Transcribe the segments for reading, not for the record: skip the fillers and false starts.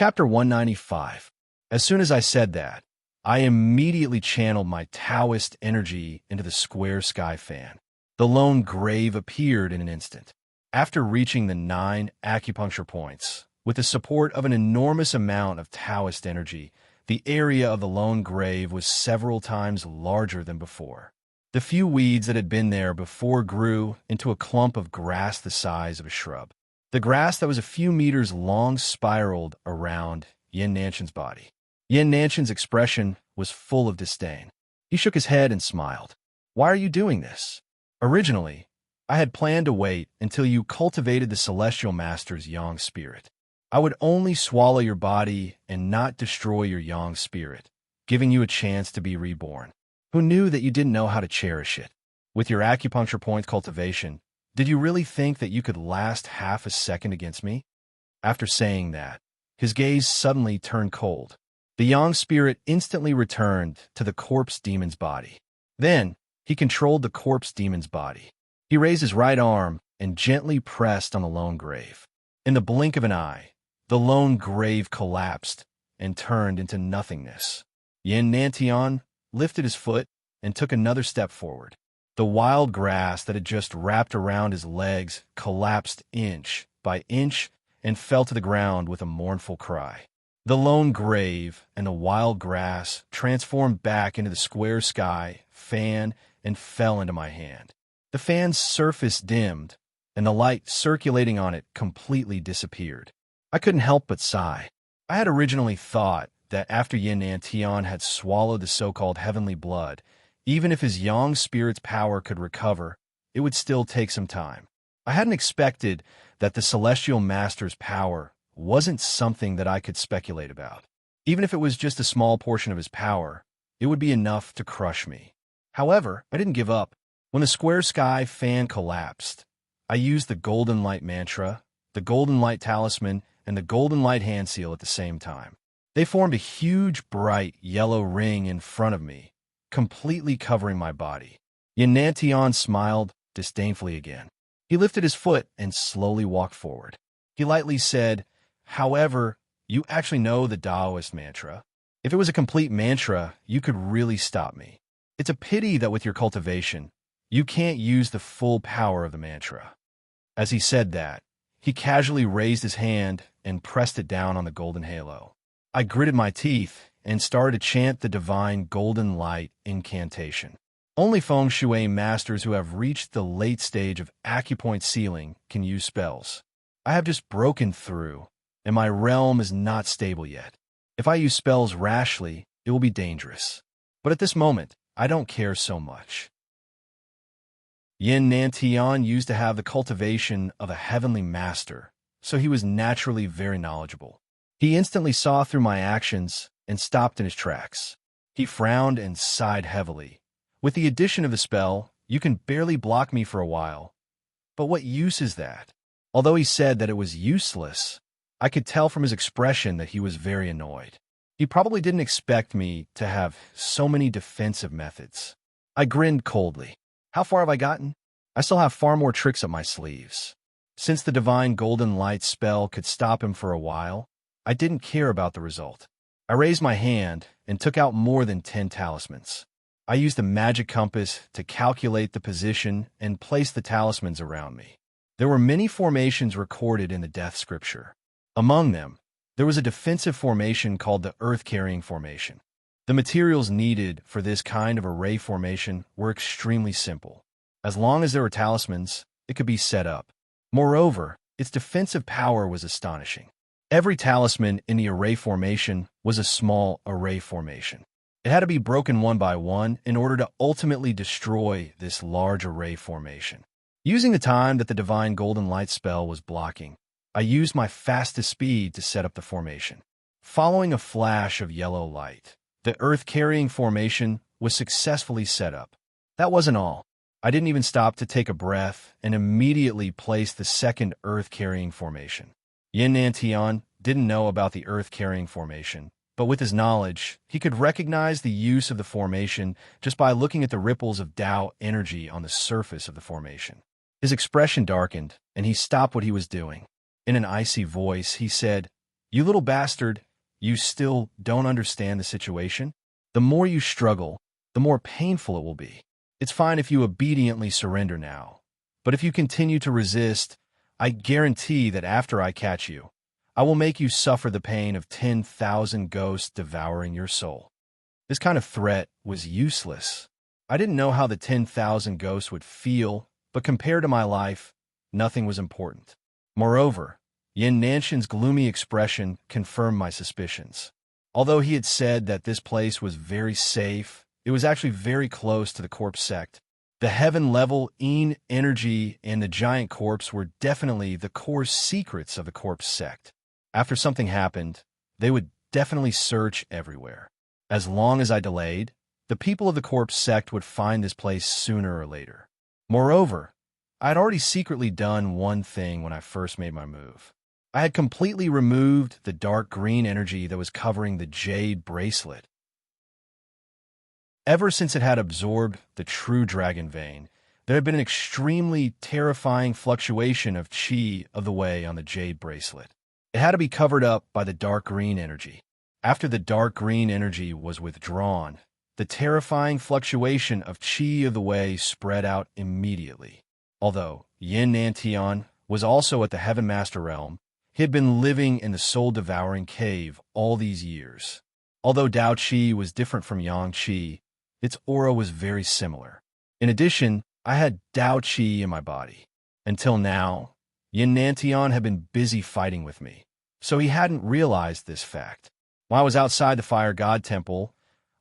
Chapter 195. As soon as I said that, I immediately channeled my Taoist energy into the square sky fan. The lone grave appeared in an instant. After reaching the 9 acupuncture points, with the support of an enormous amount of Taoist energy, the area of the lone grave was several times larger than before. The few weeds that had been there before grew into a clump of grass the size of a shrub. The grass that was a few meters long spiraled around Yin Nanshan's body. Yin Nanshan's expression was full of disdain. He shook his head and smiled. "Why are you doing this? Originally, I had planned to wait until you cultivated the Celestial Master's Yang spirit. I would only swallow your body and not destroy your Yang spirit, giving you a chance to be reborn. Who knew that you didn't know how to cherish it? With your acupuncture point cultivation, did you really think that you could last half a second against me?" After saying that, his gaze suddenly turned cold. The Yang spirit instantly returned to the corpse demon's body. Then, he controlled the corpse demon's body. He raised his right arm and gently pressed on the lone grave. In the blink of an eye, the lone grave collapsed and turned into nothingness. Yin Nantian lifted his foot and took another step forward. The wild grass that had just wrapped around his legs collapsed inch by inch and fell to the ground with a mournful cry. The lone grave and the wild grass transformed back into the square sky fan and fell into my hand. The fan's surface dimmed, and the light circulating on it completely disappeared. I couldn't help but sigh. I had originally thought that after Yin Nantian had swallowed the so-called heavenly blood, even if his Yang spirit's power could recover, it would still take some time. I hadn't expected that the Celestial Master's power wasn't something that I could speculate about. Even if it was just a small portion of his power, it would be enough to crush me. However, I didn't give up. When the square sky fan collapsed, I used the Golden Light mantra, the Golden Light talisman, and the Golden Light hand seal at the same time. They formed a huge, bright, yellow ring in front of me, completely covering my body. Yin Nantian smiled disdainfully again. He lifted his foot and slowly walked forward. He lightly said, "However, you actually know the Taoist mantra. If it was a complete mantra, you could really stop me. It's a pity that with your cultivation, you can't use the full power of the mantra." As he said that, he casually raised his hand and pressed it down on the golden halo. I gritted my teeth and started to chant the divine golden light incantation. Only feng shui masters who have reached the late stage of acupoint sealing can use spells. I have just broken through, and my realm is not stable yet. If I use spells rashly, it will be dangerous. But at this moment, I don't care so much. Yin Nantian used to have the cultivation of a heavenly master, so he was naturally very knowledgeable. He instantly saw through my actions and stopped in his tracks. He frowned and sighed heavily. "With the addition of the spell, you can barely block me for a while. But what use is that?" Although he said that it was useless, I could tell from his expression that he was very annoyed. He probably didn't expect me to have so many defensive methods. I grinned coldly. How far have I gotten? I still have far more tricks up my sleeves. Since the divine golden light spell could stop him for a while, I didn't care about the result. I raised my hand and took out more than 10 talismans. I used a magic compass to calculate the position and place the talismans around me. There were many formations recorded in the death scripture. Among them, there was a defensive formation called the earth-carrying formation. The materials needed for this kind of array formation were extremely simple. As long as there were talismans, it could be set up. Moreover, its defensive power was astonishing. Every talisman in the array formation was a small array formation. It had to be broken one by one in order to ultimately destroy this large array formation. Using the time that the divine golden light spell was blocking, I used my fastest speed to set up the formation. Following a flash of yellow light, the earth-carrying formation was successfully set up. That wasn't all. I didn't even stop to take a breath and immediately placed the second earth-carrying formation. Yin Nantian didn't know about the earth-carrying formation, but with his knowledge, he could recognize the use of the formation just by looking at the ripples of Tao energy on the surface of the formation. His expression darkened, and he stopped what he was doing. In an icy voice, he said, "You little bastard, you still don't understand the situation? The more you struggle, the more painful it will be. It's fine if you obediently surrender now. But if you continue to resist, I guarantee that after I catch you, I will make you suffer the pain of 10,000 ghosts devouring your soul." This kind of threat was useless. I didn't know how the 10,000 ghosts would feel, but compared to my life, nothing was important. Moreover, Yin Nanshan's gloomy expression confirmed my suspicions. Although he had said that this place was very safe, it was actually very close to the corpse sect. The heaven-level Yin energy and the giant corpse were definitely the core secrets of the corpse sect. After something happened, they would definitely search everywhere. As long as I delayed, the people of the corpse sect would find this place sooner or later. Moreover, I had already secretly done one thing when I first made my move. I had completely removed the dark green energy that was covering the jade bracelet. Ever since it had absorbed the true dragon vein, there had been an extremely terrifying fluctuation of chi of the way on the jade bracelet. It had to be covered up by the dark green energy. After the dark green energy was withdrawn, the terrifying fluctuation of chi of the way spread out immediately. Although Yin Nantian was also at the Heaven Master realm, he had been living in the soul-devouring cave all these years. Although Dao Qi was different from Yang Qi, its aura was very similar. In addition, I had Dao Qi in my body. Until now, Yin Nantian had been busy fighting with me, so he hadn't realized this fact. While I was outside the Fire God Temple,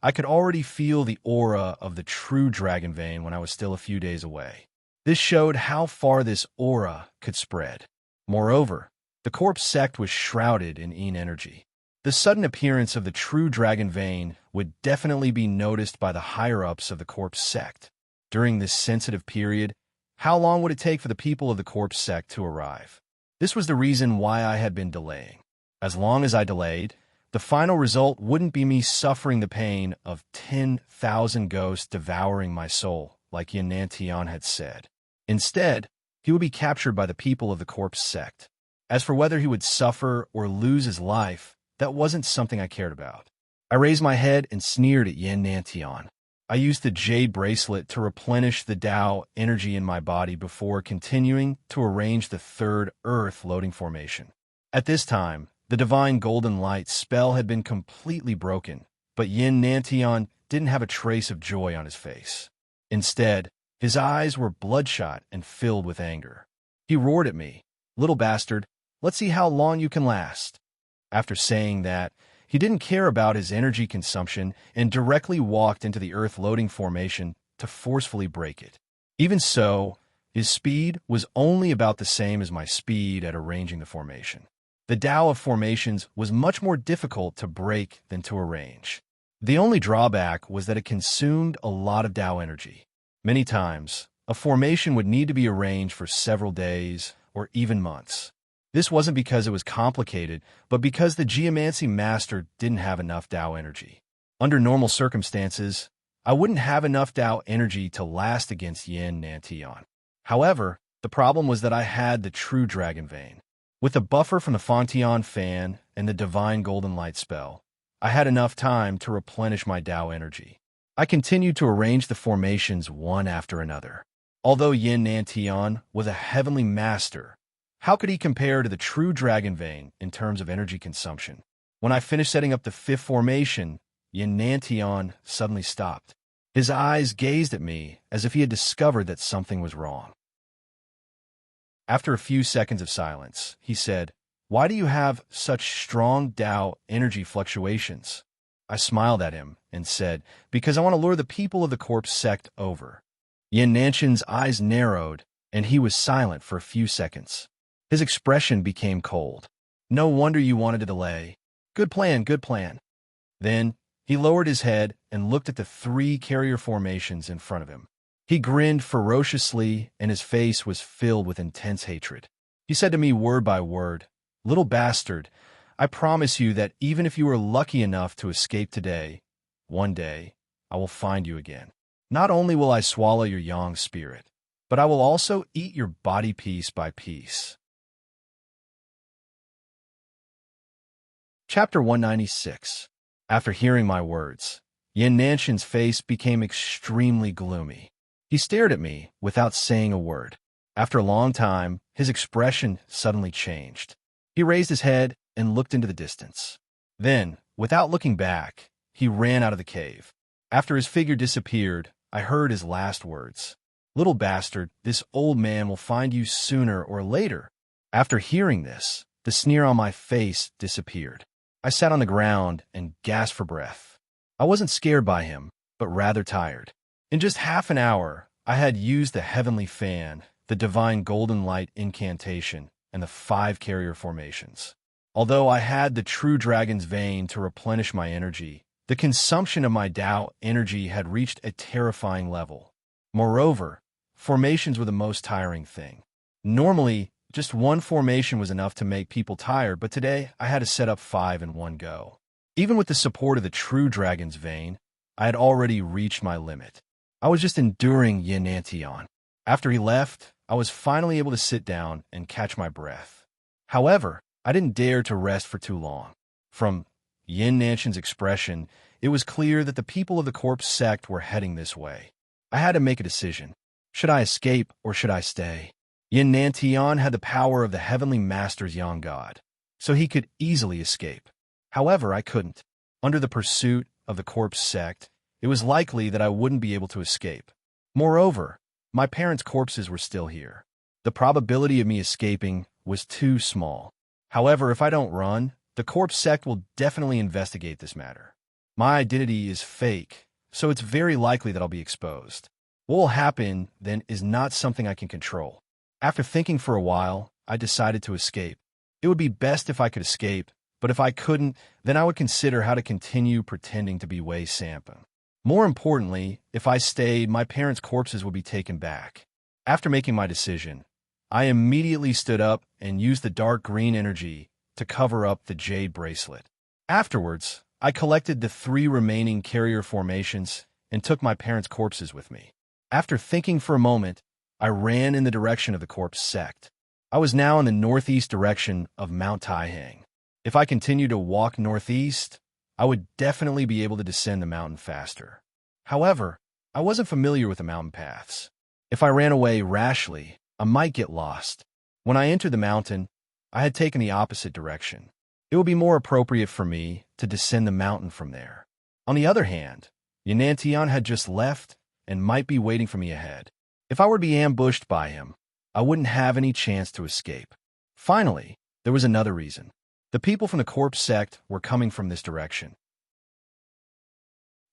I could already feel the aura of the true dragon vein when I was still a few days away. This showed how far this aura could spread. Moreover, the corpse sect was shrouded in Yin energy. The sudden appearance of the true dragon vein would definitely be noticed by the higher-ups of the corpse sect. During this sensitive period, how long would it take for the people of the corpse sect to arrive? This was the reason why I had been delaying. As long as I delayed, the final result wouldn't be me suffering the pain of 10,000 ghosts devouring my soul, like Yin Nantian had said. Instead, he would be captured by the people of the corpse sect. As for whether he would suffer or lose his life, that wasn't something I cared about. I raised my head and sneered at Yin Nantian. I used the jade bracelet to replenish the Tao energy in my body before continuing to arrange the third Earth loading formation. At this time, the divine golden light spell had been completely broken, but Yin Nantian didn't have a trace of joy on his face. Instead, his eyes were bloodshot and filled with anger. He roared at me, "Little bastard, let's see how long you can last." After saying that, he didn't care about his energy consumption and directly walked into the Earth loading formation to forcefully break it. Even so, his speed was only about the same as my speed at arranging the formation. The Tao of formations was much more difficult to break than to arrange. The only drawback was that it consumed a lot of Tao energy. Many times, a formation would need to be arranged for several days or even months. This wasn't because it was complicated, but because the geomancy master didn't have enough Tao energy. Under normal circumstances, I wouldn't have enough Tao energy to last against Yin Nantian. However, the problem was that I had the true dragon vein. With the buffer from the Fontian fan and the divine golden light spell, I had enough time to replenish my Tao energy. I continued to arrange the formations one after another. Although Yin Nantian was a heavenly master, how could he compare to the true dragon vein in terms of energy consumption? When I finished setting up the fifth formation, Yin Nantian suddenly stopped. His eyes gazed at me as if he had discovered that something was wrong. After a few seconds of silence, he said, "Why do you have such strong Tao energy fluctuations?" I smiled at him and said, "Because I want to lure the people of the corpse sect over." Yin Nanshan's eyes narrowed, and he was silent for a few seconds. His expression became cold. "No wonder you wanted to delay. Good plan, good plan." Then he lowered his head and looked at the three carrier formations in front of him. He grinned ferociously, and his face was filled with intense hatred. He said to me word by word, "Little bastard, I promise you that even if you are lucky enough to escape today, one day I will find you again. Not only will I swallow your yang spirit, but I will also eat your body piece by piece." Chapter 196. After hearing my words, Yin Nanshan's face became extremely gloomy. He stared at me without saying a word. After a long time, his expression suddenly changed. He raised his head and looked into the distance. Then, without looking back, he ran out of the cave. After his figure disappeared, I heard his last words. "Little bastard, this old man will find you sooner or later." After hearing this, the sneer on my face disappeared. I sat on the ground and gasped for breath. I wasn't scared by him, but rather tired. In just half an hour, I had used the heavenly fan, the divine golden light incantation, and the 5 carrier formations. Although I had the true dragon's vein to replenish my energy, the consumption of my Tao energy had reached a terrifying level. Moreover, formations were the most tiring thing. Normally, just one formation was enough to make people tired, but today I had to set up 5 in one go. Even with the support of the true dragon's vein, I had already reached my limit. I was just enduring Yin Nantian. After he left, I was finally able to sit down and catch my breath. However, I didn't dare to rest for too long. From Yin Nanshan's expression, it was clear that the people of the corpse sect were heading this way. I had to make a decision. Should I escape or should I stay? Yin Nantian had the power of the heavenly master's young god, so he could easily escape. However, I couldn't. Under the pursuit of the corpse sect, it was likely that I wouldn't be able to escape. Moreover, my parents' corpses were still here. The probability of me escaping was too small. However, if I don't run, the corpse sect will definitely investigate this matter. My identity is fake, so it's very likely that I'll be exposed. What will happen, then, is not something I can control. After thinking for a while, I decided to escape. It would be best if I could escape, but if I couldn't, then I would consider how to continue pretending to be Wei Sampa. More importantly, if I stayed, my parents' corpses would be taken back. After making my decision, I immediately stood up and used the dark green energy to cover up the jade bracelet. Afterwards, I collected the 3 remaining carrier formations and took my parents' corpses with me. After thinking for a moment, I ran in the direction of the corpse sect. I was now in the northeast direction of Mount Taihang. If I continued to walk northeast, I would definitely be able to descend the mountain faster. However, I wasn't familiar with the mountain paths. If I ran away rashly, I might get lost. When I entered the mountain, I had taken the opposite direction. It would be more appropriate for me to descend the mountain from there. On the other hand, Yanantian had just left and might be waiting for me ahead. If I were to be ambushed by him, I wouldn't have any chance to escape. Finally, there was another reason. The people from the corpse sect were coming from this direction.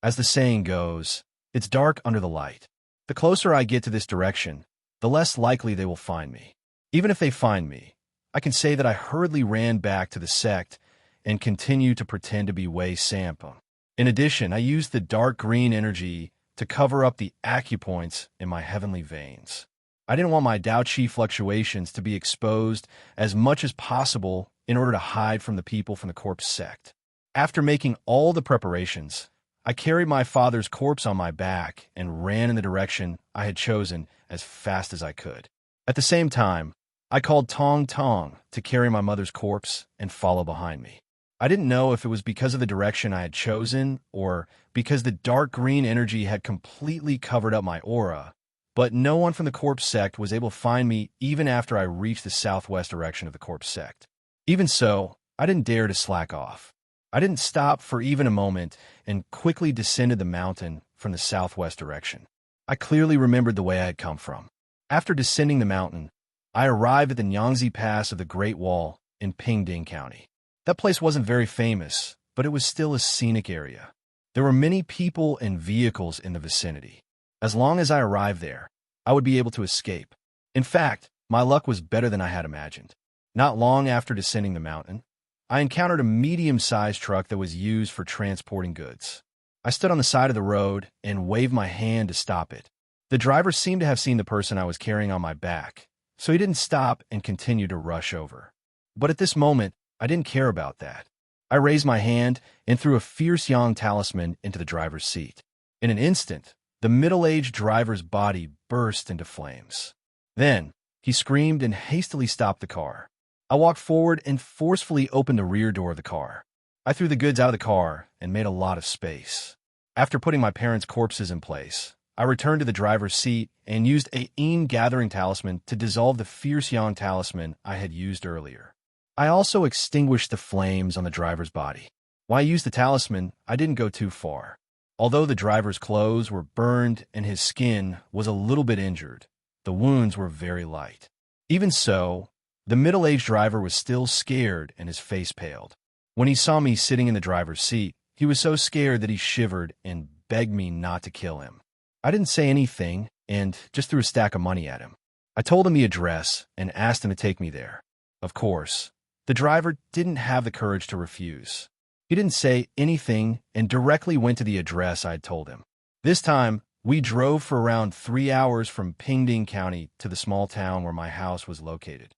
As the saying goes, it's dark under the light. The closer I get to this direction, the less likely they will find me. Even if they find me, I can say that I hurriedly ran back to the sect and continue to pretend to be Wei Sampa. In addition, I used the dark green energy to cover up the acupoints in my heavenly veins. I didn't want my Tao Chi fluctuations to be exposed as much as possible in order to hide from the people from the corpse sect. After making all the preparations, I carried my father's corpse on my back and ran in the direction I had chosen as fast as I could. At the same time, I called Tong Tong to carry my mother's corpse and follow behind me. I didn't know if it was because of the direction I had chosen or because the dark green energy had completely covered up my aura, but no one from the corpse sect was able to find me even after I reached the southwest direction of the corpse sect. Even so, I didn't dare to slack off. I didn't stop for even a moment and quickly descended the mountain from the southwest direction. I clearly remembered the way I had come from. After descending the mountain, I arrived at the Yangtze Pass of the Great Wall in Pingding County. That place wasn't very famous, but it was still a scenic area. There were many people and vehicles in the vicinity. As long as I arrived there, I would be able to escape. In fact, my luck was better than I had imagined. Not long after descending the mountain, I encountered a medium-sized truck that was used for transporting goods. I stood on the side of the road and waved my hand to stop it. The driver seemed to have seen the person I was carrying on my back, so he didn't stop and continued to rush over. But at this moment, I didn't care about that. I raised my hand and threw a fierce yang talisman into the driver's seat. In an instant, the middle-aged driver's body burst into flames. Then, he screamed and hastily stopped the car. I walked forward and forcefully opened the rear door of the car. I threw the goods out of the car and made a lot of space. After putting my parents' corpses in place, I returned to the driver's seat and used a gathering talisman to dissolve the fierce yang talisman I had used earlier. I also extinguished the flames on the driver's body. While I used the talisman, I didn't go too far. Although the driver's clothes were burned and his skin was a little bit injured, the wounds were very light. Even so, the middle-aged driver was still scared and his face paled. When he saw me sitting in the driver's seat, he was so scared that he shivered and begged me not to kill him. I didn't say anything and just threw a stack of money at him. I told him the address and asked him to take me there. Of course, the driver didn't have the courage to refuse. He didn't say anything and directly went to the address I had told him. This time, we drove for around 3 hours from Pingding County to the small town where my house was located.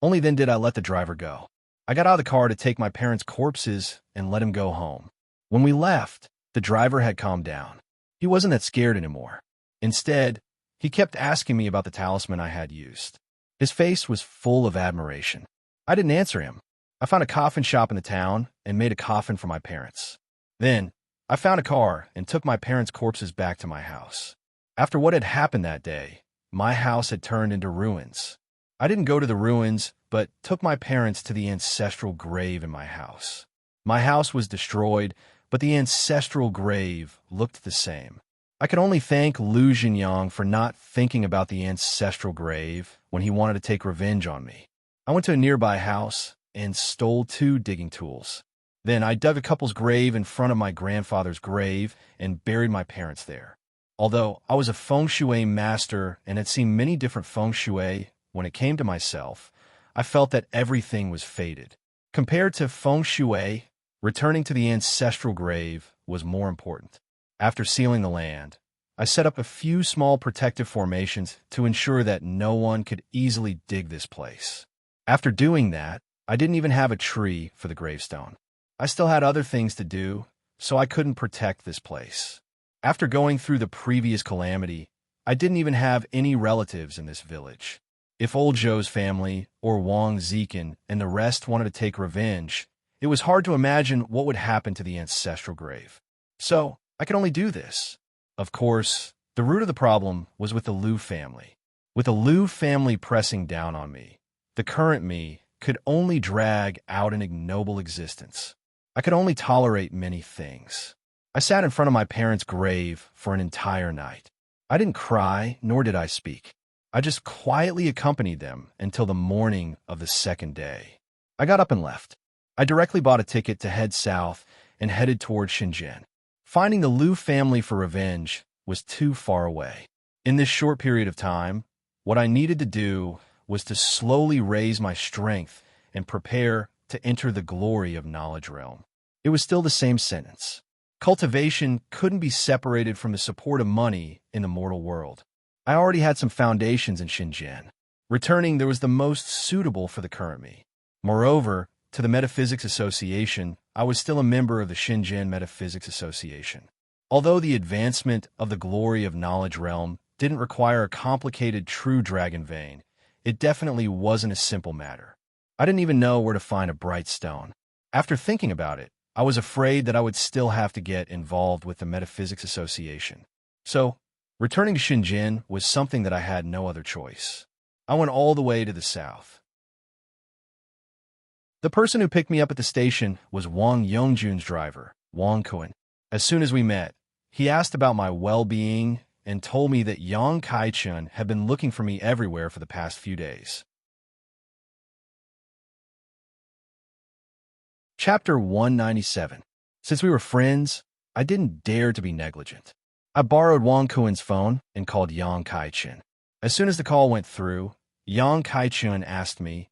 Only then did I let the driver go. I got out of the car to take my parents' corpses and let him go home. When we left, the driver had calmed down. He wasn't that scared anymore. Instead, he kept asking me about the talisman I had used. His face was full of admiration. I didn't answer him. I found a coffin shop in the town and made a coffin for my parents. Then, I found a car and took my parents' corpses back to my house. After what had happened that day, my house had turned into ruins. I didn't go to the ruins, but took my parents to the ancestral grave in my house. My house was destroyed, but the ancestral grave looked the same. I could only thank Lu Jinyang for not thinking about the ancestral grave when he wanted to take revenge on me. I went to a nearby house and stole 2 digging tools. Then I dug a couple's grave in front of my grandfather's grave and buried my parents there. Although I was a feng shui master and had seen many different feng shui, when it came to myself, I felt that everything was fated. Compared to feng shui, returning to the ancestral grave was more important. After sealing the land, I set up a few small protective formations to ensure that no one could easily dig this place. After doing that, I didn't even have a tree for the gravestone. I still had other things to do, so I couldn't protect this place. After going through the previous calamity, I didn't even have any relatives in this village. If old Zhou's family, or Wang Zikin, and the rest wanted to take revenge, it was hard to imagine what would happen to the ancestral grave. So, I could only do this. Of course, the root of the problem was with the Liu family. With the Liu family pressing down on me, the current me could only drag out an ignoble existence. I could only tolerate many things. I sat in front of my parents' grave for an entire night. I didn't cry, nor did I speak. I just quietly accompanied them until the morning of the second day. I got up and left. I directly bought a ticket to head south and headed toward Shenzhen. Finding the Liu family for revenge was too far away. In this short period of time, what I needed to do was to slowly raise my strength and prepare to enter the glory of knowledge realm. It was still the same sentence. Cultivation couldn't be separated from the support of money in the mortal world. I already had some foundations in Shenzhen. Returning there was the most suitable for the current me. Moreover, to the Metaphysics Association, I was still a member of the Shenzhen Metaphysics Association. Although the advancement of the glory of knowledge realm didn't require a complicated true dragon vein, it definitely wasn't a simple matter. I didn't even know where to find a bright stone. After thinking about it, I was afraid that I would still have to get involved with the Metaphysics Association. So, returning to Shenzhen was something that I had no other choice. I went all the way to the south. The person who picked me up at the station was Wang Yongjun's driver, Wang Kuan. As soon as we met, he asked about my well-being and told me that Yang Kaichun had been looking for me everywhere for the past few days. Chapter 197. Since we were friends, I didn't dare to be negligent. I borrowed Wang Kuan's phone and called Yang Kaichun. As soon as the call went through, Yang Kaichun asked me,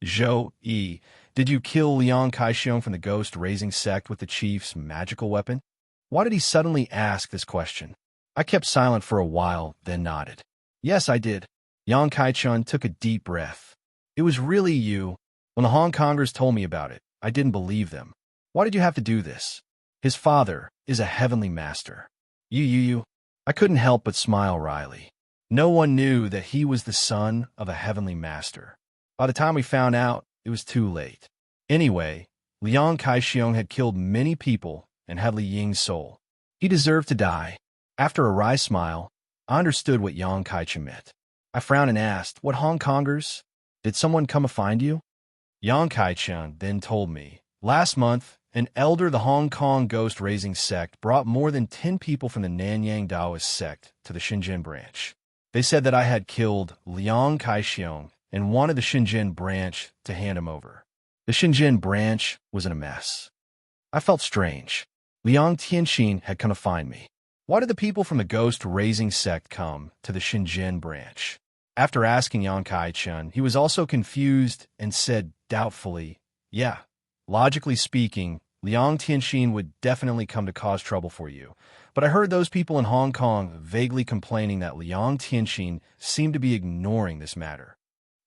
"Zhou Yi, did you kill Liang Kaixiong from the ghost-raising sect with the chief's magical weapon?" Why did he suddenly ask this question? I kept silent for a while, then nodded. "Yes, I did." Yang Kaichun took a deep breath. "It was really you. When the Hong Kongers told me about it, I didn't believe them. Why did you have to do this? His father is a heavenly master." You. I couldn't help but smile wryly. No one knew that he was the son of a heavenly master. By the time we found out, it was too late. Anyway, Liang Kaixiong had killed many people and had Li Ying's soul. He deserved to die. After a wry smile, I understood what Yang Kaichen meant. I frowned and asked, "What Hong Kongers? Did someone come to find you?" Yang Kaichen then told me, "Last month, an elder of the Hong Kong ghost-raising sect brought more than 10 people from the Nanyang Taoist sect to the Shenzhen branch. They said that I had killed Liang Kaixiong and wanted the Shenzhen branch to hand him over. The Shenzhen branch was in a mess. I felt strange. Liang Tianxin had come to find me. Why did the people from the ghost-raising sect come to the Shenzhen branch?" After asking Yang Kaichen, he was also confused and said doubtfully, "Yeah, logically speaking, Liang Tianxin would definitely come to cause trouble for you. But I heard those people in Hong Kong vaguely complaining that Liang Tianxin seemed to be ignoring this matter."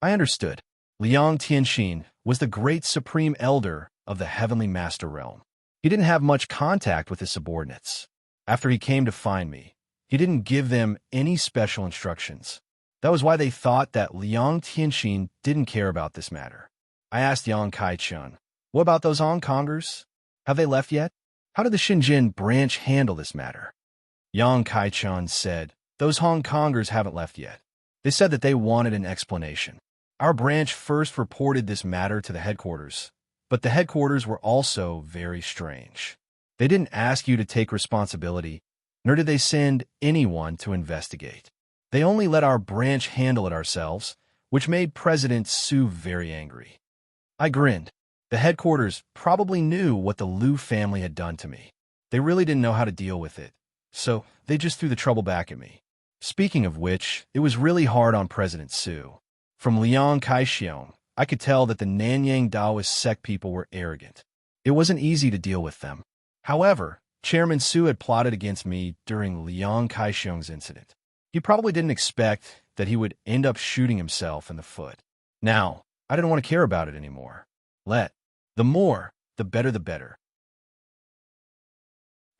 I understood. Liang Tianxin was the great supreme elder of the heavenly master realm. He didn't have much contact with his subordinates. After he came to find me, he didn't give them any special instructions. That was why they thought that Liang Tianxin didn't care about this matter. I asked Yang Kaichen, "What about those Hong Kongers? Have they left yet? How did the Shenzhen branch handle this matter?" Yang Kaichen said, "Those Hong Kongers haven't left yet. They said that they wanted an explanation. Our branch first reported this matter to the headquarters, but the headquarters were also very strange. They didn't ask you to take responsibility, nor did they send anyone to investigate. They only let our branch handle it ourselves, which made President Su very angry." I grinned. The headquarters probably knew what the Liu family had done to me. They really didn't know how to deal with it, so they just threw the trouble back at me. Speaking of which, it was really hard on President Su. From Liang Kaixiong, I could tell that the Nanyang Taoist sect people were arrogant. It wasn't easy to deal with them. However, Chairman Su had plotted against me during Liang Kaixiong's incident. He probably didn't expect that he would end up shooting himself in the foot. Now, I didn't want to care about it anymore. The more, the better.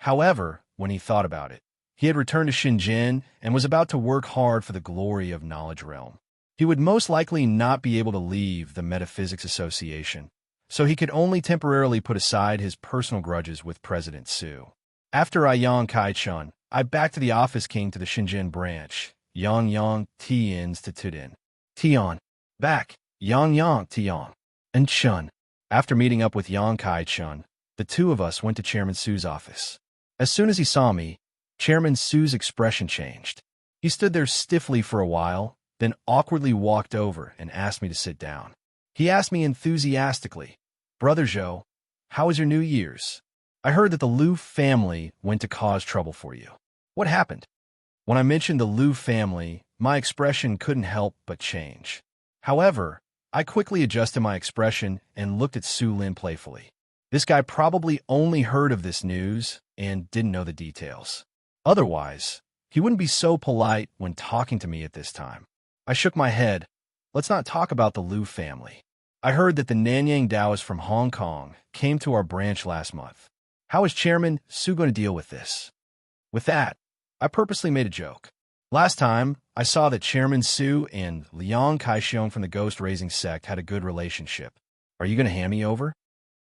However, when he thought about it, he had returned to Shenzhen and was about to work hard for the glory of Knowledge Realm. He would most likely not be able to leave the Metaphysics Association, so he could only temporarily put aside his personal grudges with President Su. After Yang Kaichen, I back to the office came to the Shenzhen branch. Yang Tian's to Tudin. Tian. Back. Yang Tian. And Chun. After meeting up with Yang Kaichen, the two of us went to Chairman Su's office. As soon as he saw me, Chairman Su's expression changed. He stood there stiffly for a while, then awkwardly walked over and asked me to sit down. He asked me enthusiastically, "Brother Zhou, how was your New Year's? I heard that the Liu family went to cause trouble for you. What happened?" When I mentioned the Liu family, my expression couldn't help but change. However, I quickly adjusted my expression and looked at Su Lin playfully. This guy probably only heard of this news and didn't know the details. Otherwise, he wouldn't be so polite when talking to me at this time. I shook my head. "Let's not talk about the Liu family. I heard that the Nanyang Taoists from Hong Kong came to our branch last month. How is Chairman Su going to deal with this?" With that, I purposely made a joke. "Last time, I saw that Chairman Su and Liang Kaixiong from the ghost-raising sect had a good relationship. Are you going to hand me over?"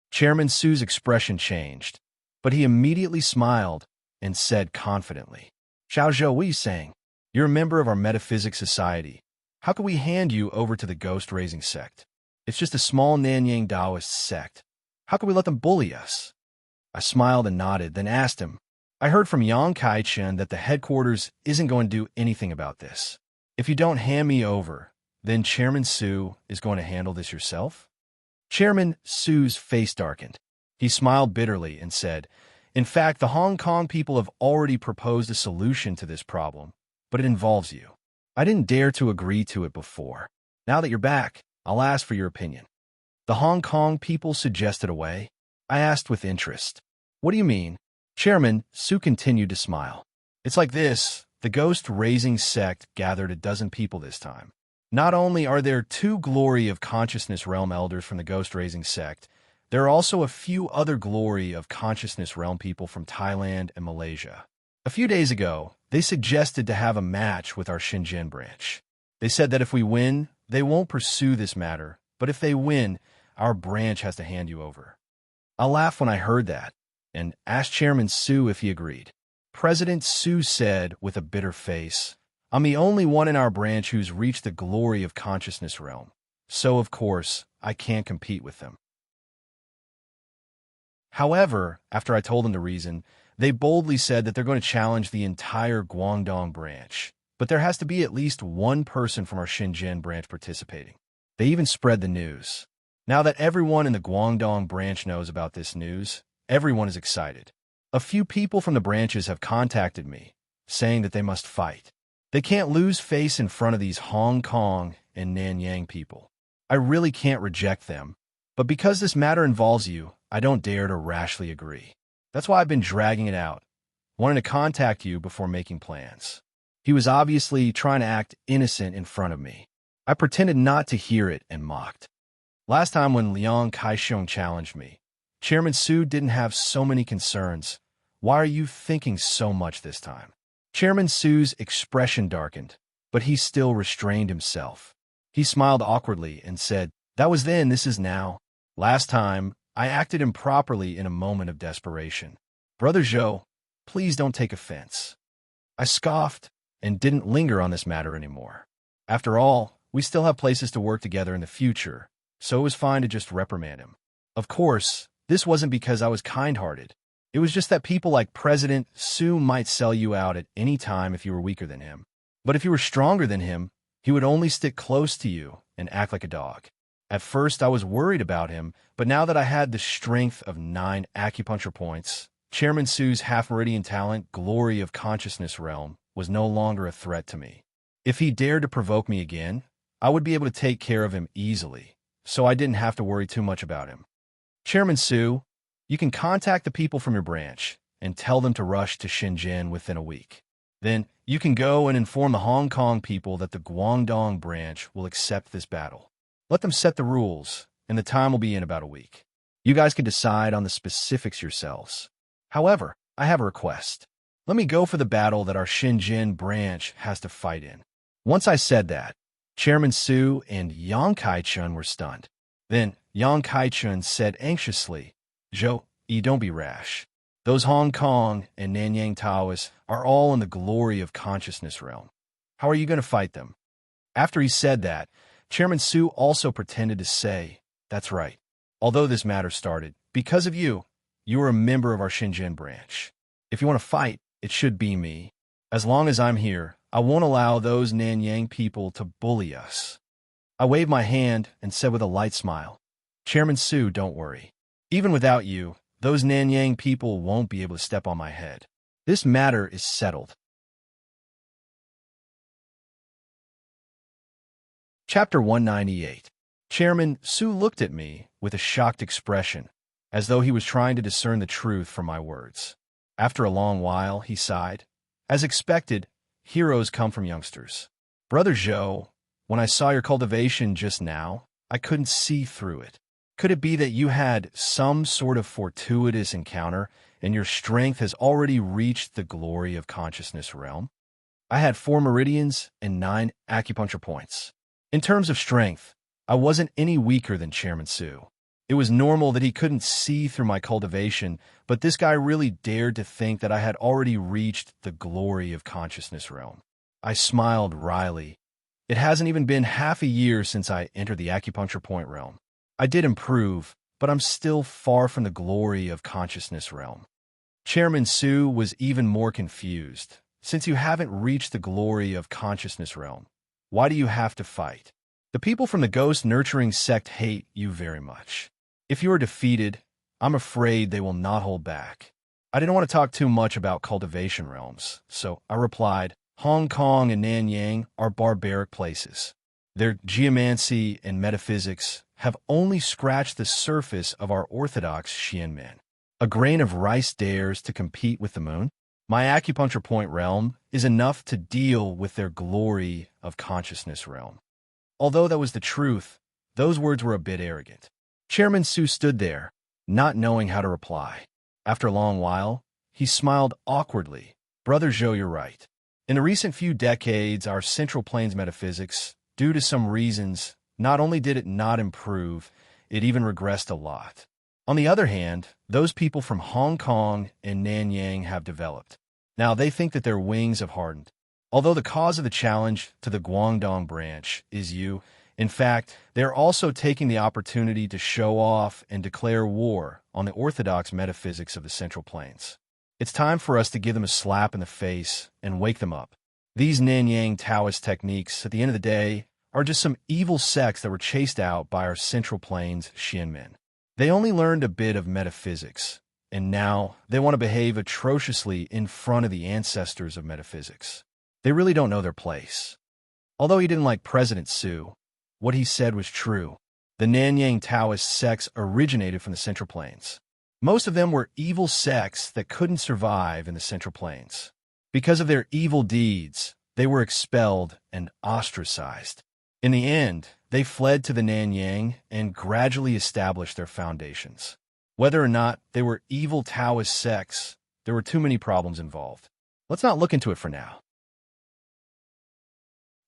Chairman Su's expression changed, but he immediately smiled and said confidently, "Xiao Zhou, what are you saying? You're a member of our Metaphysics Society. How can we hand you over to the ghost-raising sect? It's just a small Nanyang Taoist sect. How can we let them bully us?" I smiled and nodded, then asked him, "I heard from Yang Kaichen that the headquarters isn't going to do anything about this. If you don't hand me over, then Chairman Su is going to handle this yourself?" Chairman Su's face darkened. He smiled bitterly and said, "In fact, the Hong Kong people have already proposed a solution to this problem, but it involves you. I didn't dare to agree to it before. Now that you're back, I'll ask for your opinion." "The Hong Kong people suggested a way?" I asked with interest. "What do you mean?" Chairman Su continued to smile. "It's like this. The ghost-raising sect gathered a dozen people this time. Not only are there 2 Glory of Consciousness Realm elders from the ghost-raising sect, there are also a few other Glory of Consciousness Realm people from Thailand and Malaysia. A few days ago, they suggested to have a match with our Shenzhen branch. They said that if we win, they won't pursue this matter, but if they win, our branch has to hand you over." I laughed when I heard that, and asked Chairman Su if he agreed. President Su said with a bitter face, "I'm the only one in our branch who's reached the glory of consciousness realm, so of course, I can't compete with them." However, after I told them the reason, they boldly said that they're going to challenge the entire Guangdong branch, but there has to be at least one person from our Shenzhen branch participating. They even spread the news. Now that everyone in the Guangdong branch knows about this news, everyone is excited. A few people from the branches have contacted me, saying that they must fight. They can't lose face in front of these Hong Kong and Nanyang people. I really can't reject them, but because this matter involves you, I don't dare to rashly agree. That's why I've been dragging it out, wanting to contact you before making plans. He was obviously trying to act innocent in front of me. I pretended not to hear it and mocked. Last time when Liang Kaisheng challenged me, Chairman Su didn't have so many concerns. Why are you thinking so much this time? Chairman Su's expression darkened, but he still restrained himself. He smiled awkwardly and said, "That was then, this is now. Last time, I acted improperly in a moment of desperation. Brother Zhou, please don't take offense." I scoffed and didn't linger on this matter anymore. After all, we still have places to work together in the future, so it was fine to just reprimand him. Of course, this wasn't because I was kind-hearted. It was just that people like President Su might sell you out at any time if you were weaker than him. But if you were stronger than him, he would only stick close to you and act like a dog. At first, I was worried about him, but now that I had the strength of 9 acupuncture points, Chairman Su's half-meridian talent, glory of consciousness realm, was no longer a threat to me. If he dared to provoke me again, I would be able to take care of him easily, so I didn't have to worry too much about him. Chairman Su, you can contact the people from your branch and tell them to rush to Shenzhen within a week. Then you can go and inform the Hong Kong people that the Guangdong branch will accept this battle. Let them set the rules, and the time will be in about a week. You guys can decide on the specifics yourselves. However, I have a request. Let me go for the battle that our Shenzhen branch has to fight in. Once I said that, Chairman Su and Yang Kai-chun were stunned. Then Yang Kai-chun said anxiously, "Zhou, don't be rash. Those Hong Kong and Nanyang Taoists are all in the glory of consciousness realm. How are you going to fight them?" After he said that, Chairman Su also pretended to say, "That's right. Although this matter started, because of you, you are a member of our Shenzhen branch. If you want to fight, it should be me. As long as I'm here, I won't allow those Nanyang people to bully us." I waved my hand and said with a light smile, "Chairman Su, don't worry. Even without you, those Nanyang people won't be able to step on my head. This matter is settled." Chapter 198. Chairman Su looked at me with a shocked expression, as though he was trying to discern the truth from my words. After a long while, he sighed. "As expected, heroes come from youngsters. Brother Zhou, when I saw your cultivation just now, I couldn't see through it. Could it be that you had some sort of fortuitous encounter and your strength has already reached the glory of consciousness realm?" I had 4 meridians and 9 acupuncture points. In terms of strength, I wasn't any weaker than Chairman Su. It was normal that he couldn't see through my cultivation, but this guy really dared to think that I had already reached the glory of consciousness realm. I smiled wryly. It hasn't even been half a year since I entered the acupuncture point realm. I did improve, but I'm still far from the glory of consciousness realm. Chairman Su was even more confused. Since you haven't reached the glory of consciousness realm, why do you have to fight? The people from the ghost-nurturing sect hate you very much. If you are defeated, I'm afraid they will not hold back. I didn't want to talk too much about cultivation realms, so I replied, Hong Kong and Nanyang are barbaric places. Their geomancy and metaphysics have only scratched the surface of our orthodox Xian men. A grain of rice dares to compete with the moon? My acupuncture point realm is enough to deal with their glory of consciousness realm. Although that was the truth, those words were a bit arrogant. Chairman Su stood there, not knowing how to reply. After a long while, he smiled awkwardly. Brother Zhou, you're right. In the recent few decades, our Central Plains metaphysics, due to some reasons, not only did it not improve, it even regressed a lot. On the other hand, those people from Hong Kong and Nanyang have developed. Now, they think that their wings have hardened. Although the cause of the challenge to the Guangdong branch is you, in fact, they are also taking the opportunity to show off and declare war on the orthodox metaphysics of the Central Plains. It's time for us to give them a slap in the face and wake them up. These Nanyang Taoist techniques, at the end of the day, are just some evil sects that were chased out by our Central Plains Xianmen. They only learned a bit of metaphysics, and now they want to behave atrociously in front of the ancestors of metaphysics. They really don't know their place. Although he didn't like President Su, what he said was true. The Nanyang Taoist sects originated from the Central Plains. Most of them were evil sects that couldn't survive in the Central Plains. Because of their evil deeds, they were expelled and ostracized. In the end, they fled to the Nanyang and gradually established their foundations. Whether or not they were evil Taoist sects, there were too many problems involved. Let's not look into it for now.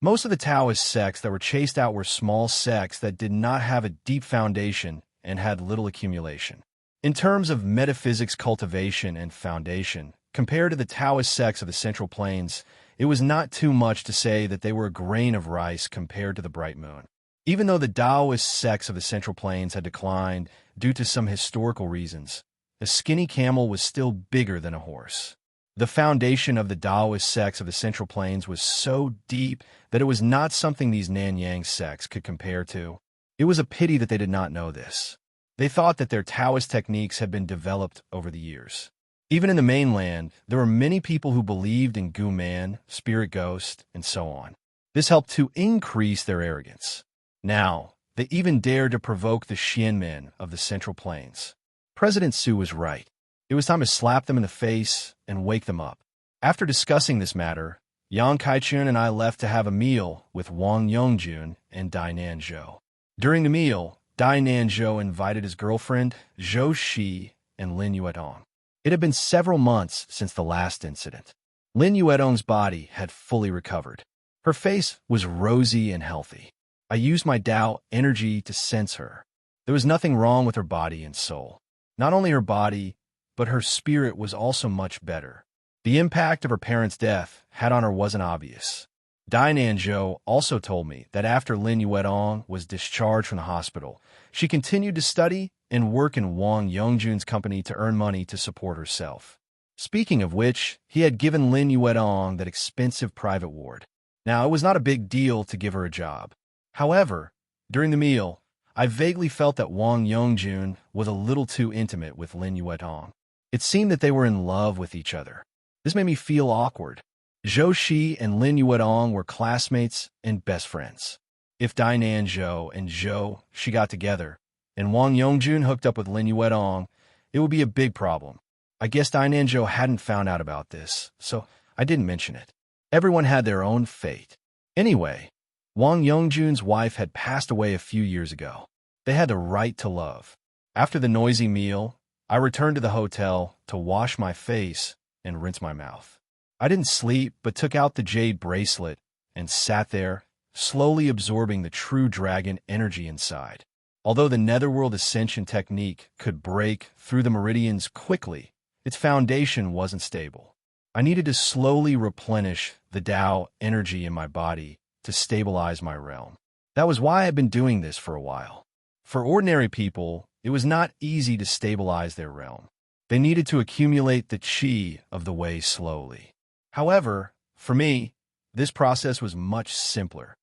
Most of the Taoist sects that were chased out were small sects that did not have a deep foundation and had little accumulation. In terms of metaphysics cultivation and foundation, compared to the Taoist sects of the Central Plains, it was not too much to say that they were a grain of rice compared to the bright moon. Even though the Taoist sects of the Central Plains had declined due to some historical reasons, a skinny camel was still bigger than a horse. The foundation of the Taoist sects of the Central Plains was so deep that it was not something these Nanyang sects could compare to. It was a pity that they did not know this. They thought that their Taoist techniques had been developed over the years. Even in the mainland, there were many people who believed in Gu Man, spirit ghost, and so on. This helped to increase their arrogance. Now, they even dared to provoke the Xianmen of the Central Plains. President Su was right. It was time to slap them in the face and wake them up. After discussing this matter, Yang Kaichun and I left to have a meal with Wang Yongjun and Dai Nanzhou. During the meal, Dai Nanzhou invited his girlfriend, Zhou Shi, and Lin Yuedong. It had been several months since the last incident. Lin Yuedong's body had fully recovered. Her face was rosy and healthy. I used my Tao energy to sense her. There was nothing wrong with her body and soul. Not only her body, but her spirit was also much better. The impact of her parents' death had on her wasn't obvious. Dai Nanzhou also told me that after Lin Yuedong was discharged from the hospital, she continued to study and work in Wang Yongjun's company to earn money to support herself. Speaking of which, he had given Lin Yuedong that expensive private ward. Now, it was not a big deal to give her a job. However, during the meal, I vaguely felt that Wang Yongjun was a little too intimate with Lin Yuedong. It seemed that they were in love with each other. This made me feel awkward. Zhou Shi and Lin Yuedong were classmates and best friends. If Dai Nanzhou and Zhou Shi got together, and Wang Yongjun hooked up with Lin Yuedong, it would be a big problem. I guess Dai Nanzhou hadn't found out about this, so I didn't mention it. Everyone had their own fate. Anyway, Wang Yongjun's wife had passed away a few years ago. They had the right to love. After the noisy meal, I returned to the hotel to wash my face and rinse my mouth. I didn't sleep, but took out the jade bracelet and sat there, slowly absorbing the true dragon energy inside. Although the netherworld ascension technique could break through the meridians quickly, its foundation wasn't stable. I needed to slowly replenish the Tao energy in my body to stabilize my realm. That was why I've been doing this for a while. For ordinary people, it was not easy to stabilize their realm. They needed to accumulate the qi of the way slowly. However, for me, this process was much simpler.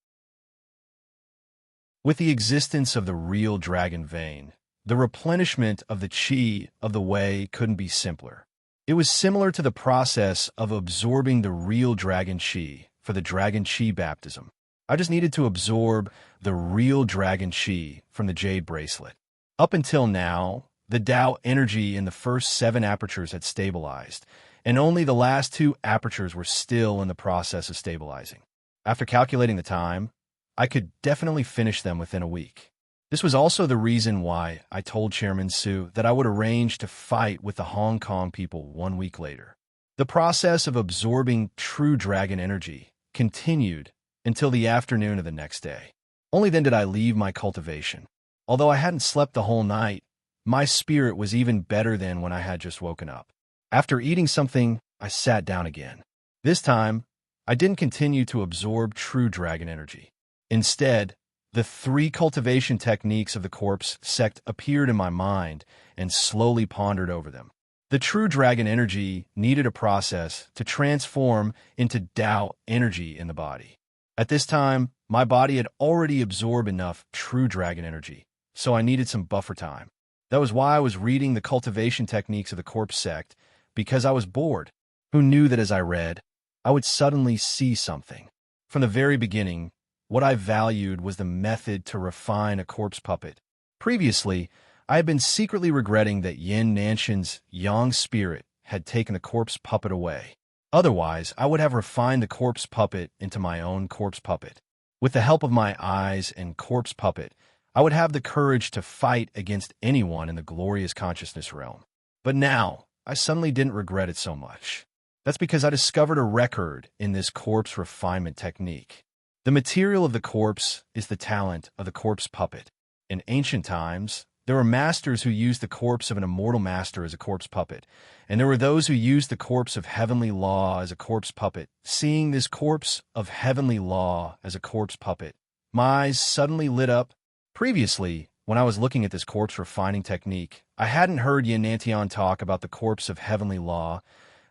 With the existence of the real dragon vein, the replenishment of the qi of the way couldn't be simpler. It was similar to the process of absorbing the real dragon qi for the dragon qi baptism. I just needed to absorb the real dragon qi from the jade bracelet. Up until now, the Tao energy in the first 7 apertures had stabilized, and only the last 2 apertures were still in the process of stabilizing. After calculating the time, I could definitely finish them within a week. This was also the reason why I told Chairman Su that I would arrange to fight with the Hong Kong people 1 week later. The process of absorbing true dragon energy continued until the afternoon of the next day. Only then did I leave my cultivation. Although I hadn't slept the whole night, my spirit was even better than when I had just woken up. After eating something, I sat down again. This time, I didn't continue to absorb true dragon energy. Instead, the 3 cultivation techniques of the corpse sect appeared in my mind and slowly pondered over them. The true dragon energy needed a process to transform into Tao energy in the body. At this time, my body had already absorbed enough true dragon energy, so I needed some buffer time. That was why I was reading the cultivation techniques of the corpse sect, because I was bored. Who knew that as I read, I would suddenly see something? From the very beginning, what I valued was the method to refine a corpse puppet. Previously, I had been secretly regretting that Yin Nanshan's yang spirit had taken the corpse puppet away. Otherwise, I would have refined the corpse puppet into my own corpse puppet. With the help of my eyes and corpse puppet, I would have the courage to fight against anyone in the glorious consciousness realm. But now, I suddenly didn't regret it so much. That's because I discovered a record in this corpse refinement technique. The material of the corpse is the talent of the corpse puppet. In ancient times, there were masters who used the corpse of an immortal master as a corpse puppet, and there were those who used the corpse of heavenly law as a corpse puppet. Seeing this corpse of heavenly law as a corpse puppet, my eyes suddenly lit up. Previously, when I was looking at this corpse refining technique, I hadn't heard Yanantian talk about the corpse of heavenly law,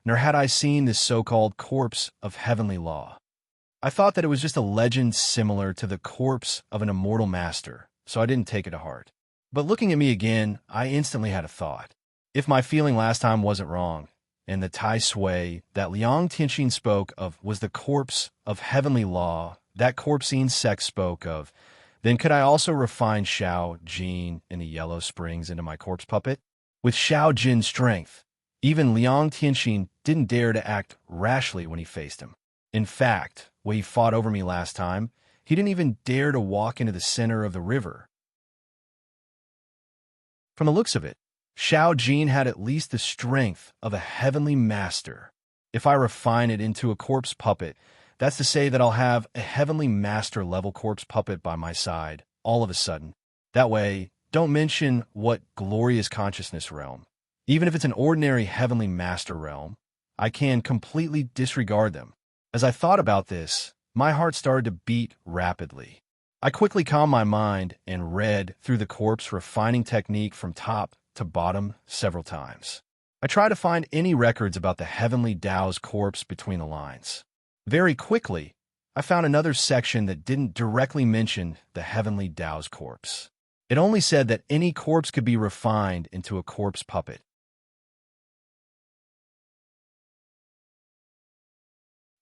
nor had I seen this so-called corpse of heavenly law. I thought that it was just a legend similar to the corpse of an immortal master, so I didn't take it to heart. But looking at me again, I instantly had a thought. If my feeling last time wasn't wrong, and the Tai Sui that Liang Tianxin spoke of was the corpse of heavenly law that corpsine sect spoke of, then could I also refine Xiao Jin in the Yellow Springs into my corpse puppet? With Xiao Jin's strength, even Liang Tianxin didn't dare to act rashly when he faced him. In fact, when he fought over me last time, he didn't even dare to walk into the center of the river. From the looks of it, Xiao Jin had at least the strength of a heavenly master. If I refine it into a corpse puppet, that's to say that I'll have a heavenly master level corpse puppet by my side, all of a sudden. That way, don't mention what glorious consciousness realm. Even if it's an ordinary heavenly master realm, I can completely disregard them. As I thought about this, my heart started to beat rapidly. I quickly calmed my mind and read through the corpse refining technique from top to bottom several times. I tried to find any records about the heavenly Tao's corpse between the lines. Very quickly, I found another section that didn't directly mention the heavenly Tao's corpse. It only said that any corpse could be refined into a corpse puppet.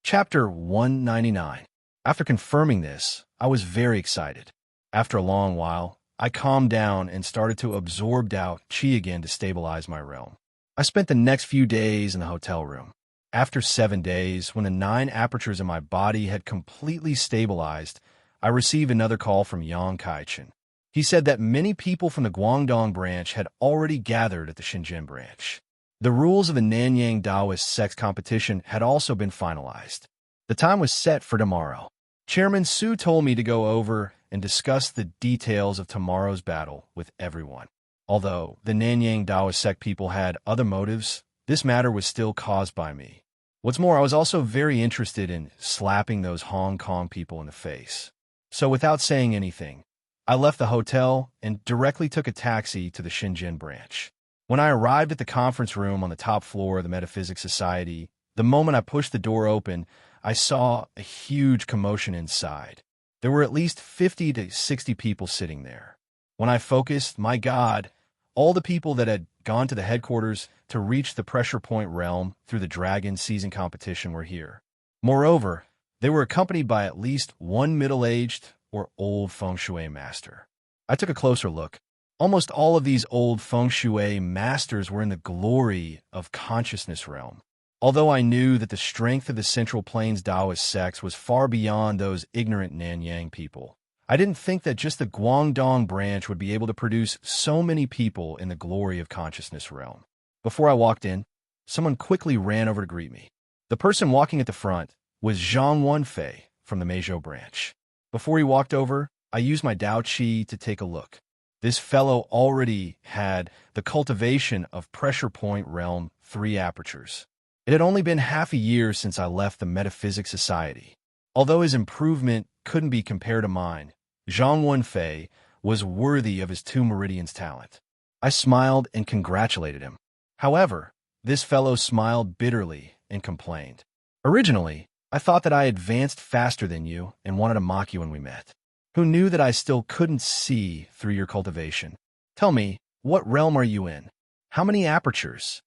Chapter 199. After confirming this, I was very excited. After a long while, I calmed down and started to absorb Tao Qi again to stabilize my realm. I spent the next few days in the hotel room. After 7 days, when the 9 apertures in my body had completely stabilized, I received another call from Yang Kaichen. He said that many people from the Guangdong branch had already gathered at the Shenzhen branch. The rules of the Nanyang Taoist sex competition had also been finalized. The time was set for tomorrow. Chairman Su told me to go over and discuss the details of tomorrow's battle with everyone. Although the Nanyang Taoist sect people had other motives, this matter was still caused by me. What's more, I was also very interested in slapping those Hong Kong people in the face. So without saying anything, I left the hotel and directly took a taxi to the Shenzhen branch. When I arrived at the conference room on the top floor of the Metaphysics Society, the moment I pushed the door open, I saw a huge commotion inside. There were at least 50 to 60 people sitting there. When I focused, my God, all the people that had gone to the headquarters to reach the pressure point realm through the Dragon season competition were here. Moreover, they were accompanied by at least one middle-aged or old feng shui master. I took a closer look. Almost all of these old feng shui masters were in the glory of consciousness realm. Although I knew that the strength of the Central Plains Taoist sects was far beyond those ignorant Nanyang people, I didn't think that just the Guangdong branch would be able to produce so many people in the glory of consciousness realm. Before I walked in, someone quickly ran over to greet me. The person walking at the front was Zhang Wenfei from the Meizhou branch. Before he walked over, I used my Tao Qi to take a look. This fellow already had the cultivation of pressure point realm 3 apertures. It had only been half a year since I left the Metaphysics Society. Although his improvement couldn't be compared to mine, Zhang Wenfei was worthy of his 2 meridians talent. I smiled and congratulated him. However, this fellow smiled bitterly and complained. Originally, I thought that I advanced faster than you and wanted to mock you when we met. Who knew that I still couldn't see through your cultivation? Tell me, what realm are you in? How many apertures?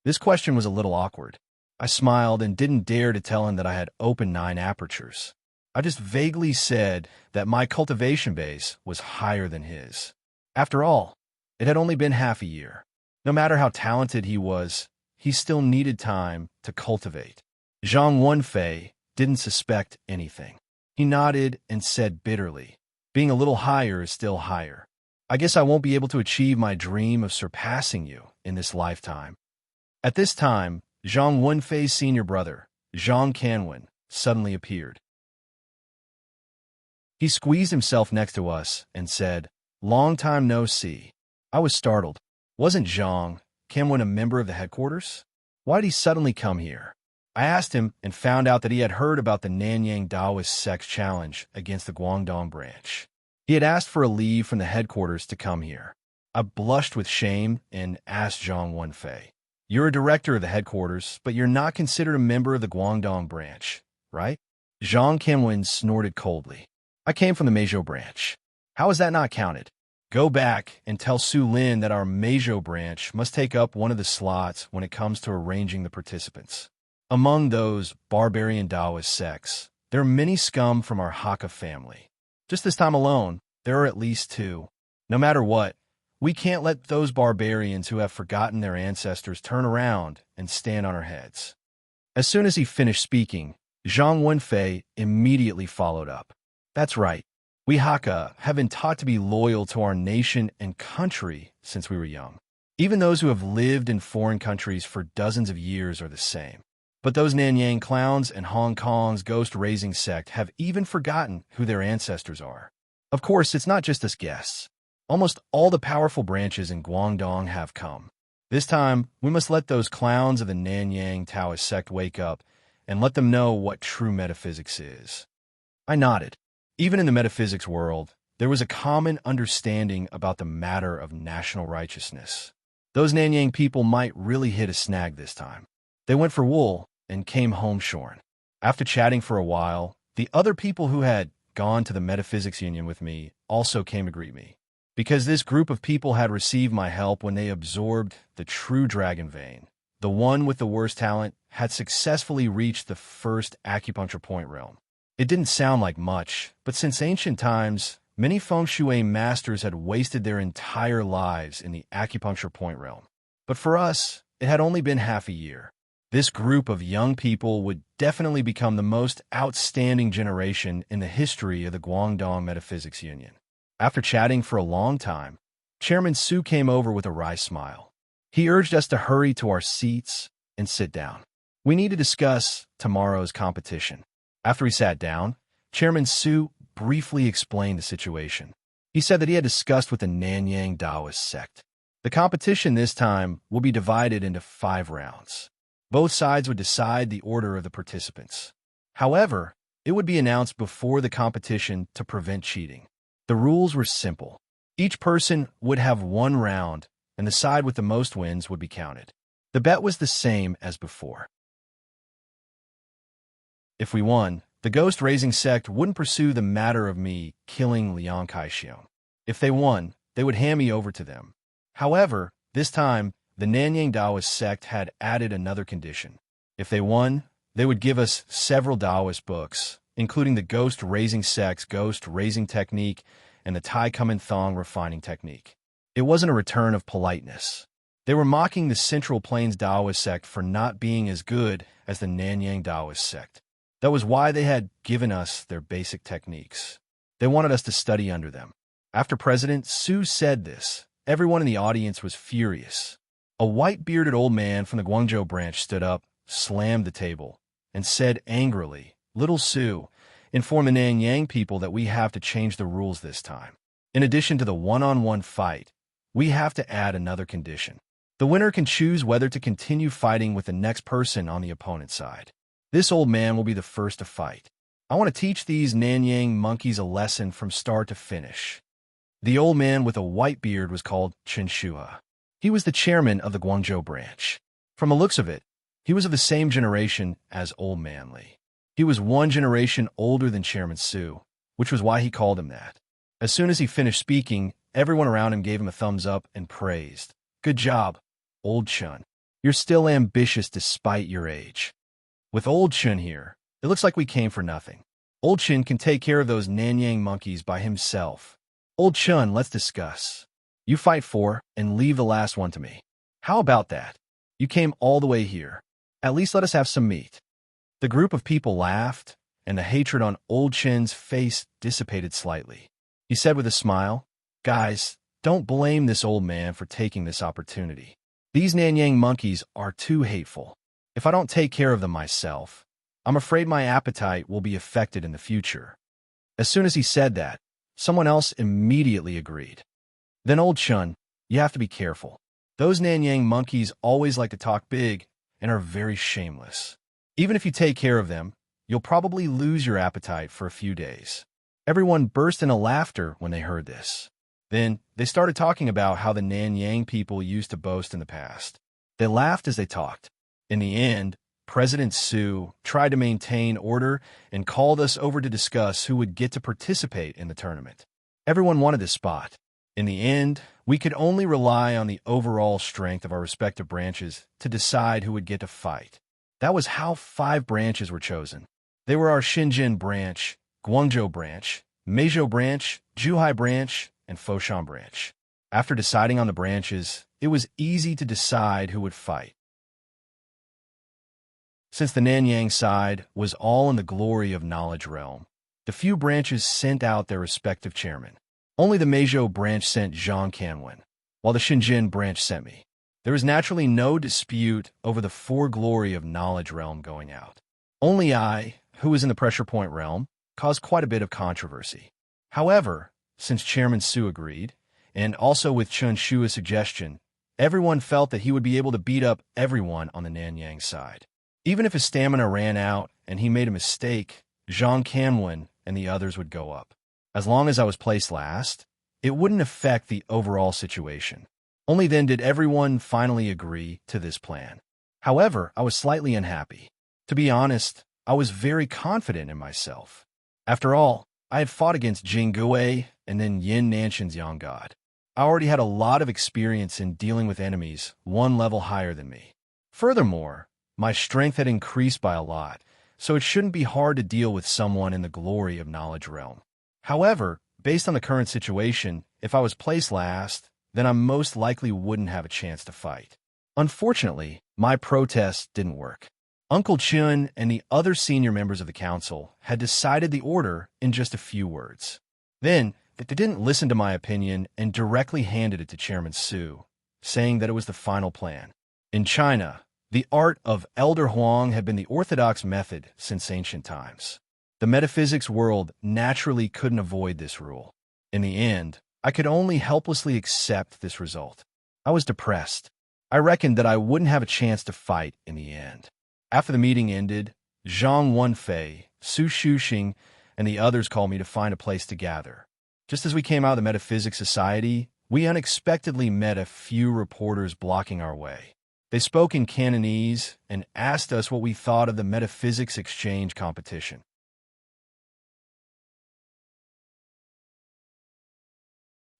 This question was a little awkward. I smiled and didn't dare to tell him that I had opened 9 apertures. I just vaguely said that my cultivation base was higher than his. After all, it had only been half a year. No matter how talented he was, he still needed time to cultivate. Zhang Wenfei didn't suspect anything. He nodded and said bitterly, "Being a little higher is still higher. I guess I won't be able to achieve my dream of surpassing you in this lifetime." At this time, Zhang Wenfei's senior brother, Zhang Canwen, suddenly appeared. He squeezed himself next to us and said, "Long time no see." I was startled. Wasn't Zhang Canwen a member of the headquarters? Why did he suddenly come here? I asked him and found out that he had heard about the Nanyang Taoist sect's challenge against the Guangdong branch. He had asked for a leave from the headquarters to come here. I blushed with shame and asked Zhang Wenfei, "You're a director of the headquarters, but you're not considered a member of the Guangdong branch, right?" Zhang Kimwen snorted coldly. "I came from the Meizhou branch. How is that not counted? Go back and tell Su Lin that our Meizhou branch must take up one of the slots when it comes to arranging the participants. Among those barbarian Taoist sects, there are many scum from our Hakka family. Just this time alone, there are at least 2. No matter what, we can't let those barbarians who have forgotten their ancestors turn around and stand on our heads." As soon as he finished speaking, Zhang Wenfei immediately followed up. "That's right. We Hakka have been taught to be loyal to our nation and country since we were young. Even those who have lived in foreign countries for dozens of years are the same. But those Nanyang clowns and Hong Kong's ghost-raising sect have even forgotten who their ancestors are. Of course, it's not just us guests. Almost all the powerful branches in Guangdong have come. This time, we must let those clowns of the Nanyang Taoist sect wake up and let them know what true metaphysics is." I nodded. Even in the metaphysics world, there was a common understanding about the matter of national righteousness. Those Nanyang people might really hit a snag this time. They went for wool and came home shorn. After chatting for a while, the other people who had gone to the Metaphysics Union with me also came to greet me. Because this group of people had received my help when they absorbed the true dragon vein, the one with the worst talent had successfully reached the first acupuncture point realm. It didn't sound like much, but since ancient times, many feng shui masters had wasted their entire lives in the acupuncture point realm. But for us, it had only been half a year. This group of young people would definitely become the most outstanding generation in the history of the Guangdong Metaphysics Union. After chatting for a long time, Chairman Su came over with a wry smile. He urged us to hurry to our seats and sit down. We need to discuss tomorrow's competition. After he sat down, Chairman Su briefly explained the situation. He said that he had discussed with the Nanyang Taoist sect. The competition this time will be divided into 5 rounds. Both sides would decide the order of the participants. However, it would be announced before the competition to prevent cheating. The rules were simple. Each person would have 1 round, and the side with the most wins would be counted. The bet was the same as before. If we won, the ghost-raising sect wouldn't pursue the matter of me killing Liang Kaixiong. If they won, they would hand me over to them. However, this time, the Nanyang Taoist sect had added another condition. If they won, they would give us several Taoist books, including the ghost-raising sect's ghost-raising technique and the Tai Kumin Thong refining technique. It wasn't a return of politeness. They were mocking the Central Plains Taoist sect for not being as good as the Nanyang Taoist sect. That was why they had given us their basic techniques. They wanted us to study under them. After President Su said this, everyone in the audience was furious. A white-bearded old man from the Guangzhou branch stood up, slammed the table, and said angrily, "Little Su, inform the Nanyang people that we have to change the rules this time. In addition to the one-on-one fight, we have to add another condition. The winner can choose whether to continue fighting with the next person on the opponent's side. This old man will be the first to fight. I want to teach these Nanyang monkeys a lesson from start to finish. The old man with a white beard was called Chen Shua. He was the chairman of the Guangzhou branch. From the looks of it, he was of the same generation as Old Man Li. He was one generation older than Chairman Su, which was why he called him that. As soon as he finished speaking, everyone around him gave him a thumbs up and praised. Good job, Old Chun. You're still ambitious despite your age. With Old Chun here, it looks like we came for nothing. Old Chun can take care of those Nanyang monkeys by himself. Old Chun, let's discuss. You fight 4 and leave the last one to me. How about that? You came all the way here. At least let us have some meat. The group of people laughed, and the hatred on Old Chin's face dissipated slightly. He said with a smile, Guys, don't blame this old man for taking this opportunity. These Nanyang monkeys are too hateful. If I don't take care of them myself, I'm afraid my appetite will be affected in the future. As soon as he said that, someone else immediately agreed. Then Old Chun, you have to be careful. Those Nanyang monkeys always like to talk big and are very shameless. Even if you take care of them, you'll probably lose your appetite for a few days. Everyone burst into laughter when they heard this. Then they started talking about how the Nanyang people used to boast in the past. They laughed as they talked. In the end, President Su tried to maintain order and called us over to discuss who would get to participate in the tournament. Everyone wanted this spot. In the end, we could only rely on the overall strength of our respective branches to decide who would get to fight. That was how 5 branches were chosen. They were our Shenzhen branch, Guangzhou branch, Meizhou branch, Zhuhai branch, and Foshan branch. After deciding on the branches, it was easy to decide who would fight. Since the Nanyang side was all in the glory of knowledge realm, the few branches sent out their respective chairmen. Only the Meizhou branch sent Zhang Kanwen, while the Shenzhen branch sent me. There was naturally no dispute over the foreglory of knowledge realm going out. Only I, who was in the pressure point realm, caused quite a bit of controversy. However, since Chairman Su agreed, and also with Chen Shua's suggestion, everyone felt that he would be able to beat up everyone on the Nanyang side. Even if his stamina ran out and he made a mistake, Zhang Kanwen and the others would go up. As long as I was placed last, it wouldn't affect the overall situation. Only then did everyone finally agree to this plan. However, I was slightly unhappy. To be honest, I was very confident in myself. After all, I had fought against Jing Gui and then Yin Nanshan's Yang God. I already had a lot of experience in dealing with enemies one level higher than me. Furthermore, my strength had increased by a lot, so it shouldn't be hard to deal with someone in the glory of knowledge realm. However, based on the current situation, if I was placed last, then I most likely wouldn't have a chance to fight. Unfortunately, my protest didn't work. Uncle Chun and the other senior members of the council had decided the order in just a few words. Then, they didn't listen to my opinion and directly handed it to Chairman Su, saying that it was the final plan. In China, the art of Elder Huang had been the orthodox method since ancient times. The metaphysics world naturally couldn't avoid this rule. In the end, I could only helplessly accept this result. I was depressed. I reckoned that I wouldn't have a chance to fight in the end. After the meeting ended, Zhang Wenfei, Su Shuxing, and the others called me to find a place to gather. Just as we came out of the Metaphysics Society, we unexpectedly met a few reporters blocking our way. They spoke in Cantonese and asked us what we thought of the Metaphysics Exchange competition.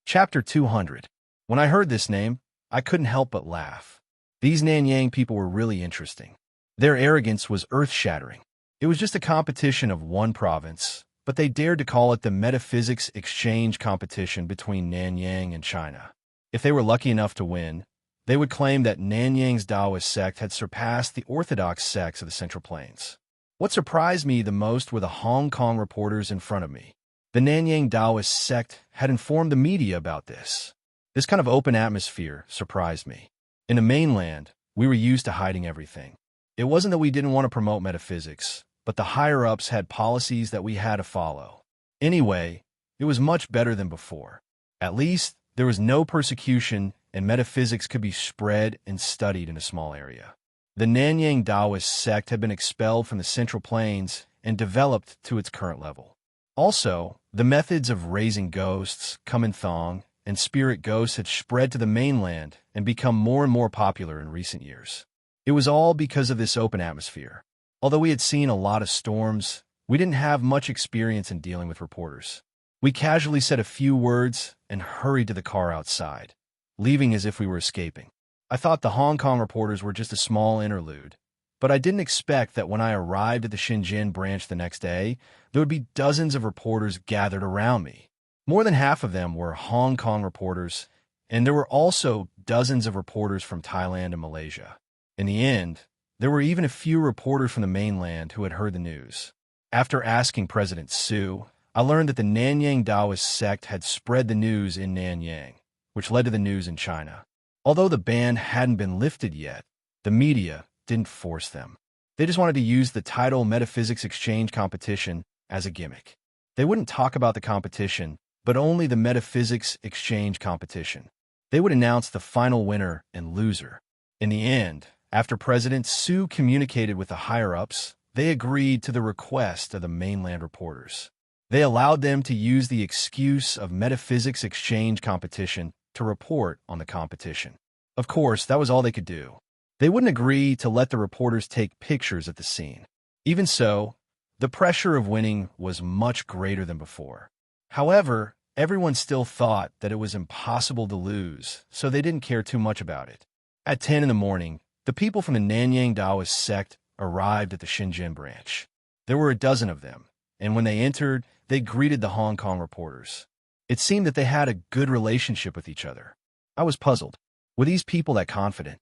Chapter 200. When I heard this name, I couldn't help but laugh. These Nanyang people were really interesting. Their arrogance was earth-shattering. It was just a competition of one province, but they dared to call it the Metaphysics Exchange competition between Nanyang and China. If they were lucky enough to win, they would claim that Nanyang's Taoist sect had surpassed the orthodox sects of the Central Plains. What surprised me the most were the Hong Kong reporters in front of me. The Nanyang Taoist sect had informed the media about this. This kind of open atmosphere surprised me. In the mainland, we were used to hiding everything. It wasn't that we didn't want to promote metaphysics, but the higher-ups had policies that we had to follow. Anyway, it was much better than before. At least, there was no persecution, and metaphysics could be spread and studied in a small area. The Nanyang Taoist sect had been expelled from the Central Plains and developed to its current level. Also, the methods of raising ghosts, Kumanthong, and spirit ghosts had spread to the mainland and become more and more popular in recent years. It was all because of this open atmosphere. Although we had seen a lot of storms, we didn't have much experience in dealing with reporters. We casually said a few words and hurried to the car outside, leaving as if we were escaping. I thought the Hong Kong reporters were just a small interlude, but I didn't expect that when I arrived at the Shenzhen branch the next day, there would be dozens of reporters gathered around me. More than half of them were Hong Kong reporters, and there were also dozens of reporters from Thailand and Malaysia. In the end, there were even a few reporters from the mainland who had heard the news. After asking President Su, I learned that the Nanyang Taoist sect had spread the news in Nanyang, which led to the news in China. Although the ban hadn't been lifted yet, the media didn't force them. They just wanted to use the title Metaphysics Exchange Competition as a gimmick. They wouldn't talk about the competition, but only the Metaphysics Exchange Competition. They would announce the final winner and loser. In the end, after President Su communicated with the higher-ups, they agreed to the request of the mainland reporters. They allowed them to use the excuse of Metaphysics Exchange Competition to report on the competition. Of course, that was all they could do. They wouldn't agree to let the reporters take pictures at the scene. Even so, the pressure of winning was much greater than before. However, everyone still thought that it was impossible to lose, so they didn't care too much about it. At 10 in the morning, the people from the Nanyang Taoist sect arrived at the Shenzhen branch. There were a dozen of them, and when they entered, they greeted the Hong Kong reporters. It seemed that they had a good relationship with each other. I was puzzled. Were these people that confident?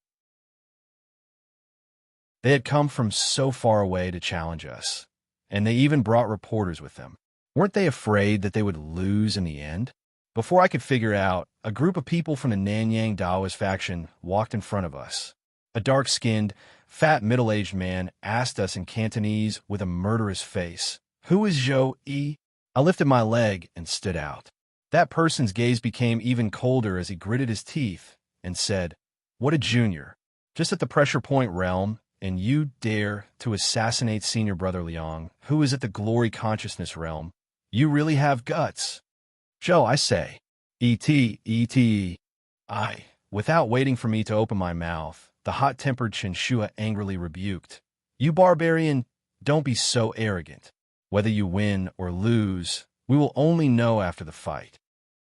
They had come from so far away to challenge us, and they even brought reporters with them. Weren't they afraid that they would lose in the end? Before I could figure out, a group of people from the Nanyang Taoist faction walked in front of us. A dark-skinned, fat, middle-aged man asked us in Cantonese with a murderous face, "Who is Zhou Yi?" I lifted my leg and stood out. That person's gaze became even colder as he gritted his teeth and said, "What a junior. Just at the pressure point realm, and you dare to assassinate senior brother Liang, who is at the glory consciousness realm. You really have guts." "Zhou, I say." E.T. Without waiting for me to open my mouth, the hot-tempered Chinshua angrily rebuked, "You barbarian, don't be so arrogant. Whether you win or lose, we will only know after the fight."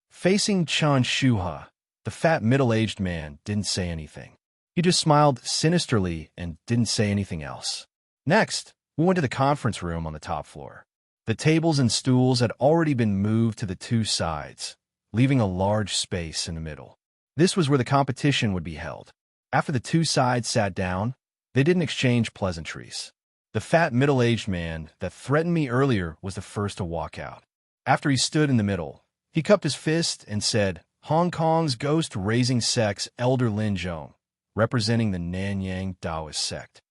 Facing Chinshua, the fat middle-aged man didn't say anything. He just smiled sinisterly and didn't say anything else. Next, we went to the conference room on the top floor. The tables and stools had already been moved to the two sides, leaving a large space in the middle. This was where the competition would be held. After the two sides sat down, they didn't exchange pleasantries. The fat middle-aged man that threatened me earlier was the first to walk out. After he stood in the middle, he cupped his fist and said, "Hong Kong's ghost-raising sect's Elder Lin Zhong, representing the Nanyang Taoist sect."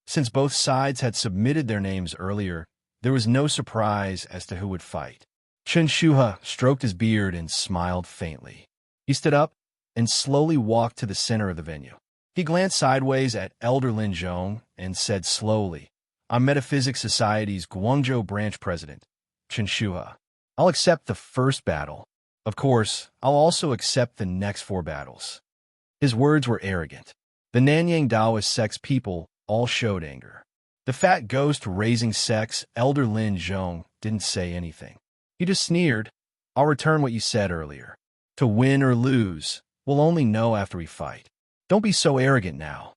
Since both sides had submitted their names earlier, there was no surprise as to who would fight. Chen Shuha stroked his beard and smiled faintly. He stood up and slowly walked to the center of the venue. He glanced sideways at Elder Lin Zhong and said slowly, "I'm Metaphysics Society's Guangzhou branch president, Chen Shuha. I'll accept the first battle. Of course, I'll also accept the next 4 battles." His words were arrogant. The Nanyang Taoist sect's people all showed anger. The fat ghost-raising sect's Elder Lin Zhong didn't say anything. He just sneered, "I'll return what you said earlier. To win or lose, we'll only know after we fight. Don't be so arrogant now."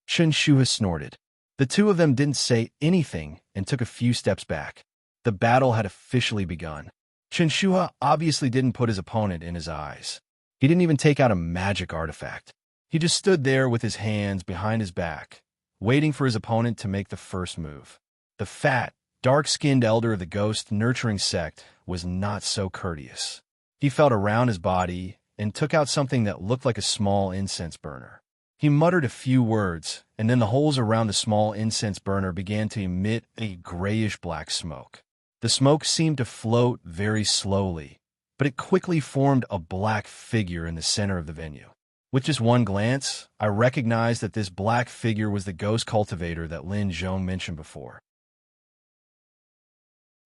Chen Shuha snorted. The two of them didn't say anything and took a few steps back. The battle had officially begun. Chen Shuha obviously didn't put his opponent in his eyes. He didn't even take out a magic artifact. He just stood there with his hands behind his back, waiting for his opponent to make the first move. The fat, dark-skinned elder of the ghost-nurturing sect was not so courteous. He felt around his body and took out something that looked like a small incense burner. He muttered a few words, and then the holes around the small incense burner began to emit a grayish-black smoke. The smoke seemed to float very slowly, but it quickly formed a black figure in the center of the venue. With just one glance, I recognized that this black figure was the ghost cultivator that Lin Zhong mentioned before.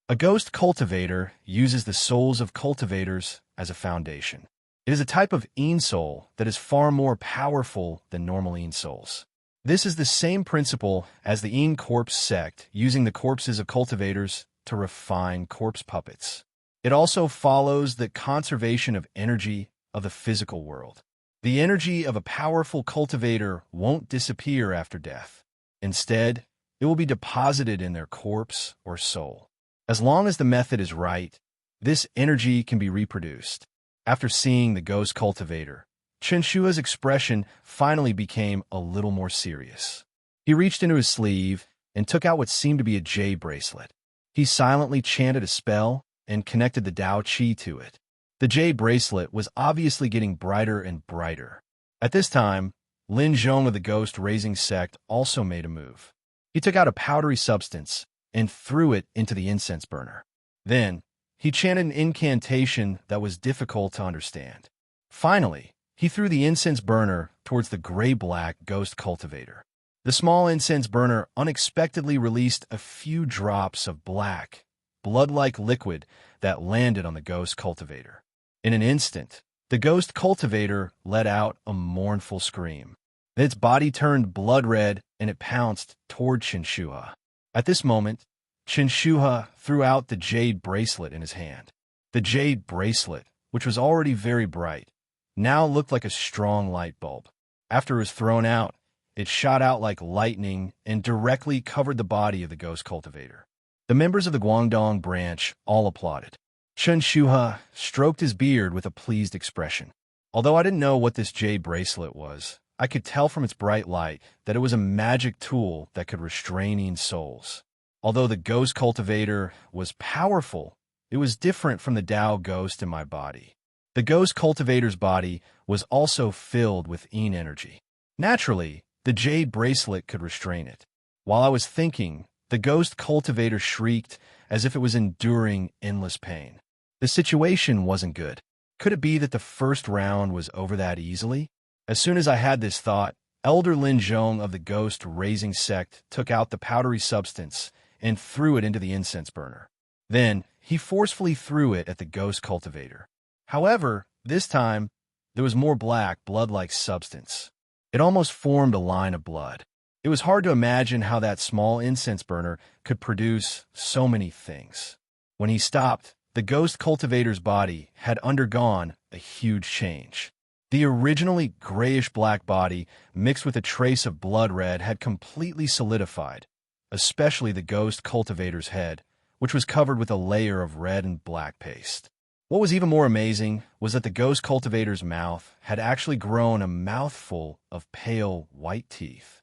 A ghost cultivator uses the souls of cultivators as a foundation. It is a type of Yin soul that is far more powerful than normal Yin souls. This is the same principle as the Yin corpse sect, using the corpses of cultivators to refine corpse puppets. It also follows the conservation of energy of the physical world. The energy of a powerful cultivator won't disappear after death. Instead, it will be deposited in their corpse or soul. As long as the method is right, this energy can be reproduced. After seeing the ghost cultivator, Chen Shua's expression finally became a little more serious. He reached into his sleeve and took out what seemed to be a jade bracelet. He silently chanted a spell and connected the Tao Qi to it. The jade bracelet was obviously getting brighter and brighter. At this time, Lin Zhong of the Ghost Raising Sect also made a move. He took out a powdery substance and threw it into the incense burner. Then, he chanted an incantation that was difficult to understand. Finally, he threw the incense burner towards the gray-black ghost cultivator. The small incense burner unexpectedly released a few drops of black, blood-like liquid that landed on the ghost cultivator. In an instant, the ghost cultivator let out a mournful scream. Then its body turned blood red and it pounced toward Chen Shua. At this moment, Chen Shua threw out the jade bracelet in his hand. The jade bracelet, which was already very bright, now looked like a strong light bulb. After it was thrown out, it shot out like lightning and directly covered the body of the ghost cultivator. The members of the Guangdong branch all applauded. Chen Shua stroked his beard with a pleased expression. Although I didn't know what this jade bracelet was, I could tell from its bright light that it was a magic tool that could restrain Yin souls. Although the ghost cultivator was powerful, it was different from the Tao ghost in my body. The ghost cultivator's body was also filled with Yin energy. Naturally, the jade bracelet could restrain it. While I was thinking, the ghost cultivator shrieked as if it was enduring endless pain. The situation wasn't good. Could it be that the first round was over that easily? As soon as I had this thought, Elder Lin Zhong of the Ghost Raising Sect took out the powdery substance and threw it into the incense burner. Then, he forcefully threw it at the ghost cultivator. However, this time, there was more black, blood-like substance. It almost formed a line of blood. It was hard to imagine how that small incense burner could produce so many things. When he stopped, the ghost cultivator's body had undergone a huge change. The originally grayish-black body, mixed with a trace of blood red, had completely solidified, especially the ghost cultivator's head, which was covered with a layer of red and black paste. What was even more amazing was that the ghost cultivator's mouth had actually grown a mouthful of pale white teeth.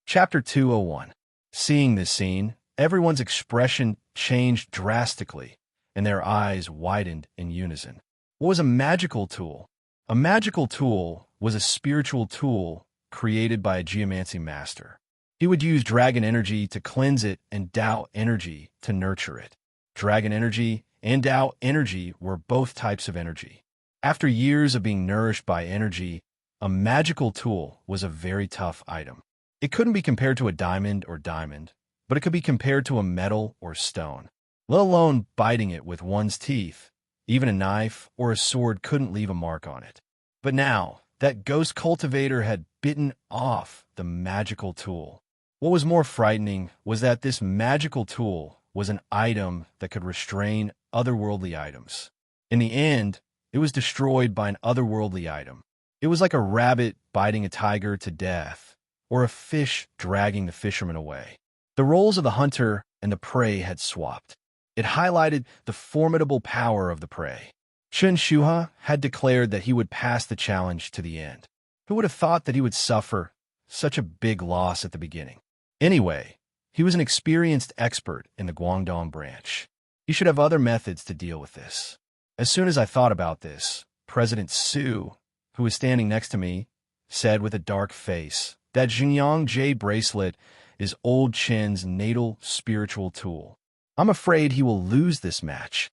Chapter 201. Seeing this scene, everyone's expression changed drastically, and their eyes widened in unison. What was a magical tool? A magical tool was a spiritual tool created by a geomancy master. He would use dragon energy to cleanse it and Tao energy to nurture it. Dragon energy and Tao energy were both types of energy. After years of being nourished by energy, a magical tool was a very tough item. It couldn't be compared to a diamond, but it could be compared to a metal or stone. Let alone biting it with one's teeth, even a knife or a sword couldn't leave a mark on it. But now, that ghost cultivator had bitten off the magical tool. What was more frightening was that this magical tool was an item that could restrain otherworldly items. In the end, it was destroyed by an otherworldly item. It was like a rabbit biting a tiger to death, or a fish dragging the fisherman away. The roles of the hunter and the prey had swapped. It highlighted the formidable power of the prey. Chen Shua had declared that he would pass the challenge to the end. Who would have thought that he would suffer such a big loss at the beginning? Anyway, he was an experienced expert in the Guangdong branch. He should have other methods to deal with this. As soon as I thought about this, President Su, who was standing next to me, said with a dark face that Xinjiang jade bracelet is Old Chen's natal spiritual tool. I'm afraid he will lose this match.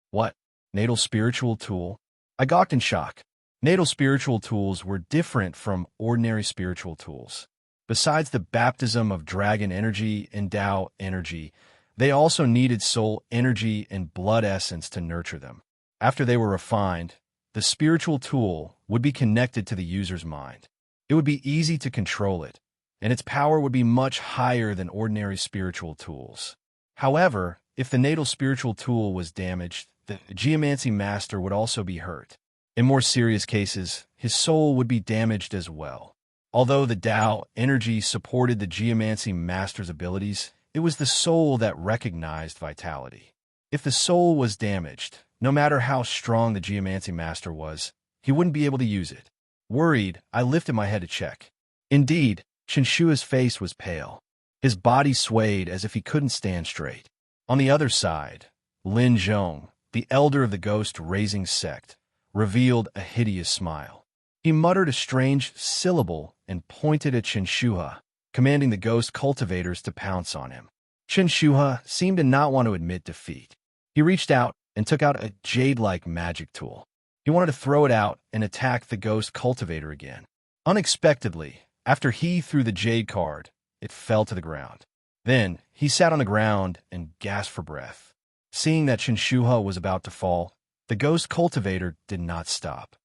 What? Natal spiritual tool? I gawked in shock. Natal spiritual tools were different from ordinary spiritual tools. Besides the baptism of dragon energy and Tao energy, they also needed soul energy and blood essence to nurture them. After they were refined, the spiritual tool would be connected to the user's mind. It would be easy to control it, and its power would be much higher than ordinary spiritual tools. However, if the natal spiritual tool was damaged, the geomancy master would also be hurt. In more serious cases, his soul would be damaged as well. Although the Tao energy supported the geomancy master's abilities, it was the soul that recognized vitality. If the soul was damaged, no matter how strong the geomancy master was, he wouldn't be able to use it. Worried, I lifted my head to check. Indeed, Qinshua's face was pale. His body swayed as if he couldn't stand straight. On the other side, Lin Zhong, the elder of the ghost-raising sect, revealed a hideous smile. He muttered a strange syllable and pointed at Qinshuha, commanding the ghost cultivators to pounce on him. Qinshuha seemed to not want to admit defeat. He reached out and took out a jade-like magic tool. He wanted to throw it out and attack the ghost cultivator again. Unexpectedly, after he threw the jade card, it fell to the ground. Then, he sat on the ground and gasped for breath. Seeing that Qinshuha was about to fall, the ghost cultivator did not stop.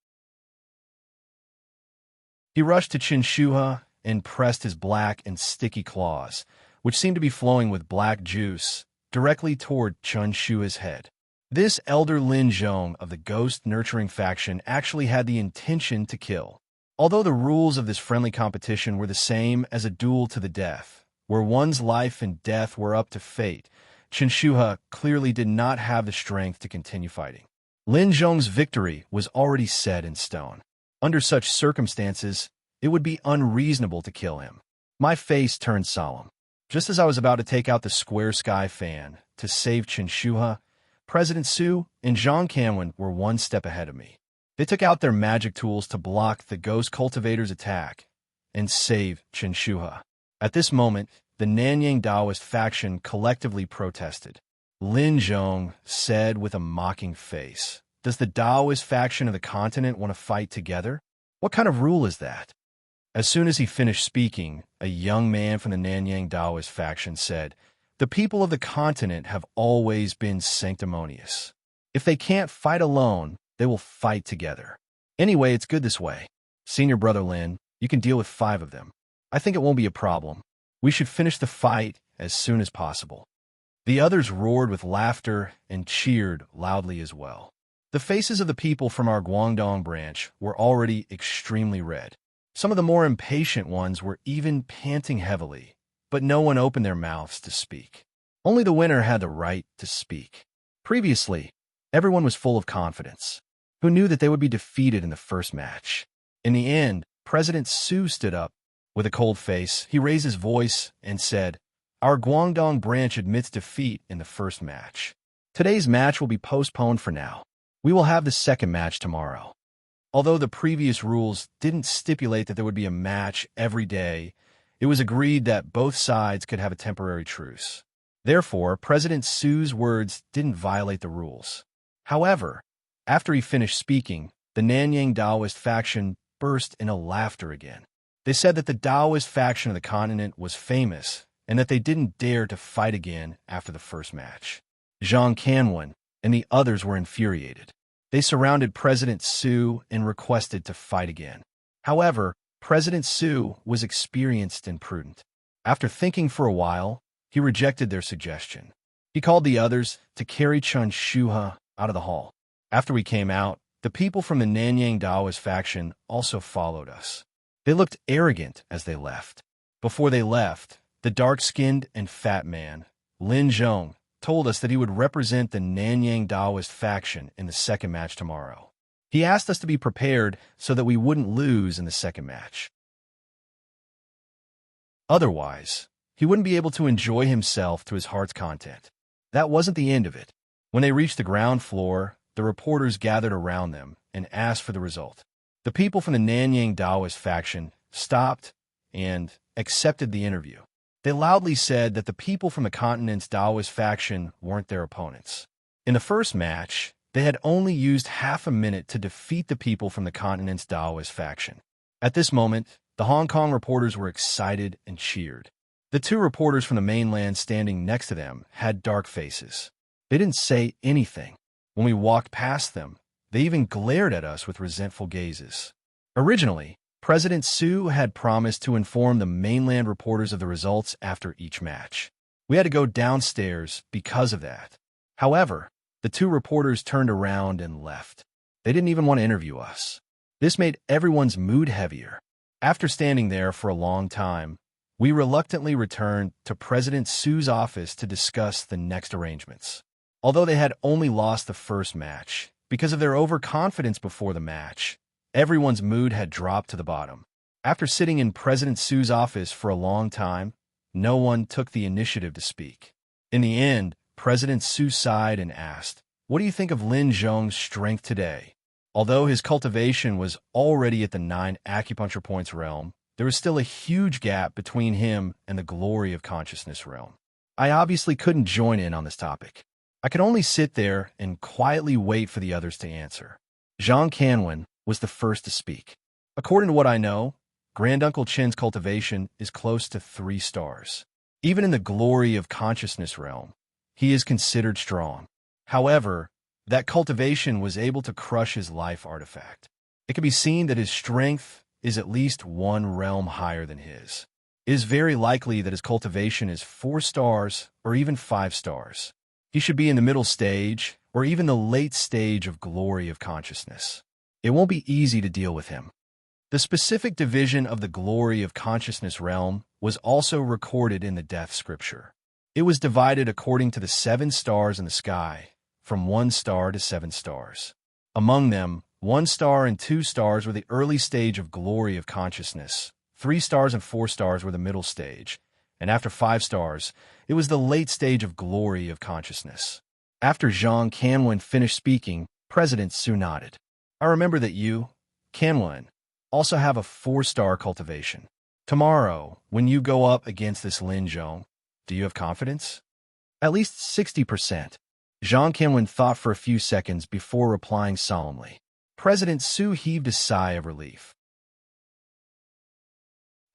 He rushed to Qinshuha and pressed his black and sticky claws, which seemed to be flowing with black juice, directly toward Qinshua's head. This elder Lin Zhong of the ghost-nurturing faction actually had the intention to kill. Although the rules of this friendly competition were the same as a duel to the death, where one's life and death were up to fate, Qinshuha clearly did not have the strength to continue fighting. Lin Zhong's victory was already set in stone. Under such circumstances, it would be unreasonable to kill him. My face turned solemn. Just as I was about to take out the square sky fan to save Qinshuha, President Su and Zhang Kanwen were one step ahead of me. They took out their magic tools to block the ghost cultivator's attack and save Qinshuha. At this moment, the Nanyang Taoist faction collectively protested. Lin Zhong said with a mocking face, "Does the Taoist faction of the continent want to fight together? What kind of rule is that?" As soon as he finished speaking, a young man from the Nanyang Taoist faction said, "The people of the continent have always been sanctimonious. If they can't fight alone, they will fight together. Anyway, it's good this way. Senior brother Lin, you can deal with 5 of them. I think it won't be a problem. We should finish the fight as soon as possible." The others roared with laughter and cheered loudly as well. The faces of the people from our Guangdong branch were already extremely red. Some of the more impatient ones were even panting heavily, but no one opened their mouths to speak. Only the winner had the right to speak. Previously, everyone was full of confidence, who knew that they would be defeated in the first match. In the end, President Su stood up. With a cold face, he raised his voice and said, "Our Guangdong branch admits defeat in the first match. Today's match will be postponed for now. We will have the second match tomorrow." Although the previous rules didn't stipulate that there would be a match every day, it was agreed that both sides could have a temporary truce. Therefore, President Su's words didn't violate the rules. However, after he finished speaking, the Nanyang Taoist faction burst into laughter again. They said that the Taoist faction of the continent was famous and that they didn't dare to fight again after the first match. Zhang Kanwen and the others were infuriated. They surrounded President Su and requested to fight again. However, President Su was experienced and prudent. After thinking for a while, he rejected their suggestion. He called the others to carry Qinshuha out of the hall. After we came out, the people from the Nanyang Taoist faction also followed us. They looked arrogant as they left. Before they left, the dark-skinned and fat man, Lin Zhong, told us that he would represent the Nanyang Taoist faction in the second match tomorrow. He asked us to be prepared so that we wouldn't lose in the second match. Otherwise, he wouldn't be able to enjoy himself to his heart's content. That wasn't the end of it. When they reached the ground floor, the reporters gathered around them and asked for the result. The people from the Nanyang Taoist faction stopped and accepted the interview. They loudly said that the people from the continent's Taoist faction weren't their opponents. In the first match, they had only used half a minute to defeat the people from the continent's Taoist faction. At this moment, the Hong Kong reporters were excited and cheered. The two reporters from the mainland standing next to them had dark faces. They didn't say anything. When we walked past them, they even glared at us with resentful gazes. Originally, President Su had promised to inform the mainland reporters of the results after each match. We had to go downstairs because of that. However, the two reporters turned around and left. They didn't even want to interview us. This made everyone's mood heavier. After standing there for a long time, we reluctantly returned to President Su's office to discuss the next arrangements. Although they had only lost the first match, because of their overconfidence before the match, everyone's mood had dropped to the bottom. After sitting in President Su's office for a long time, no one took the initiative to speak. In the end, President Su sighed and asked, "What do you think of Lin Zhong's strength today?" Although his cultivation was already at the 9 acupuncture points realm, there was still a huge gap between him and the glory of consciousness realm. I obviously couldn't join in on this topic. I could only sit there and quietly wait for the others to answer. Zhang Canwen was the first to speak. According to what I know, Granduncle Chen's cultivation is close to 3 stars. Even in the glory of consciousness realm, he is considered strong. However, that cultivation was able to crush his life artifact. It can be seen that his strength is at least 1 realm higher than his. It is very likely that his cultivation is 4 stars or even 5 stars. He should be in the middle stage or even the late stage of glory of consciousness. It won't be easy to deal with him. The specific division of the glory of consciousness realm was also recorded in the death scripture. It was divided according to the 7 stars in the sky, from 1 star to 7 stars. Among them, 1 star and 2 stars were the early stage of glory of consciousness. 3 stars and 4 stars were the middle stage. And after 5 stars, it was the late stage of glory of consciousness. After Zhang Canwen finished speaking, President Su nodded. I remember that you, Canwen, also have a 4-star cultivation. Tomorrow, when you go up against this Lin Zhong, do you have confidence? At least 60%. Zhang Canwen thought for a few seconds before replying solemnly. President Su heaved a sigh of relief.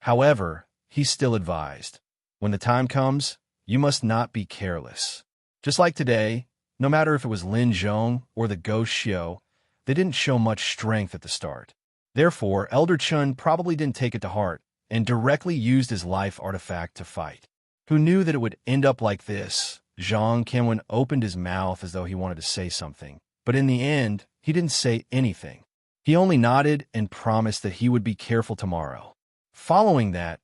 However, he still advised, when the time comes, you must not be careless. Just like today, no matter if it was Lin Zhong or the Ghost Xiao, they didn't show much strength at the start. Therefore, Elder Chun probably didn't take it to heart and directly used his life artifact to fight. Who knew that it would end up like this? Zhang Canwen opened his mouth as though he wanted to say something, but in the end, he didn't say anything. He only nodded and promised that he would be careful tomorrow. Following that,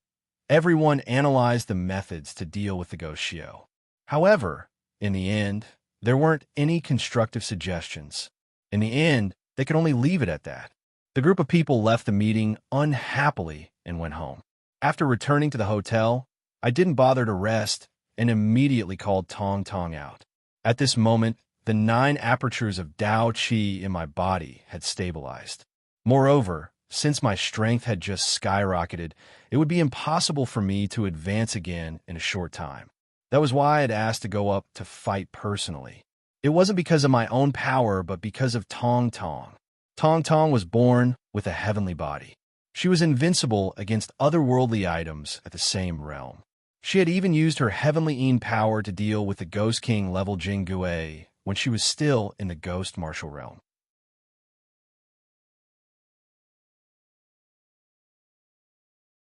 everyone analyzed the methods to deal with the Ghost Xiao. However, in the end, there weren't any constructive suggestions. In the end, they could only leave it at that. The group of people left the meeting unhappily and went home. After returning to the hotel, I didn't bother to rest and immediately called Tong Tong out. At this moment, the 9 apertures of Dao Qi in my body had stabilized. Moreover, since my strength had just skyrocketed, it would be impossible for me to advance again in a short time. That was why I had asked to go up to fight personally. It wasn't because of my own power, but because of Tong Tong. Tong Tong was born with a heavenly body. She was invincible against otherworldly items at the same realm. She had even used her heavenly Yin power to deal with the Ghost King level Jing Gui when she was still in the Ghost Martial realm.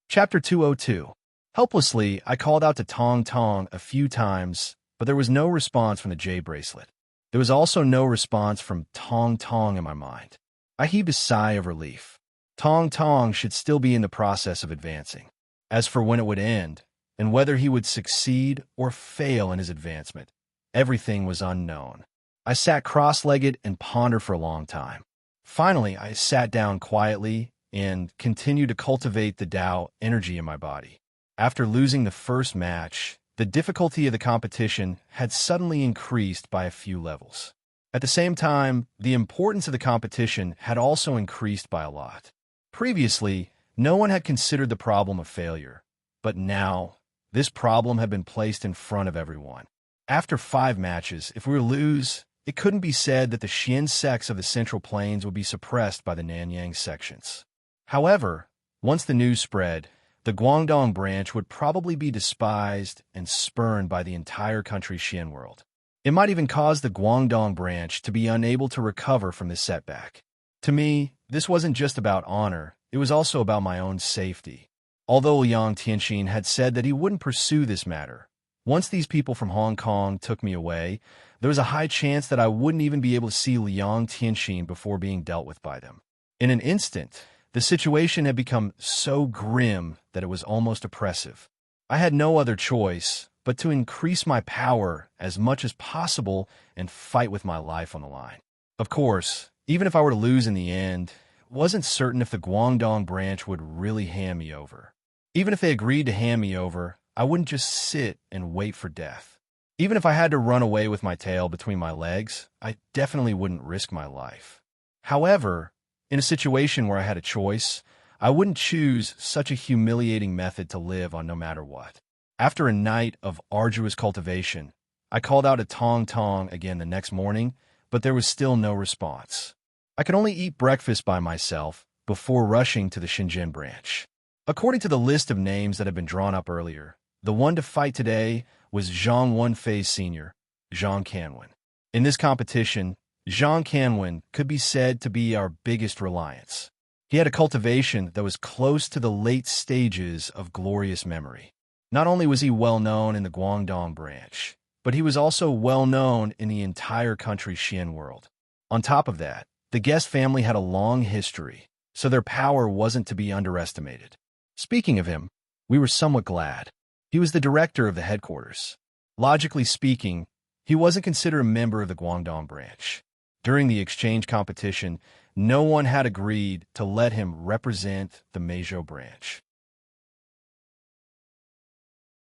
Chapter 202. Helplessly, I called out to Tong Tong a few times, but there was no response from the J bracelet. There was also no response from Tong Tong in my mind. I heaved a sigh of relief. Tong Tong should still be in the process of advancing. As for when it would end, and whether he would succeed or fail in his advancement, everything was unknown. I sat cross-legged and pondered for a long time. Finally, I sat down quietly and continued to cultivate the Tao energy in my body. After losing the first match, the difficulty of the competition had suddenly increased by a few levels. At the same time, the importance of the competition had also increased by a lot. Previously, no one had considered the problem of failure, but now, This problem had been placed in front of everyone. After 5 matches, if we were to lose, it couldn't be said that the Xian sects of the Central Plains would be suppressed by the Nanyang sections. However, once the news spread, the Guangdong branch would probably be despised and spurned by the entire country's Xian world. It might even cause the Guangdong branch to be unable to recover from this setback. To me, this wasn't just about honor, it was also about my own safety. Although Liang Tianxin had said that he wouldn't pursue this matter, once these people from Hong Kong took me away, there was a high chance that I wouldn't even be able to see Liang Tianxin before being dealt with by them. In an instant, the situation had become so grim that it was almost oppressive. I had no other choice but to increase my power as much as possible and fight with my life on the line. Of course, even if I were to lose in the end, it wasn't certain if the Guangdong branch would really hand me over. Even if they agreed to hand me over, I wouldn't just sit and wait for death. Even if I had to run away with my tail between my legs, I definitely wouldn't risk my life. However, in a situation where I had a choice, I wouldn't choose such a humiliating method to live on no matter what. After a night of arduous cultivation, I called out a tong tong again the next morning, but there was still no response. I could only eat breakfast by myself before rushing to the Shenzhen branch. According to the list of names that had been drawn up earlier, the one to fight today was Zhang Wenfei Sr., Zhang Canwen. In this competition, Zhang Canwen could be said to be our biggest reliance. He had a cultivation that was close to the late stages of glorious memory. Not only was he well known in the Guangdong branch, but he was also well known in the entire country's Xian world. On top of that, the guest family had a long history, so their power wasn't to be underestimated. Speaking of him, we were somewhat glad. He was the director of the headquarters. Logically speaking, he wasn't considered a member of the Guangdong branch. During the exchange competition, no one had agreed to let him represent the Meizhou branch.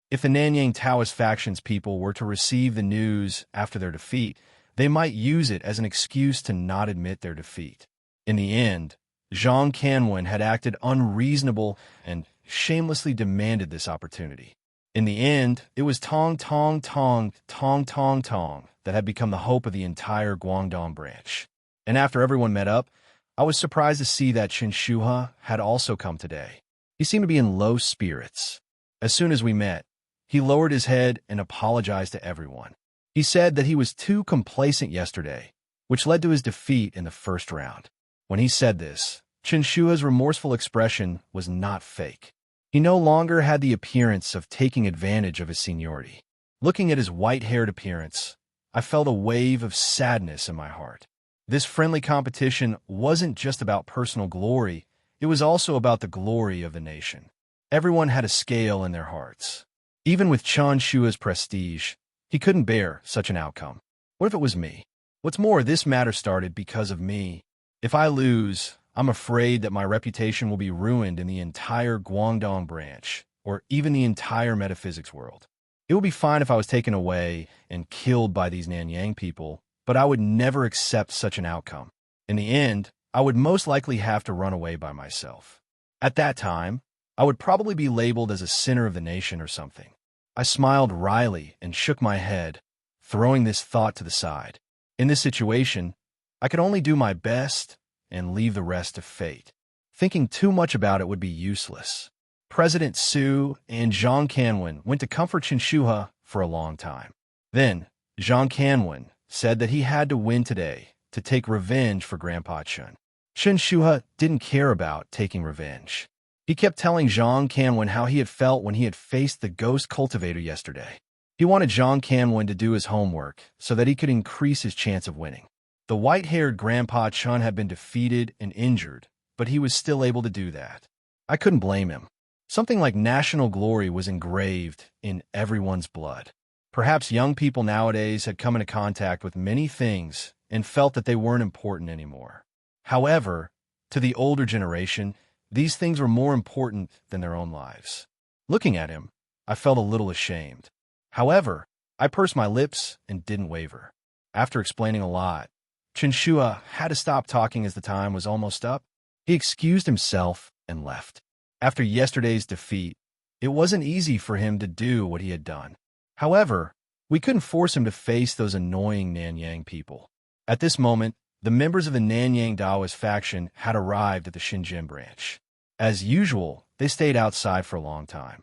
If the Nanyang Taoist faction's people were to receive the news after their defeat, they might use it as an excuse to not admit their defeat. In the end, Zhang Canwen had acted unreasonable and shamelessly demanded this opportunity. In the end, it was Tong Tong Tong Tong Tong Tong that had become the hope of the entire Guangdong branch. And after everyone met up, I was surprised to see that Chen Shuha had also come today. He seemed to be in low spirits. As soon as we met, he lowered his head and apologized to everyone. He said that he was too complacent yesterday, which led to his defeat in the first round. When he said this, Chen Shua's remorseful expression was not fake. He no longer had the appearance of taking advantage of his seniority. Looking at his white-haired appearance, I felt a wave of sadness in my heart. This friendly competition wasn't just about personal glory, it was also about the glory of the nation. Everyone had a scale in their hearts. Even with Chen Shua's prestige, he couldn't bear such an outcome. What if it was me? What's more, this matter started because of me. If I lose, I'm afraid that my reputation will be ruined in the entire Guangdong branch, or even the entire metaphysics world. It would be fine if I was taken away and killed by these Nanyang people, but I would never accept such an outcome. In the end, I would most likely have to run away by myself. At that time, I would probably be labeled as a sinner of the nation or something. I smiled wryly and shook my head, throwing this thought to the side. In this situation, I could only do my best and leave the rest to fate. Thinking too much about it would be useless. President Su and Zhang Canwen went to comfort Chen Shuha for a long time. Then, Zhang Canwen said that he had to win today to take revenge for Grandpa Chen. Chen Shuha didn't care about taking revenge. He kept telling Zhang Canwen how he had felt when he had faced the ghost cultivator yesterday. He wanted Zhang Canwen to do his homework so that he could increase his chance of winning. The white-haired Grandpa Chen had been defeated and injured, but he was still able to do that. I couldn't blame him. Something like national glory was engraved in everyone's blood. Perhaps young people nowadays had come into contact with many things and felt that they weren't important anymore. However, to the older generation, these things were more important than their own lives. Looking at him, I felt a little ashamed. However, I pursed my lips and didn't waver. After explaining a lot, Chen Shua had to stop talking as the time was almost up. He excused himself and left. After yesterday's defeat, It wasn't easy for him to do what he had done. However, we couldn't force him to face those annoying Nanyang people. At this moment, the members of the Nanyang Daoist faction had arrived at the Shenzhen branch. As usual, they stayed outside for a long time.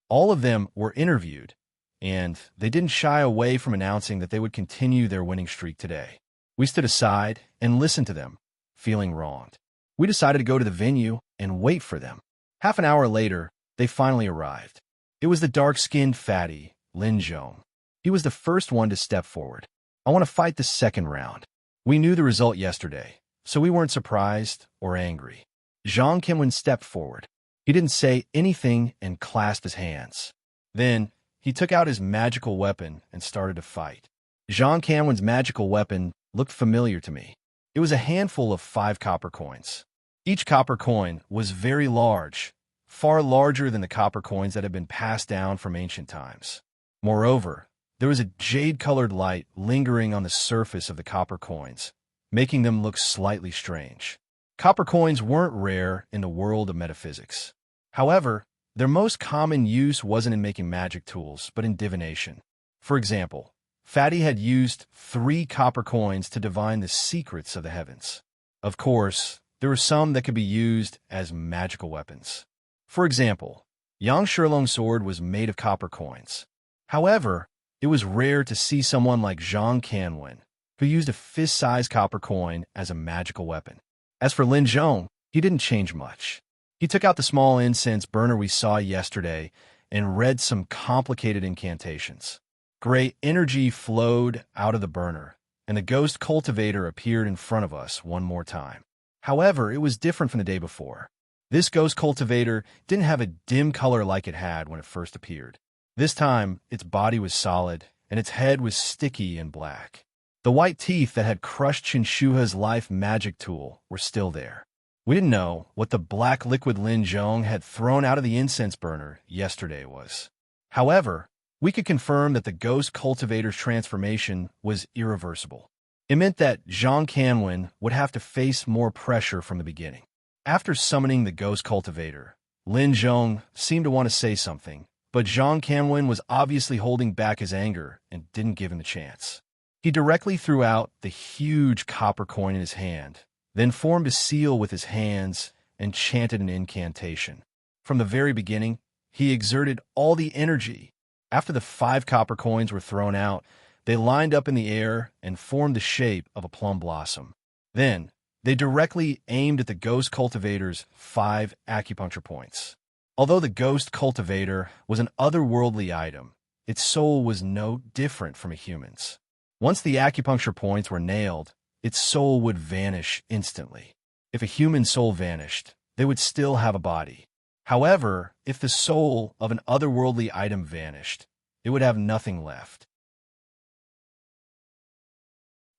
All of them were interviewed, and they didn't shy away from announcing that they would continue their winning streak today. We stood aside and listened to them, feeling wronged. We decided to go to the venue and wait for them. Half an hour later, they finally arrived. It was the dark-skinned fatty, Lin Zhong. He was the first one to step forward. I want to fight the second round. We knew the result yesterday, so we weren't surprised or angry. Zhang Qinwen stepped forward. He didn't say anything and clasped his hands. Then, he took out his magical weapon and started to fight. Zhang Qinwen's magical weapon looked familiar to me. It was a handful of 5 copper coins. Each copper coin was very large, far larger than the copper coins that had been passed down from ancient times. Moreover, there was a jade-colored light lingering on the surface of the copper coins, making them look slightly strange. Copper coins weren't rare in the world of metaphysics. However, their most common use wasn't in making magic tools, but in divination. For example, Fatty had used 3 copper coins to divine the secrets of the heavens. Of course, there were some that could be used as magical weapons. For example, Yang Shilong's sword was made of copper coins. However, it was rare to see someone like Zhang Qinwen, who used a fist-sized copper coin as a magical weapon. As for Lin Zhong, he didn't change much. He took out the small incense burner we saw yesterday and read some complicated incantations. Great energy flowed out of the burner, and the ghost cultivator appeared in front of us one more time. However, it was different from the day before. This ghost cultivator didn't have a dim color like it had when it first appeared. This time, its body was solid, and its head was sticky and black. The white teeth that had crushed Chinshuha's life magic tool were still there. We didn't know what the black liquid Lin Zhong had thrown out of the incense burner yesterday was. However, we could confirm that the ghost cultivator's transformation was irreversible. It meant that Zhang Qinwen would have to face more pressure from the beginning. After summoning the ghost cultivator, Lin Zhong seemed to want to say something, but Zhang Qinwen was obviously holding back his anger and didn't give him the chance. He directly threw out the huge copper coin in his hand, then formed a seal with his hands and chanted an incantation. From the very beginning, he exerted all the energy. After the 5 copper coins were thrown out, they lined up in the air and formed the shape of a plum blossom. Then, they directly aimed at the ghost cultivator's 5 acupuncture points. Although the ghost cultivator was an otherworldly item, its soul was no different from a human's. Once the acupuncture points were nailed, its soul would vanish instantly. If a human soul vanished, they would still have a body. However, if the soul of an otherworldly item vanished, it would have nothing left.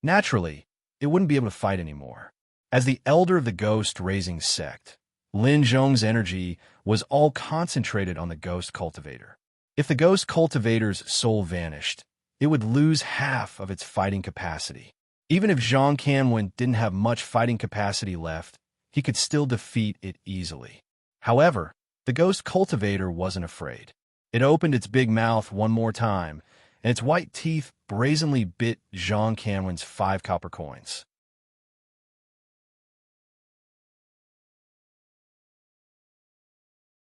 Naturally, it wouldn't be able to fight anymore. As the elder of the ghost-raising sect, Lin Zhong's energy was all concentrated on the ghost cultivator. If the ghost cultivator's soul vanished, it would lose half of its fighting capacity. Even if Zhang Qinwen didn't have much fighting capacity left, he could still defeat it easily. However, the ghost cultivator wasn't afraid. It opened its big mouth one more time, and its white teeth brazenly bit Zhang Qinwen's 5 copper coins.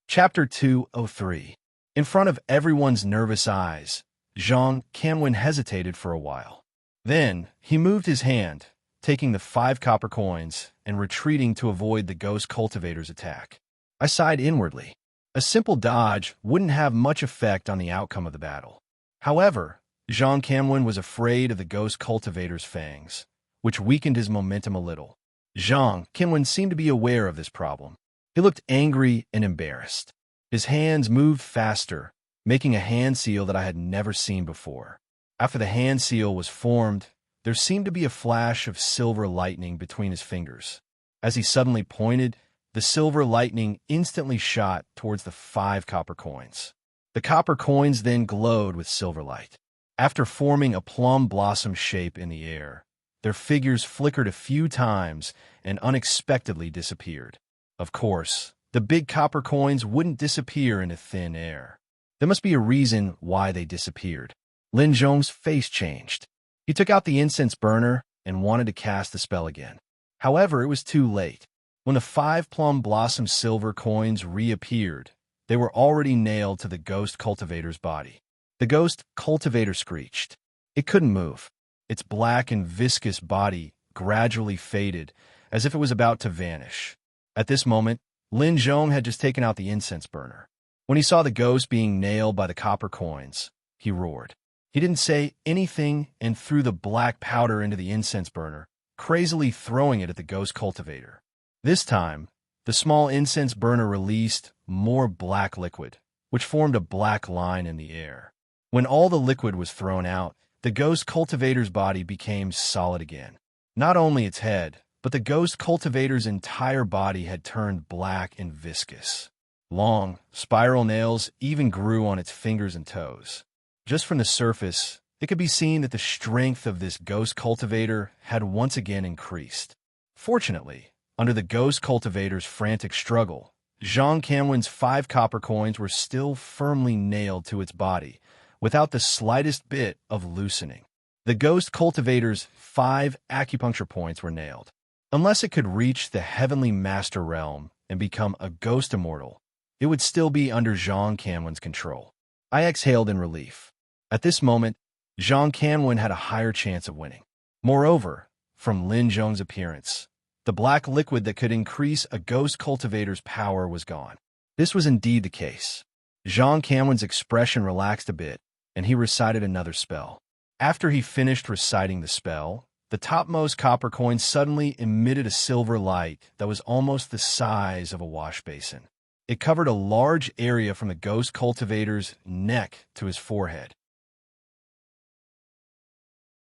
Chapter 203. In front of everyone's nervous eyes, Zhang Qinwen hesitated for a while. Then, he moved his hand, taking the 5 copper coins and retreating to avoid the ghost cultivator's attack. I sighed inwardly. A simple dodge wouldn't have much effect on the outcome of the battle. However, Zhang Qinwen was afraid of the ghost cultivator's fangs, which weakened his momentum a little. Zhang Qinwen seemed to be aware of this problem. He looked angry and embarrassed. His hands moved faster, making a hand seal that I had never seen before. After the hand seal was formed, there seemed to be a flash of silver lightning between his fingers. As he suddenly pointed, the silver lightning instantly shot towards the 5 copper coins. The copper coins then glowed with silver light. After forming a plum blossom shape in the air, their figures flickered a few times and unexpectedly disappeared. Of course, The big copper coins wouldn't disappear into thin air. There must be a reason why they disappeared. Lin Zhong's face changed. He took out the incense burner and wanted to cast the spell again. However, it was too late. When the 5 plum blossom silver coins reappeared, they were already nailed to the ghost cultivator's body. The ghost cultivator screeched. It couldn't move. Its black and viscous body gradually faded, as if it was about to vanish. At this moment, Lin Zhong had just taken out the incense burner. When he saw the ghost being nailed by the copper coins, he roared. He didn't say anything and threw the black powder into the incense burner, crazily throwing it at the ghost cultivator. This time, the small incense burner released more black liquid, which formed a black line in the air. When all the liquid was thrown out, the ghost cultivator's body became solid again. Not only its head, but the ghost cultivator's entire body had turned black and viscous. Long, spiral nails even grew on its fingers and toes. Just from the surface, it could be seen that the strength of this ghost cultivator had once again increased. Fortunately, under the ghost cultivator's frantic struggle, Zhang Kanwen's 5 copper coins were still firmly nailed to its body, without the slightest bit of loosening. The ghost cultivator's 5 acupuncture points were nailed. Unless it could reach the heavenly master realm and become a ghost immortal, it would still be under Zhang Kanwen's control. I exhaled in relief. At this moment, Zhang Kanwen had a higher chance of winning. Moreover, from Lin Zhong's appearance, the black liquid that could increase a ghost cultivator's power was gone. This was indeed the case. Zhang Kanwen's expression relaxed a bit, and he recited another spell. After he finished reciting the spell, the topmost copper coin suddenly emitted a silver light that was almost the size of a wash basin. It covered a large area from the ghost cultivator's neck to his forehead.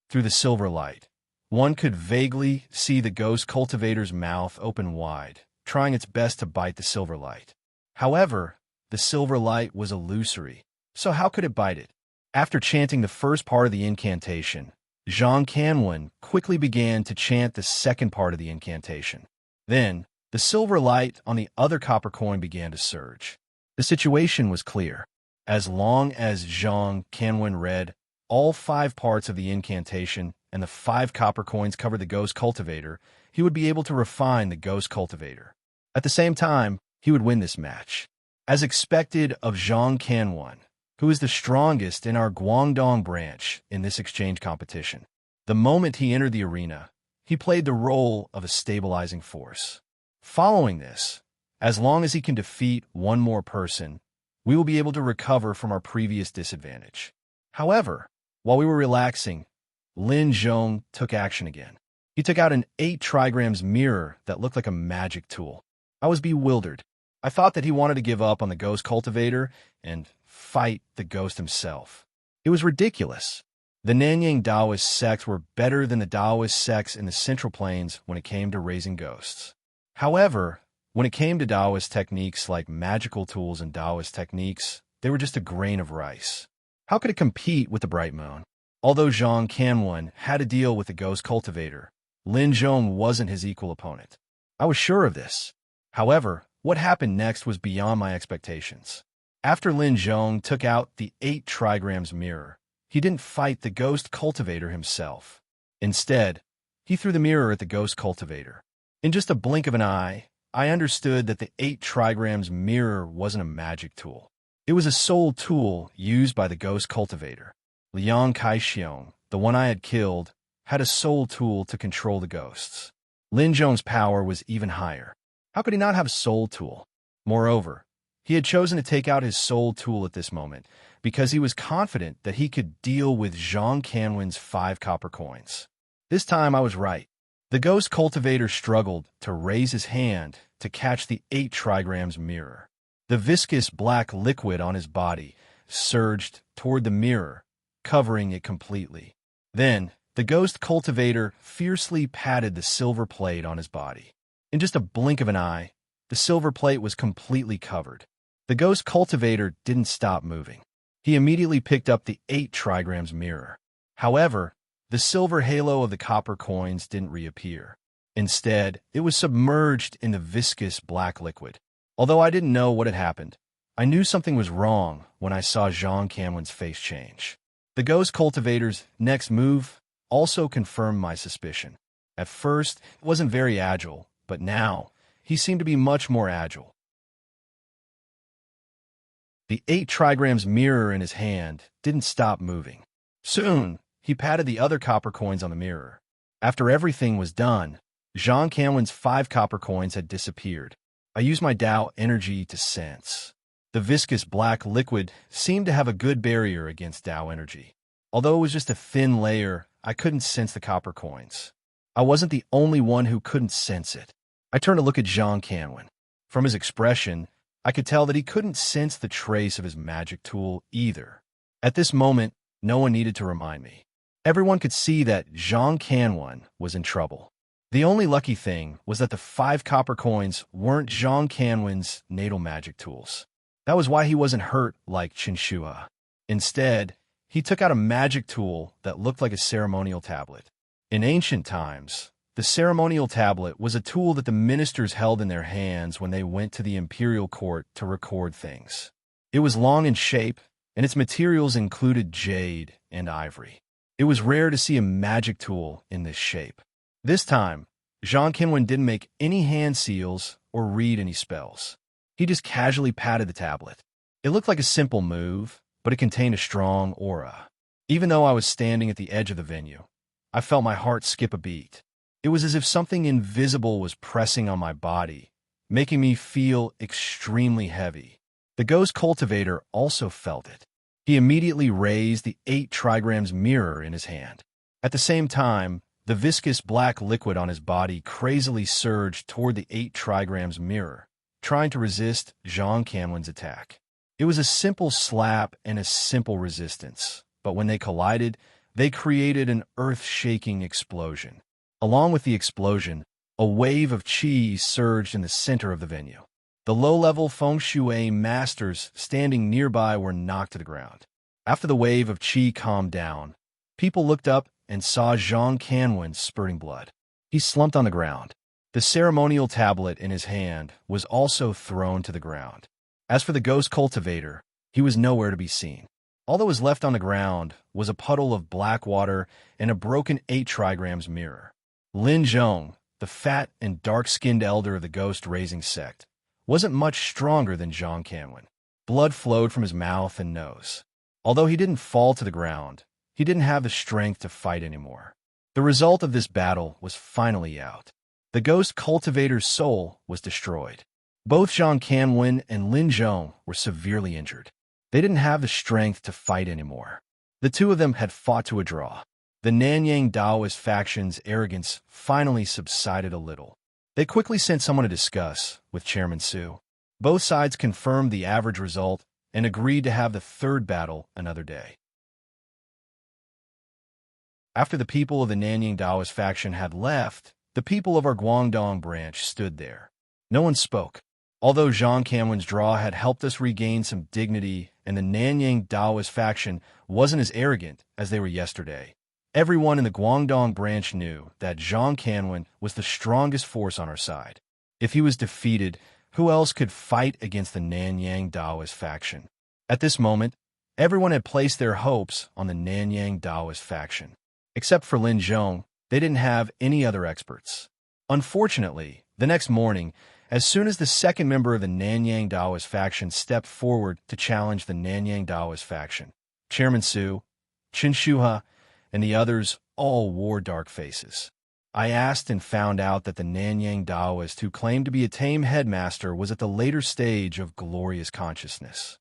Through the silver light, one could vaguely see the ghost cultivator's mouth open wide, trying its best to bite the silver light. However, the silver light was illusory, so how could it bite it? After chanting the first part of the incantation, Zhang Kanwen quickly began to chant the second part of the incantation. Then, the silver light on the other copper coin began to surge. The situation was clear. As long as Zhang Kanwen read all 5 parts of the incantation and the 5 copper coins covered the ghost cultivator, he would be able to refine the ghost cultivator. At the same time, he would win this match. As expected of Zhang Kanwen, who is the strongest in our Guangdong branch in this exchange competition. The moment he entered the arena, he played the role of a stabilizing force. Following this, as long as he can defeat one more person, we will be able to recover from our previous disadvantage. However, while we were relaxing, Lin Zhong took action again. He took out an 8 trigrams mirror that looked like a magic tool. I was bewildered. I thought that he wanted to give up on the ghost cultivator and fight the ghost himself. It was ridiculous. The Nanyang Taoist sects were better than the Taoist sects in the Central Plains when it came to raising ghosts. However, when it came to Taoist techniques like magical tools and Taoist techniques, they were just a grain of rice. How could it compete with the Bright Moon? Although Zhang Kanwen had to deal with the ghost cultivator, Lin Zhong wasn't his equal opponent. I was sure of this. However, what happened next was beyond my expectations. After Lin Zhong took out the 8 trigrams mirror, he didn't fight the ghost cultivator himself. Instead, he threw the mirror at the ghost cultivator. In just a blink of an eye, I understood that the 8 trigrams mirror wasn't a magic tool. It was a soul tool used by the ghost cultivator. Liang Kaixiong, the one I had killed, had a soul tool to control the ghosts. Lin Zhong's power was even higher. How could he not have a soul tool? Moreover, he had chosen to take out his soul tool at this moment because he was confident that he could deal with Zhang Kanwen's 5 copper coins. This time I was right. The ghost cultivator struggled to raise his hand to catch the 8 trigrams mirror. The viscous black liquid on his body surged toward the mirror, covering it completely. Then, the ghost cultivator fiercely patted the silver plate on his body. In just a blink of an eye, the silver plate was completely covered. The ghost cultivator didn't stop moving. He immediately picked up the 8 trigrams mirror. However, the silver halo of the copper coins didn't reappear. Instead, it was submerged in the viscous black liquid. Although I didn't know what had happened, I knew something was wrong when I saw Jean Camlin's face change. The ghost cultivator's next move also confirmed my suspicion. At first, it wasn't very agile, but now, he seemed to be much more agile. The 8 trigrams mirror in his hand didn't stop moving. Soon, he patted the other copper coins on the mirror. After everything was done, Jean Camlin's 5 copper coins had disappeared. I used my Tao energy to sense. The viscous black liquid seemed to have a good barrier against Tao energy. Although it was just a thin layer, I couldn't sense the copper coins. I wasn't the only one who couldn't sense it. I turned to look at Jean Camlin. From his expression, I could tell that he couldn't sense the trace of his magic tool either. At this moment, no one needed to remind me. Everyone could see that Jean Camlin was in trouble. The only lucky thing was that the 5 copper coins weren't Jean Camlin's natal magic tools. That was why he wasn't hurt like Chinshua. Instead, he took out a magic tool that looked like a ceremonial tablet. In ancient times, the ceremonial tablet was a tool that the ministers held in their hands when they went to the imperial court to record things. It was long in shape, and its materials included jade and ivory. It was rare to see a magic tool in this shape. This time, Jean Camlin didn't make any hand seals or read any spells. He just casually patted the tablet. It looked like a simple move, but it contained a strong aura. Even though I was standing at the edge of the venue, I felt my heart skip a beat. It was as if something invisible was pressing on my body, making me feel extremely heavy. The ghost cultivator also felt it. He immediately raised the 8 trigrams mirror in his hand. At the same time, the viscous black liquid on his body crazily surged toward the 8 trigrams mirror, trying to resist Jean Camlin's attack. It was a simple slap and a simple resistance, but when they collided, they created an earth-shaking explosion. Along with the explosion, a wave of qi surged in the center of the venue. The low-level feng shui masters standing nearby were knocked to the ground. After the wave of qi calmed down, people looked up and saw Jean Camlin spurting blood. He slumped on the ground. The ceremonial tablet in his hand was also thrown to the ground. As for the ghost cultivator, he was nowhere to be seen. All that was left on the ground was a puddle of black water and a broken 8 trigrams mirror. Lin Zhong, the fat and dark-skinned elder of the ghost-raising sect, wasn't much stronger than Jean Camlin. Blood flowed from his mouth and nose. Although he didn't fall to the ground, he didn't have the strength to fight anymore. The result of this battle was finally out. The ghost cultivator's soul was destroyed. Both Jean Camlin and Lin Zhong were severely injured. They didn't have the strength to fight anymore. The two of them had fought to a draw. The Nanyang Taoist faction's arrogance finally subsided a little. They quickly sent someone to discuss with Chairman Su. Both sides confirmed the average result and agreed to have the third battle another day. After the people of the Nanyang Taoist faction had left, the people of our Guangdong branch stood there. No one spoke. Although Jean Camlin's draw had helped us regain some dignity and the Nanyang Taoist faction wasn't as arrogant as they were yesterday, everyone in the Guangdong branch knew that Jean Camlin was the strongest force on our side. If he was defeated, who else could fight against the Nanyang Taoist faction? At this moment, everyone had placed their hopes on the Nanyang Taoist faction. Except for Lin Zhong, they didn't have any other experts. Unfortunately, the next morning, as soon as the second member of the Nanyang Taoist faction stepped forward to challenge the Nanyang Taoist faction, Chairman Su, Qin Shuha, and the others all wore dark faces. I asked and found out that the Nanyang Taoist who claimed to be a tame headmaster was at the later stage of glorious consciousness.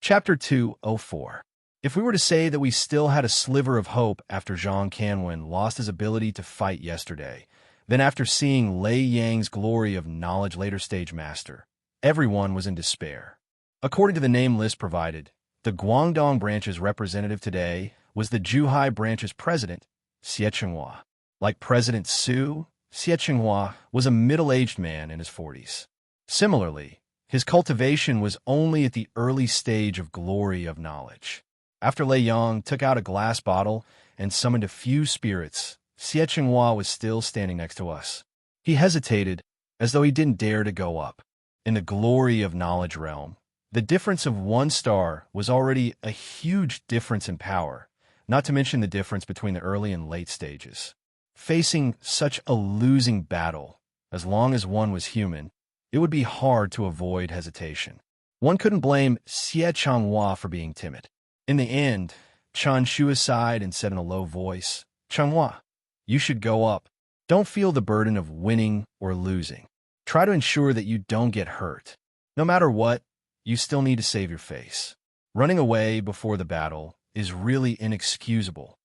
Chapter 204. If we were to say that we still had a sliver of hope after Jean Camlin lost his ability to fight yesterday, then after seeing Lei Yang's glory of knowledge later stage master, everyone was in despair. According to the name list provided, the Guangdong branch's representative today was the Zhuhai branch's president, Xie Chenghua. Like President Su, Xie Chenghua was a middle-aged man in his 40s. Similarly, his cultivation was only at the early stage of glory of knowledge. After Lei Yang took out a glass bottle and summoned a few spirits, Xie Qinghua was still standing next to us. He hesitated, as though he didn't dare to go up. In the glory of knowledge realm, the difference of 1 star was already a huge difference in power, not to mention the difference between the early and late stages. Facing such a losing battle, as long as one was human, it would be hard to avoid hesitation. One couldn't blame Xie Changhua for being timid. In the end, Chan Shu aside and said in a low voice, "Changhua, you should go up. Don't feel the burden of winning or losing. Try to ensure that you don't get hurt. No matter what, you still need to save your face. Running away before the battle is really inexcusable."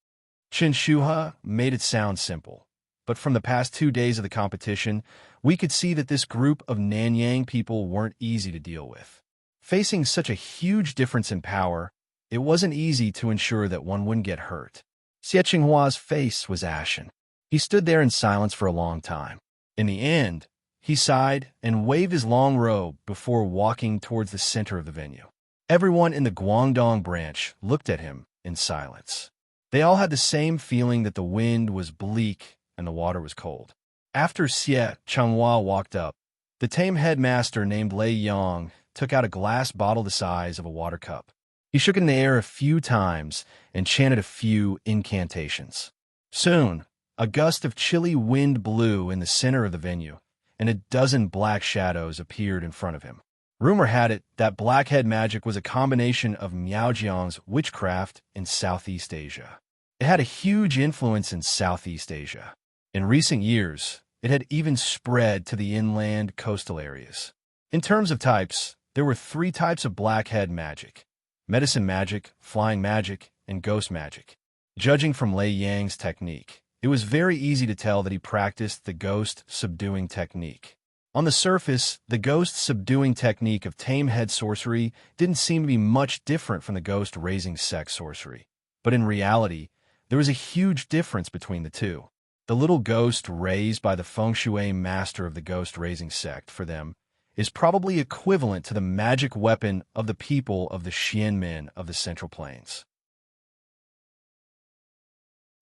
Qin Shuha made it sound simple, but from the past 2 days of the competition, we could see that this group of Nanyang people weren't easy to deal with. Facing such a huge difference in power, it wasn't easy to ensure that one wouldn't get hurt. Xie Qinghua's face was ashen. He stood there in silence for a long time. In the end, he sighed and waved his long robe before walking towards the center of the venue. Everyone in the Guangdong branch looked at him in silence. They all had the same feeling that the wind was bleak and the water was cold. After Xie Changhua walked up, the tame headmaster named Lei Yang took out a glass bottle the size of a water cup. He shook it in the air a few times and chanted a few incantations. Soon, a gust of chilly wind blew in the center of the venue, and a dozen black shadows appeared in front of him. Rumor had it that blackhead magic was a combination of Miaojiang's witchcraft in Southeast Asia. It had a huge influence in Southeast Asia. In recent years, it had even spread to the inland coastal areas. In terms of types, there were 3 types of blackhead magic: medicine magic, flying magic, and ghost magic. Judging from Lei Yang's technique, it was very easy to tell that he practiced the ghost subduing technique. On the surface, the ghost subduing technique of tame head sorcery didn't seem to be much different from the ghost raising sect sorcery. But in reality, there was a huge difference between the two. The little ghost raised by the feng shui master of the ghost raising sect for them is probably equivalent to the magic weapon of the people of the Xianmen of the Central Plains.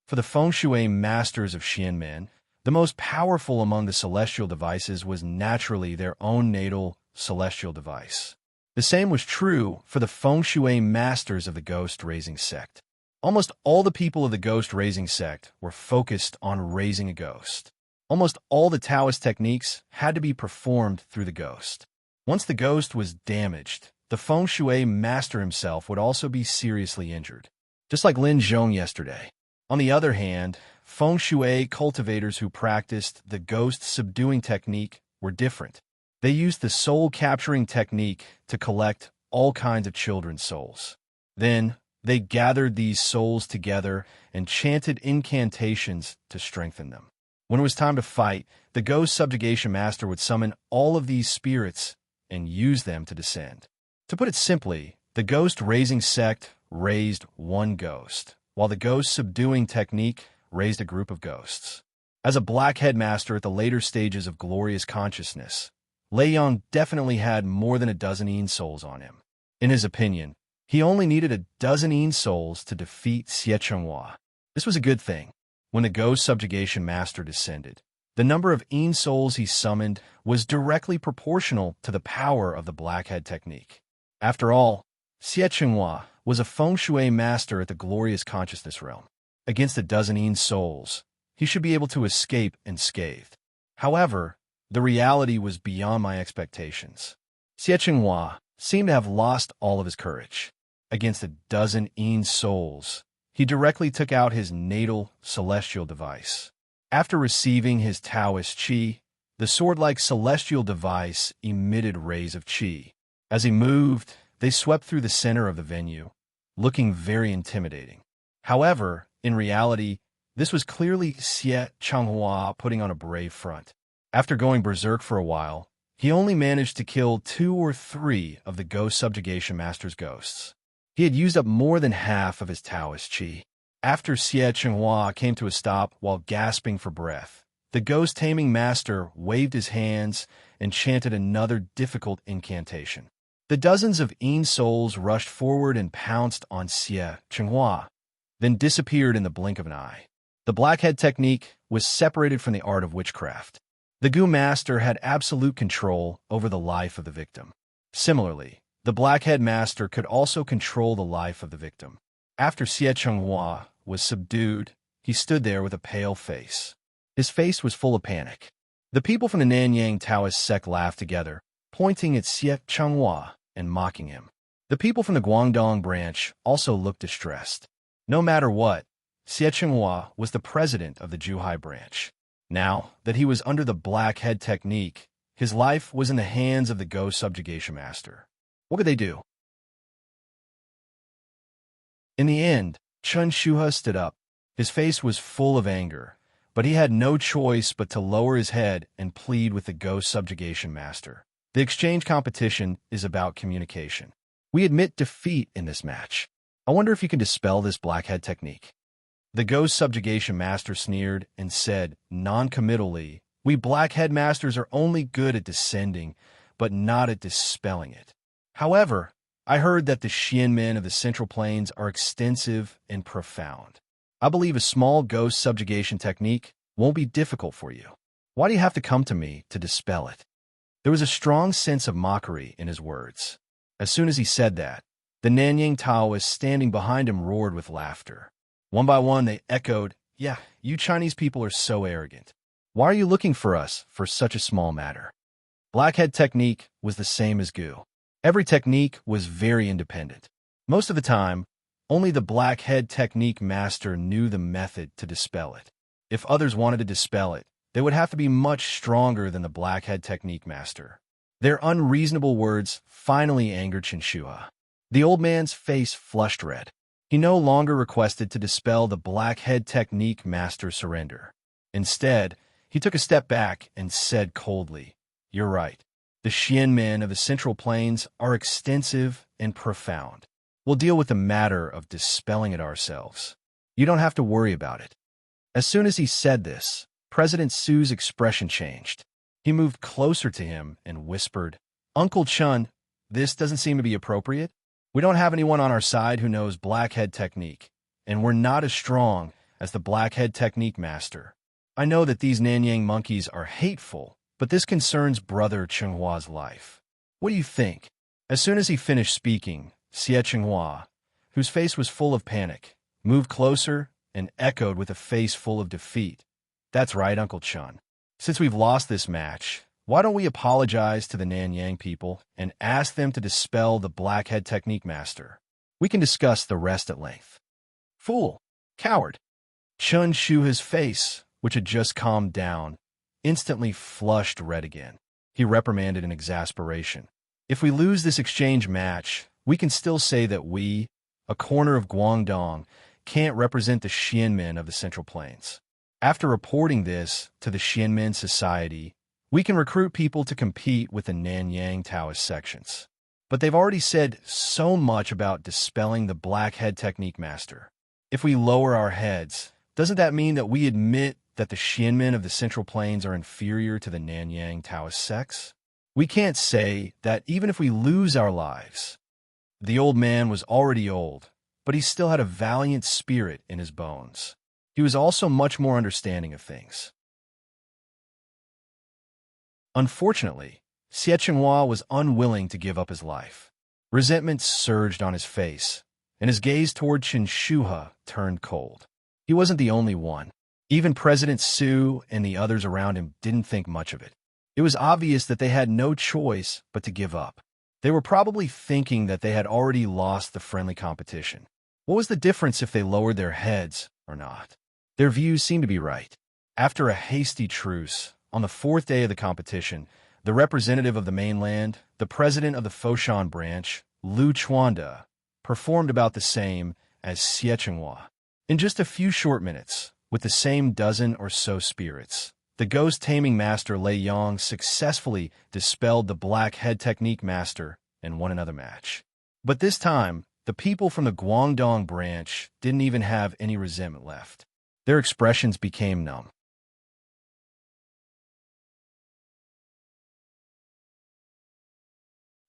For the feng shui masters of Xianmen, the most powerful among the celestial devices was naturally their own natal celestial device. The same was true for the feng shui masters of the ghost raising sect. Almost all the people of the ghost raising sect were focused on raising a ghost. Almost all the Taoist techniques had to be performed through the ghost. Once the ghost was damaged, the feng shui master himself would also be seriously injured, just like Lin Zhong yesterday. On the other hand, feng shui cultivators who practiced the ghost subduing technique were different. They used the soul capturing technique to collect all kinds of children's souls. Then, they gathered these souls together and chanted incantations to strengthen them. When it was time to fight, the ghost subjugation master would summon all of these spirits and use them to descend. To put it simply, the ghost raising sect raised one ghost, while the ghost subduing technique raised a group of ghosts. As a blackhead master at the later stages of glorious consciousness, Lei Yang definitely had more than a dozen Yin souls on him. In his opinion, he only needed a dozen Yin souls to defeat Xie Changhua. This was a good thing. When the ghost subjugation master descended, the number of Yin souls he summoned was directly proportional to the power of the blackhead technique. After all, Xie Changhua was a feng shui master at the glorious consciousness realm. Against a dozen Yin souls, he should be able to escape unscathed. However, the reality was beyond my expectations. Xie Changhua seemed to have lost all of his courage. Against a dozen Yin souls, he directly took out his natal celestial device. After receiving his Taoist qi, the sword-like celestial device emitted rays of qi. As he moved, they swept through the center of the venue, looking very intimidating. However, in reality, this was clearly Xie Changhua putting on a brave front. After going berserk for a while, he only managed to kill 2 or 3 of the ghost subjugation master's ghosts. He had used up more than half of his Taoist qi. After Xie Changhua came to a stop while gasping for breath, the ghost taming master waved his hands and chanted another difficult incantation. The dozens of Yin souls rushed forward and pounced on Xie Changhua, then disappeared in the blink of an eye. The blackhead technique was separated from the art of witchcraft. The Gu master had absolute control over the life of the victim. Similarly, the blackhead master could also control the life of the victim. After Xie Chenghua was subdued, he stood there with a pale face. His face was full of panic. The people from the Nanyang Taoist sect laughed together, pointing at Xie Chenghua and mocking him. The people from the Guangdong branch also looked distressed. No matter what, Xie Chenghua was the president of the Zhuhai branch. Now that he was under the blackhead technique, his life was in the hands of the ghost subjugation master. What could they do? In the end, Chen Shuha stood up. His face was full of anger, but he had no choice but to lower his head and plead with the ghost subjugation master. The exchange competition is about communication. We admit defeat in this match. I wonder if you can dispel this blackhead technique. The ghost subjugation master sneered and said, non-committally, we blackhead masters are only good at descending, but not at dispelling it. However, I heard that the xianmen of the Central Plains are extensive and profound. I believe a small ghost subjugation technique won't be difficult for you. Why do you have to come to me to dispel it? There was a strong sense of mockery in his words. As soon as he said that, the Nanyang Taoists standing behind him roared with laughter. One by one, they echoed, "Yeah, you Chinese people are so arrogant. Why are you looking for us for such a small matter?" Blackhead technique was the same as Gu. Every technique was very independent. Most of the time, only the blackhead technique master knew the method to dispel it. If others wanted to dispel it, they would have to be much stronger than the blackhead technique master. Their unreasonable words finally angered Chen Shuha. The old man's face flushed red. He no longer requested to dispel the blackhead technique master's surrender. Instead, he took a step back and said coldly, "You're right. The xianmen of the Central Plains are extensive and profound. We'll deal with the matter of dispelling it ourselves. You don't have to worry about it." As soon as he said this, President Su's expression changed. He moved closer to him and whispered, "Uncle Chun, this doesn't seem to be appropriate. We don't have anyone on our side who knows blackhead technique, and we're not as strong as the blackhead technique master. I know that these Nanyang monkeys are hateful, but this concerns Brother Chenghua's life. What do you think?" As soon as he finished speaking, Xie Chenghua, whose face was full of panic, moved closer and echoed with a face full of defeat, "That's right, Uncle Chun. Since we've lost this match, why don't we apologize to the Nanyang people and ask them to dispel the blackhead technique master? We can discuss the rest at length." "Fool! Coward!" Chen Shuha's face, which had just calmed down, instantly flushed red again. He reprimanded in exasperation. "If we lose this exchange match, we can still say that we, a corner of Guangdong, can't represent the xianmen of the Central Plains. After reporting this to the Xianmen Society, we can recruit people to compete with the Nanyang Taoist sections. But they've already said so much about dispelling the blackhead technique master. If we lower our heads, doesn't that mean that we admit that the xianmen of the Central Plains are inferior to the Nanyang Taoist sects? We can't say that even if we lose our lives." The old man was already old, but he still had a valiant spirit in his bones. He was also much more understanding of things. Unfortunately, Xie Chenghua was unwilling to give up his life. Resentment surged on his face, and his gaze toward Chen Shuha turned cold. He wasn't the only one. Even President Su and the others around him didn't think much of it. It was obvious that they had no choice but to give up. They were probably thinking that they had already lost the friendly competition. What was the difference if they lowered their heads or not? Their views seemed to be right. After a hasty truce, on the fourth day of the competition, the representative of the mainland, the president of the Foshan branch, Lu Chuanda, performed about the same as Xie Chenghua. In just a few short minutes, with the same dozen or so spirits, the ghost taming master Lei Yong successfully dispelled the black head technique master and won another match. But this time, the people from the Guangdong branch didn't even have any resentment left. Their expressions became numb.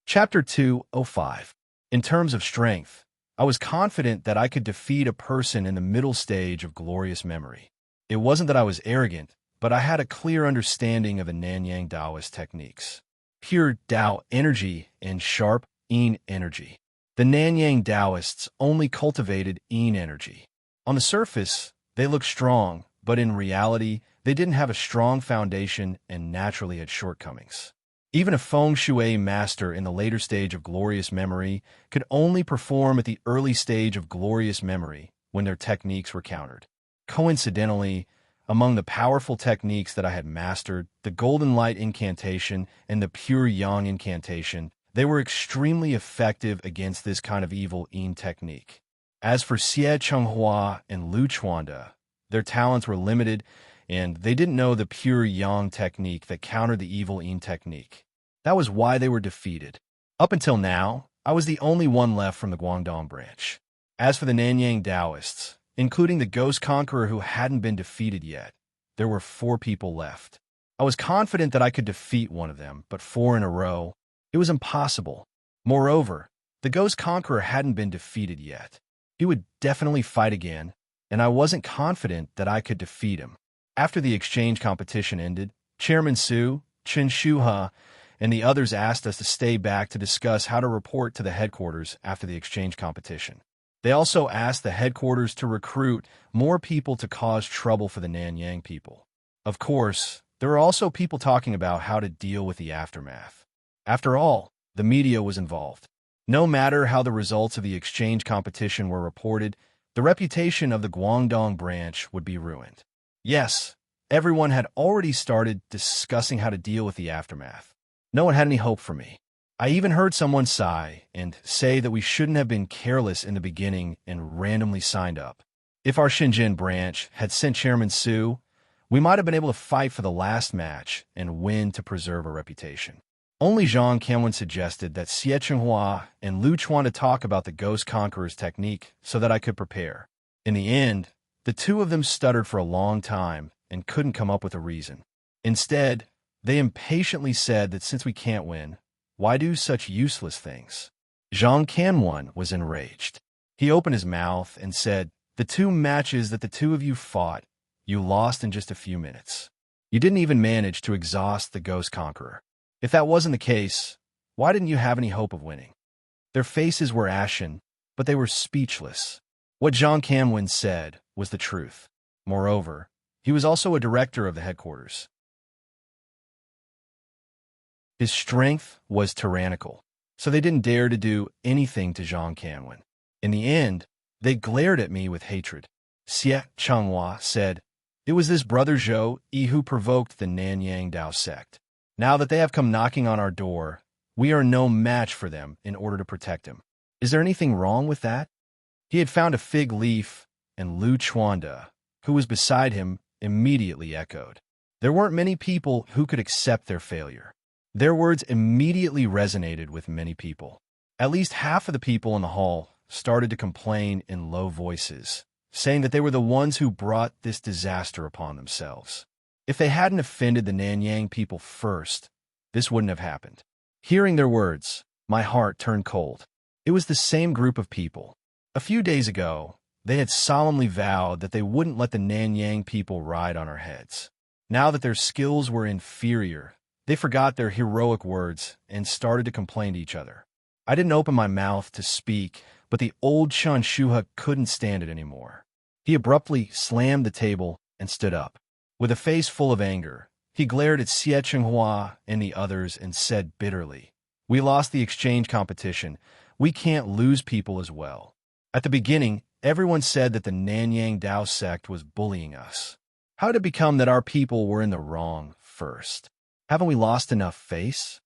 Chapter 205. In terms of strength, I was confident that I could defeat a person in the middle stage of glorious memory. It wasn't that I was arrogant, but I had a clear understanding of the Nanyang Taoist techniques. Pure Tao energy and sharp Yin energy. The Nanyang Taoists only cultivated Yin energy. On the surface, they looked strong, but in reality, they didn't have a strong foundation and naturally had shortcomings. Even a feng shui master in the later stage of glorious memory could only perform at the early stage of glorious memory when their techniques were countered. Coincidentally, among the powerful techniques that I had mastered, the Golden Light Incantation and the Pure Yang Incantation, they were extremely effective against this kind of evil Yin technique. As for Xie Chenghua and Lu Chuanda, their talents were limited, and they didn't know the Pure Yang technique that countered the evil Yin technique. That was why they were defeated. Up until now, I was the only one left from the Guangdong branch. As for the Nanyang Taoists, including the Ghost Conqueror who hadn't been defeated yet, there were 4 people left. I was confident that I could defeat one of them, but 4 in a row, it was impossible. Moreover, the Ghost Conqueror hadn't been defeated yet. He would definitely fight again, and I wasn't confident that I could defeat him. After the exchange competition ended, Chairman Su, Chen Shuha, and the others asked us to stay back to discuss how to report to the headquarters after the exchange competition. They also asked the headquarters to recruit more people to cause trouble for the Nanyang people. Of course, there were also people talking about how to deal with the aftermath. After all, the media was involved. No matter how the results of the exchange competition were reported, the reputation of the Guangdong branch would be ruined. Yes, everyone had already started discussing how to deal with the aftermath. No one had any hope for me. I even heard someone sigh and say that we shouldn't have been careless in the beginning and randomly signed up. If our Shenzhen branch had sent Chairman Su, we might have been able to fight for the last match and win to preserve our reputation. Only Zhang Kanwen suggested that Xie Chenghua and Lu Chuan to talk about the Ghost Conqueror's technique so that I could prepare. In the end, the 2 of them stuttered for a long time and couldn't come up with a reason. Instead, they impatiently said that since we can't win, why do such useless things? Zhang Kanwen was enraged. He opened his mouth and said, "The 2 matches that the 2 of you fought, you lost in just a few minutes. You didn't even manage to exhaust the Ghost Conqueror. If that wasn't the case, why didn't you have any hope of winning?" Their faces were ashen, but they were speechless. What Zhang Kanwen said was the truth. Moreover, he was also a director of the headquarters. His strength was tyrannical, so they didn't dare to do anything to Zhang Kanwen. In the end, they glared at me with hatred. Xie Chenghua said, "It was this brother Zhou Yi who provoked the Nanyang Dao sect. Now that they have come knocking on our door, we are no match for them in order to protect him. Is there anything wrong with that?" He had found a fig leaf, and Lu Chuanda, who was beside him, immediately echoed. There weren't many people who could accept their failure. Their words immediately resonated with many people. At least half of the people in the hall started to complain in low voices, saying that they were the ones who brought this disaster upon themselves. If they hadn't offended the Nanyang people first, this wouldn't have happened. Hearing their words, my heart turned cold. It was the same group of people. A few days ago, they had solemnly vowed that they wouldn't let the Nanyang people ride on our heads. Now that their skills were inferior, they forgot their heroic words and started to complain to each other. I didn't open my mouth to speak, but the old Chun Shuha couldn't stand it anymore. He abruptly slammed the table and stood up. With a face full of anger, he glared at Xie Chenghua and the others and said bitterly, "We lost the exchange competition. We can't lose people as well." At the beginning, everyone said that the Nanyang Dao sect was bullying us. How did it become that our people were in the wrong first? Haven't we lost enough face?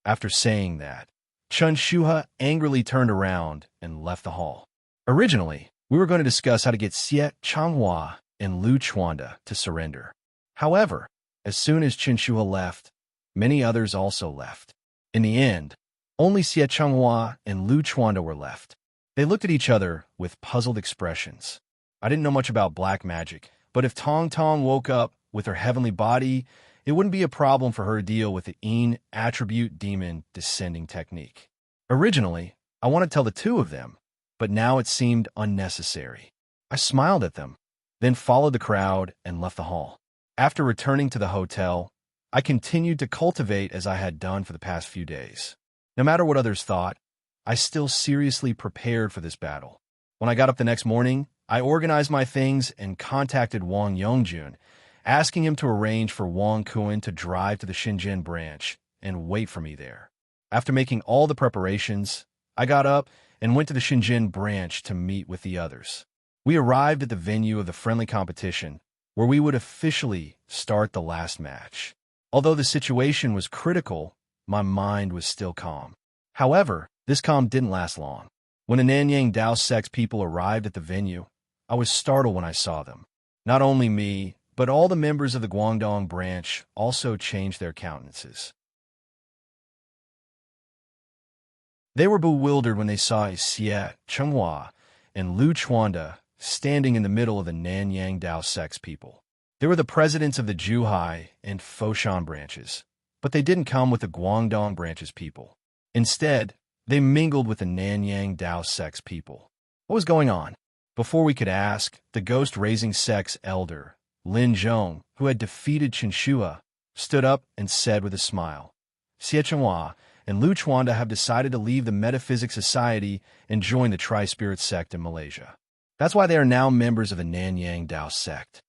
After saying that, Chun Shuha angrily turned around and left the hall. Originally, we were going to discuss how to get Xie Chenghua and Lu Chuanda to surrender. However, as soon as Chen Shuha left, many others also left. In the end, only Xie Chenghua and Lu Chuanda were left. They looked at each other with puzzled expressions. I didn't know much about black magic, but if Tong Tong woke up with her heavenly body, it wouldn't be a problem for her to deal with the Yin attribute demon descending technique. Originally, I wanted to tell the 2 of them, but now it seemed unnecessary. I smiled at them. then followed the crowd and left the hall. After returning to the hotel, I continued to cultivate as I had done for the past few days. No matter what others thought, I still seriously prepared for this battle. When I got up the next morning, I organized my things and contacted Wang Yongjun, asking him to arrange for Wang Kuan to drive to the Shenzhen branch and wait for me there. After making all the preparations, I got up and went to the Shenzhen branch to meet with the others. We arrived at the venue of the friendly competition, where we would officially start the last match. Although the situation was critical, my mind was still calm. However, this calm didn't last long. When the Nanyang Dao sect's people arrived at the venue, I was startled when I saw them. Not only me, but all the members of the Guangdong branch also changed their countenances. They were bewildered when they saw Xie Chenghua and Lu Chuanda standing in the middle of the Nanyang Dao sect's people. They were the presidents of the Zhuhai and Foshan branches, but they didn't come with the Guangdong branch's people. Instead, they mingled with the Nanyang Dao sect's people. What was going on? Before we could ask, the ghost-raising sect's elder, Lin Zhong, who had defeated Chenshua, stood up and said with a smile, Xie Chenghua and Lu Chuanda have decided to leave the Metaphysics Society and join the Tri-Spirit sect in Malaysia. That's why they are now members of the Nanyang Dao sect.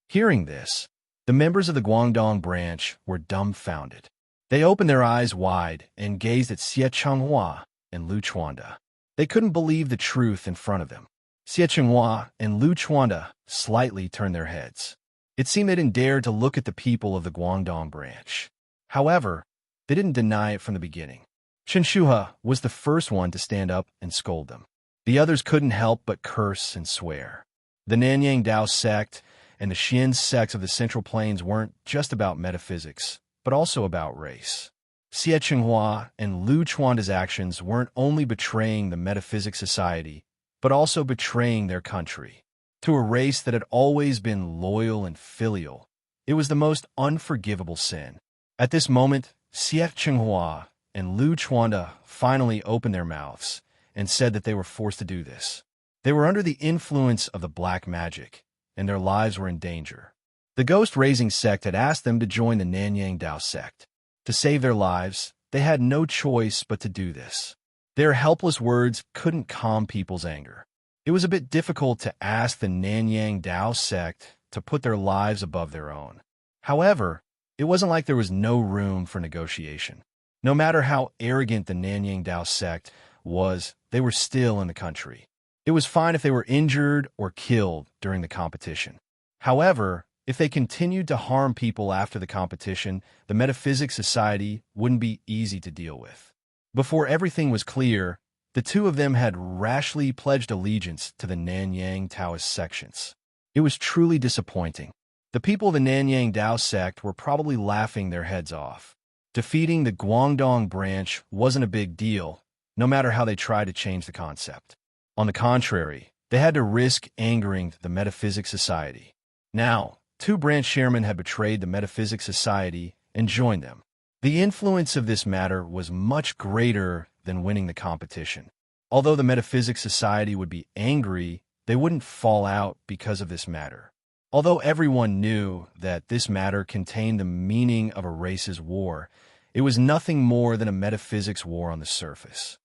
Hearing this, the members of the Guangdong branch were dumbfounded. They opened their eyes wide and gazed at Xie Chenghua and Lu Chuanda. They couldn't believe the truth in front of them. Xie Chenghua and Lu Chuanda slightly turned their heads. It seemed they didn't dare to look at the people of the Guangdong branch. However, they didn't deny it from the beginning. Chenshua was the first one to stand up and scold them. The others couldn't help but curse and swear. The Nanyang Dao sect and the Xian sects of the Central Plains weren't just about metaphysics, but also about race. Xie Chenghua and Lu Chuanda's actions weren't only betraying the Metaphysics Society, but also betraying their country. To a race that had always been loyal and filial, it was the most unforgivable sin. At this moment, Xie Chenghua and Lu Chuanda finally opened their mouths and said that they were forced to do this. They were under the influence of the black magic, and their lives were in danger. The ghost-raising sect had asked them to join the Nanyang Dao sect. To save their lives, they had no choice but to do this. Their helpless words couldn't calm people's anger. It was a bit difficult to ask the Nanyang Dao sect to put their lives above their own. However, it wasn't like there was no room for negotiation. No matter how arrogant the Nanyang Dao sect was, they were still in the country. It was fine if they were injured or killed during the competition. However, if they continued to harm people after the competition, the Metaphysics Society wouldn't be easy to deal with. Before everything was clear, the two of them had rashly pledged allegiance to the Nanyang Taoist sections. It was truly disappointing. The people of the Nanyang Dao sect were probably laughing their heads off. Defeating the Guangdong branch wasn't a big deal, no matter how they tried to change the concept. On the contrary, they had to risk angering the Metaphysics Society. Now, two branch chairmen had betrayed the Metaphysics Society and joined them. The influence of this matter was much greater than winning the competition. Although the Metaphysics Society would be angry, they wouldn't fall out because of this matter. Although everyone knew that this matter contained the meaning of a race's war, it was nothing more than a metaphysics war on the surface.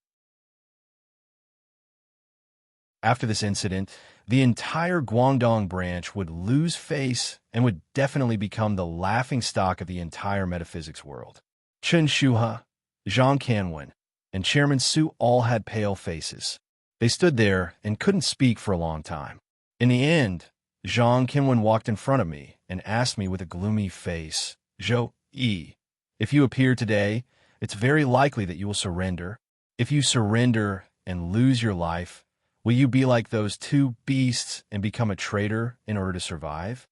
After this incident, the entire Guangdong branch would lose face and would definitely become the laughingstock of the entire metaphysics world. Chen Shuha, Zhang Kanwen, and Chairman Su all had pale faces. They stood there and couldn't speak for a long time. In the end, Zhang Kanwen walked in front of me and asked me with a gloomy face, "Zhou Yi, if you appear today, it's very likely that you will surrender. If you surrender and lose your life, will you be like those two beasts and become a traitor in order to survive?"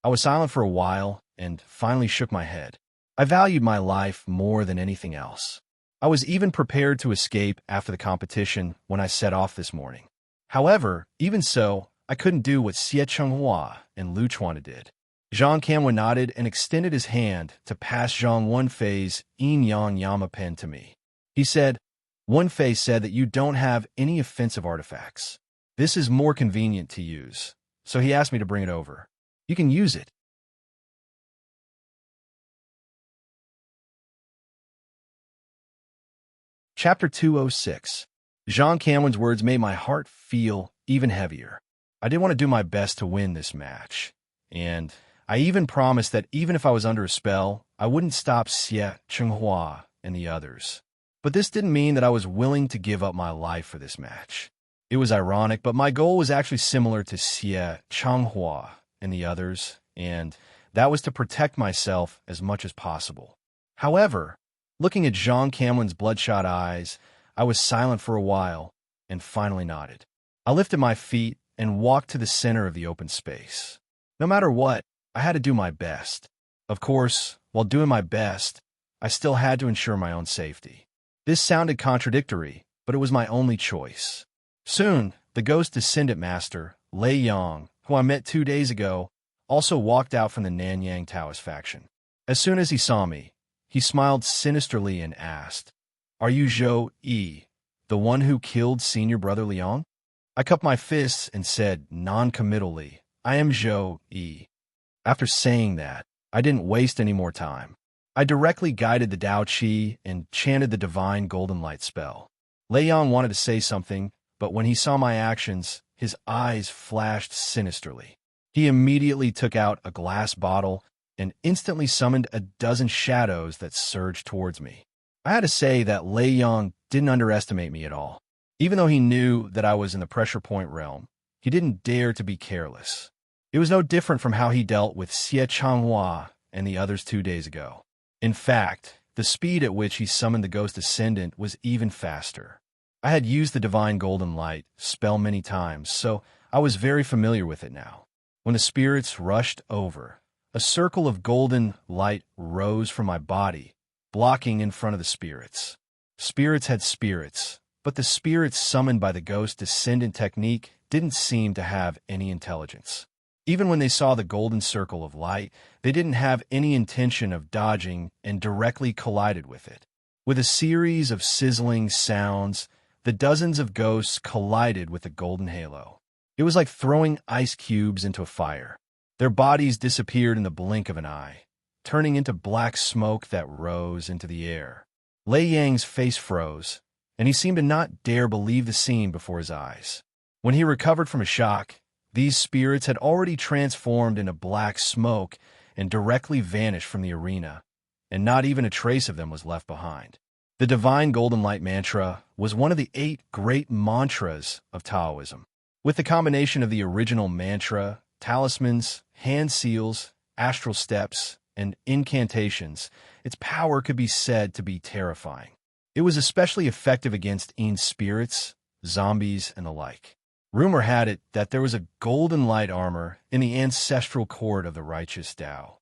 I was silent for a while and finally shook my head. I valued my life more than anything else. I was even prepared to escape after the competition when I set off this morning. However, even so, I couldn't do what Xie Chenghua and Lu Chuanda did. Zhang Kanwen nodded and extended his hand to pass Zhang Wenfei's Yin Yang Yama pen to me. He said, "Wenfei said that you don't have any offensive artifacts. This is more convenient to use, so he asked me to bring it over. You can use it. Chapter 206. Jean Cameron's words made my heart feel even heavier. I did want to do my best to win this match, and I even promised that even if I was under a spell, I wouldn't stop Xie Chenghua and the others. But this didn't mean that I was willing to give up my life for this match. It was ironic, but my goal was actually similar to Xie Chenghua and the others, and that was to protect myself as much as possible. However, looking at Jean Cameron's bloodshot eyes, I was silent for a while and finally nodded. I lifted my feet and walked to the center of the open space. No matter what, I had to do my best. Of course, while doing my best, I still had to ensure my own safety. This sounded contradictory, but it was my only choice. Soon, the ghost descendant master, Lei Yang, who I met 2 days ago, also walked out from the Nanyang Taoist faction. As soon as he saw me, he smiled sinisterly and asked, "Are you Zhou Yi, the one who killed senior brother Liang?" I cupped my fists and said non-committally, "I am Zhou Yi." After saying that, I didn't waste any more time. I directly guided the Dao Qi and chanted the divine golden light spell. Lei Yang wanted to say something, but when he saw my actions, his eyes flashed sinisterly. He immediately took out a glass bottle and instantly summoned a dozen shadows that surged towards me. I had to say that Lei Yang didn't underestimate me at all. Even though he knew that I was in the pressure point realm, he didn't dare to be careless. It was no different from how he dealt with Xie Changhua and the others 2 days ago. In fact, the speed at which he summoned the ghost ascendant was even faster. I had used the divine golden light spell many times, so I was very familiar with it now. When the spirits rushed over, a circle of golden light rose from my body, blocking in front of the spirits. Spirits had spirits, but the spirits summoned by the ghost descendant technique didn't seem to have any intelligence. Even when they saw the golden circle of light, they didn't have any intention of dodging and directly collided with it. With a series of sizzling sounds, the dozens of ghosts collided with the golden halo. It was like throwing ice cubes into a fire. Their bodies disappeared in the blink of an eye, turning into black smoke that rose into the air. Lei Yang's face froze, and he seemed to not dare believe the scene before his eyes. When he recovered from a shock, these spirits had already transformed into black smoke and directly vanished from the arena, and not even a trace of them was left behind. The Divine Golden Light Mantra was one of the 8 great mantras of Taoism. With the combination of the original mantra, talismans, hand seals, astral steps, and incantations, its power could be said to be terrifying. It was especially effective against Yin spirits, zombies, and the like. Rumor had it that there was a golden light armor in the ancestral cord of the righteous Tao.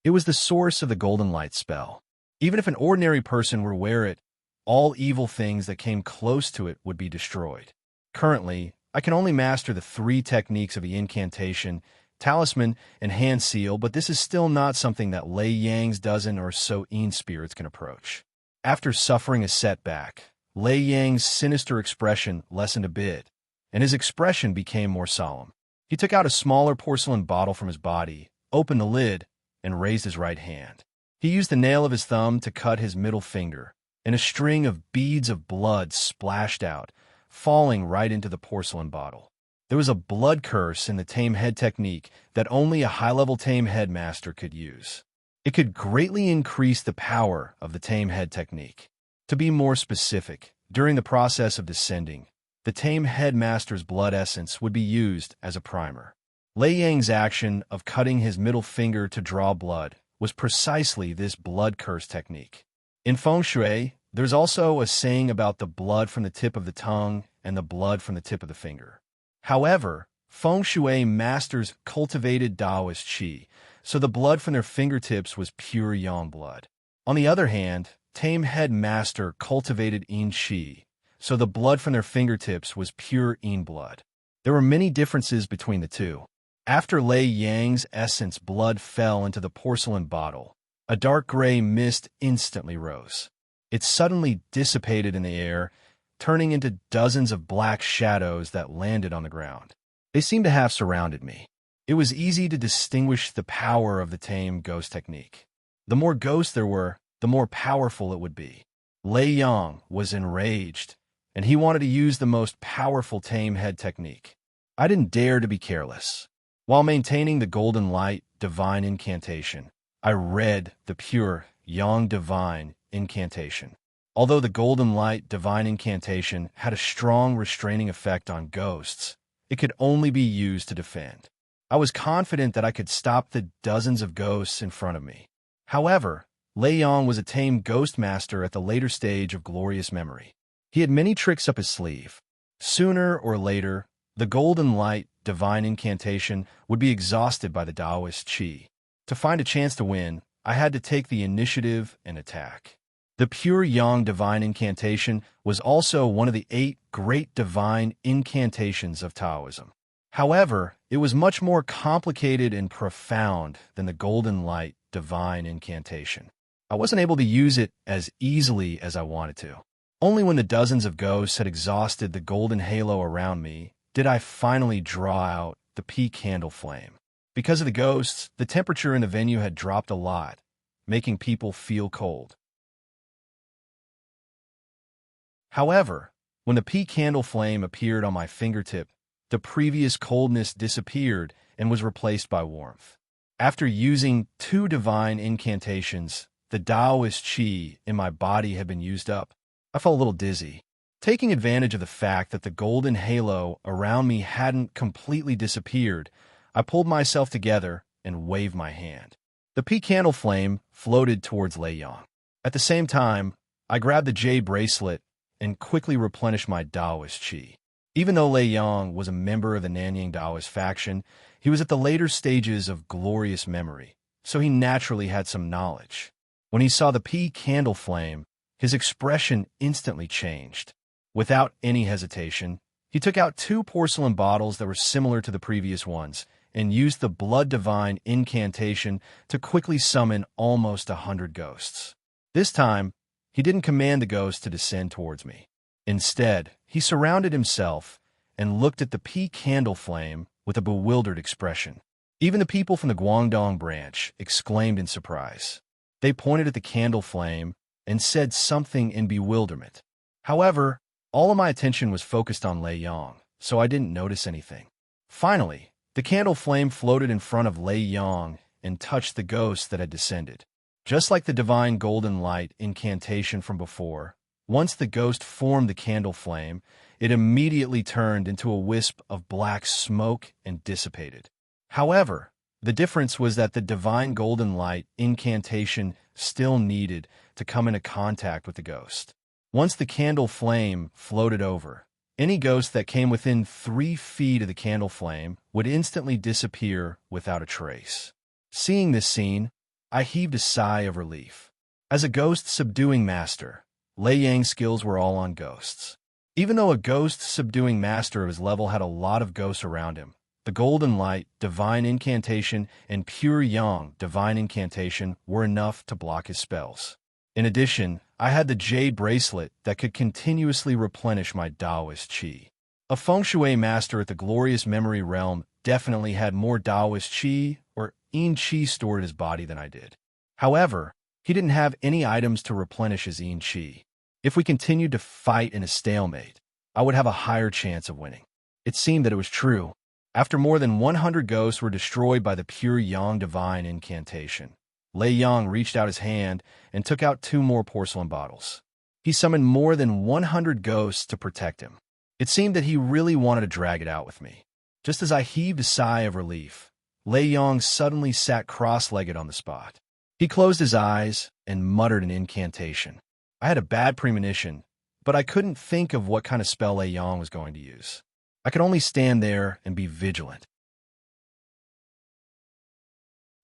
It was the source of the golden light spell. Even if an ordinary person were to wear it, all evil things that came close to it would be destroyed. Currently, I can only master the 3 techniques of the incantation, talisman, and hand seal, but this is still not something that Lei Yang's dozen or so Yin spirits can approach. After suffering a setback, Lei Yang's sinister expression lessened a bit, and his expression became more solemn. He took out a smaller porcelain bottle from his body, opened the lid, and raised his right hand. He used the nail of his thumb to cut his middle finger, and a string of beads of blood splashed out, falling right into the porcelain bottle. There was a blood curse in the tame head technique that only a high-level tame head master could use. It could greatly increase the power of the tame head technique. To be more specific, during the process of descending, the tame headmaster's blood essence would be used as a primer. Lei Yang's action of cutting his middle finger to draw blood was precisely this blood curse technique. In feng shui, there's also a saying about the blood from the tip of the tongue and the blood from the tip of the finger. However, feng shui masters cultivated Taoist qi, so the blood from their fingertips was pure yang blood. On the other hand, tame head master cultivated yin qi, so the blood from their fingertips was pure yin blood. There were many differences between the two. After Lei Yang's essence blood fell into the porcelain bottle, a dark gray mist instantly rose. It suddenly dissipated in the air, turning into dozens of black shadows that landed on the ground. They seemed to have surrounded me. It was easy to distinguish the power of the tame ghost technique. The more ghosts there were, the more powerful it would be. Lei Yang was enraged, and he wanted to use the most powerful tame head technique. I didn't dare to be careless. While maintaining the golden light divine incantation, I read the pure Yang divine incantation. Although the golden light divine incantation had a strong restraining effect on ghosts, it could only be used to defend. I was confident that I could stop the dozens of ghosts in front of me. However, Lei Yang was a tame ghost master at the later stage of glorious memory. He had many tricks up his sleeve. Sooner or later, the golden light divine incantation would be exhausted by the Taoist Qi. To find a chance to win, I had to take the initiative and attack. The pure Yang divine incantation was also one of the 8 great divine incantations of Taoism. However, it was much more complicated and profound than the golden light divine incantation. I wasn't able to use it as easily as I wanted to. Only when the dozens of ghosts had exhausted the golden halo around me did I finally draw out the peak candle flame. Because of the ghosts, the temperature in the venue had dropped a lot, making people feel cold. However, when the peak candle flame appeared on my fingertip, the previous coldness disappeared and was replaced by warmth. After using 2 divine incantations, the Taoist Qi in my body had been used up. I felt a little dizzy. Taking advantage of the fact that the golden halo around me hadn't completely disappeared, I pulled myself together and waved my hand. The peak candle flame floated towards Lei Yang. At the same time, I grabbed the jade bracelet and quickly replenished my Taoist Qi. Even though Lei Yang was a member of the Nanyang Taoist faction, he was at the later stages of glorious memory, so he naturally had some knowledge. When he saw the peak candle flame, his expression instantly changed. Without any hesitation, he took out 2 porcelain bottles that were similar to the previous ones and used the blood divine incantation to quickly summon almost 100 ghosts. This time, he didn't command the ghosts to descend towards me. Instead, he surrounded himself and looked at the peak candle flame with a bewildered expression. Even the people from the Guangdong branch exclaimed in surprise. They pointed at the candle flame and said something in bewilderment. However, all of my attention was focused on Lei Yang, so I didn't notice anything. Finally, the candle flame floated in front of Lei Yang and touched the ghosts that had descended. Just like the divine golden light incantation from before, once the ghost formed the candle flame, it immediately turned into a wisp of black smoke and dissipated. However, the difference was that the divine golden light incantation still needed to come into contact with the ghost. Once the candle flame floated over, any ghost that came within 3 feet of the candle flame would instantly disappear without a trace. Seeing this scene, I heaved a sigh of relief. As a ghost-subduing master, Lei Yang's skills were all on ghosts. Even though a ghost-subduing master of his level had a lot of ghosts around him, the Golden Light, Divine Incantation, and Pure Yang, Divine Incantation, were enough to block his spells. In addition, I had the Jade Bracelet that could continuously replenish my Taoist Qi. A Feng Shui master at the Glorious Memory Realm definitely had more Taoist Qi or Yin Qi stored in his body than I did. However, he didn't have any items to replenish his Yin Qi. If we continued to fight in a stalemate, I would have a higher chance of winning. It seemed that it was true. After more than 100 ghosts were destroyed by the Pure Yang Divine Incantation, Lei Yang reached out his hand and took out 2 more porcelain bottles. He summoned more than 100 ghosts to protect him. It seemed that he really wanted to drag it out with me. Just as I heaved a sigh of relief, Lei Yang suddenly sat cross-legged on the spot. He closed his eyes and muttered an incantation. I had a bad premonition, but I couldn't think of what kind of spell Lei Yang was going to use. I could only stand there and be vigilant.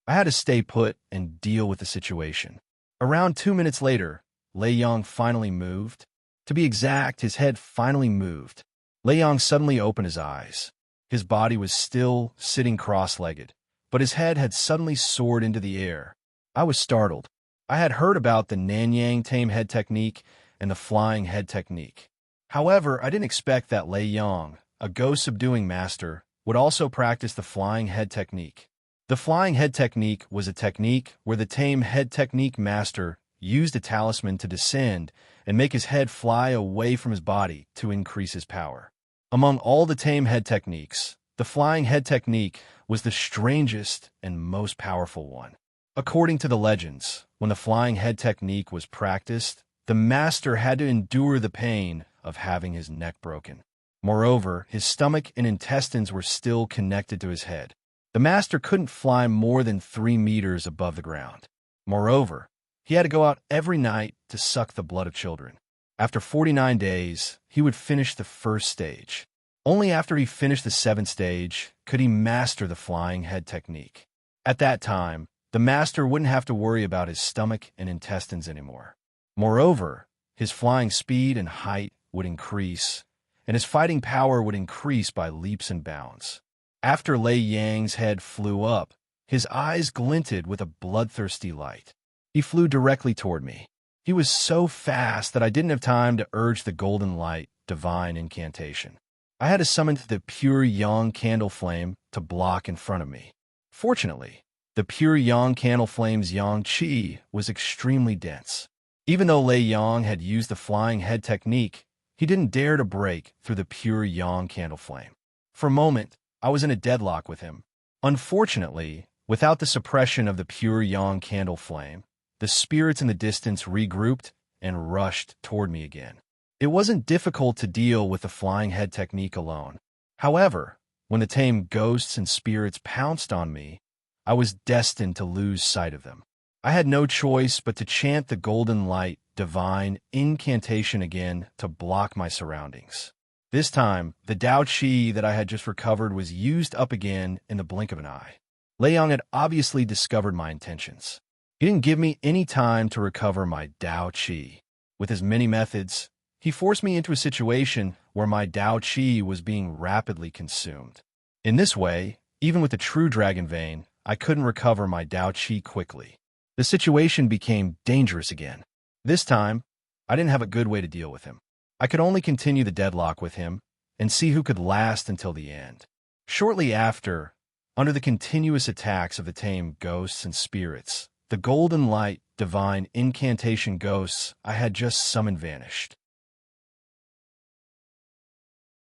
I had to stay put and deal with the situation. Around 2 minutes later, Lei Yang finally moved. To be exact, his head finally moved. Lei Yang suddenly opened his eyes. His body was still sitting cross-legged, but his head had suddenly soared into the air. I was startled. I had heard about the Nanyang tame head technique and the flying head technique. However, I didn't expect that Lei Yang, a ghost-subduing master, would also practice the flying head technique. The flying head technique was a technique where the tame head technique master used a talisman to descend and make his head fly away from his body to increase his power. Among all the tame head techniques, the flying head technique was the strangest and most powerful one. According to the legends, when the flying head technique was practiced, the master had to endure the pain of having his neck broken. Moreover, his stomach and intestines were still connected to his head. The master couldn't fly more than 3 meters above the ground. Moreover, he had to go out every night to suck the blood of children. After 49 days, he would finish the first stage. Only after he finished the 7th stage could he master the flying head technique. At that time, the master wouldn't have to worry about his stomach and intestines anymore. Moreover, his flying speed and height would increase, and his fighting power would increase by leaps and bounds. After Lei Yang's head flew up, his eyes glinted with a bloodthirsty light. He flew directly toward me. He was so fast that I didn't have time to urge the golden light divine incantation. I had to summon the pure yang candle flame to block in front of me. Fortunately, the pure yang candle flame's yang qi was extremely dense. Even though Lei Yang had used the flying head technique, he didn't dare to break through the pure yang candle flame. For a moment, I was in a deadlock with him. Unfortunately, without the suppression of the pure yang candle flame, the spirits in the distance regrouped and rushed toward me again. It wasn't difficult to deal with the flying head technique alone. However, when the tame ghosts and spirits pounced on me, I was destined to lose sight of them. I had no choice but to chant the golden light divine incantation again to block my surroundings. This time, the Dao Qi that I had just recovered was used up again in the blink of an eye. Lei Yang had obviously discovered my intentions. He didn't give me any time to recover my Dao Qi. With his many methods, he forced me into a situation where my Dao Qi was being rapidly consumed. In this way, even with the true dragon vein, I couldn't recover my Dao Qi quickly. The situation became dangerous again. This time, I didn't have a good way to deal with him. I could only continue the deadlock with him and see who could last until the end. Shortly after, under the continuous attacks of the tame ghosts and spirits, the golden light divine incantation ghosts I had just summoned vanished.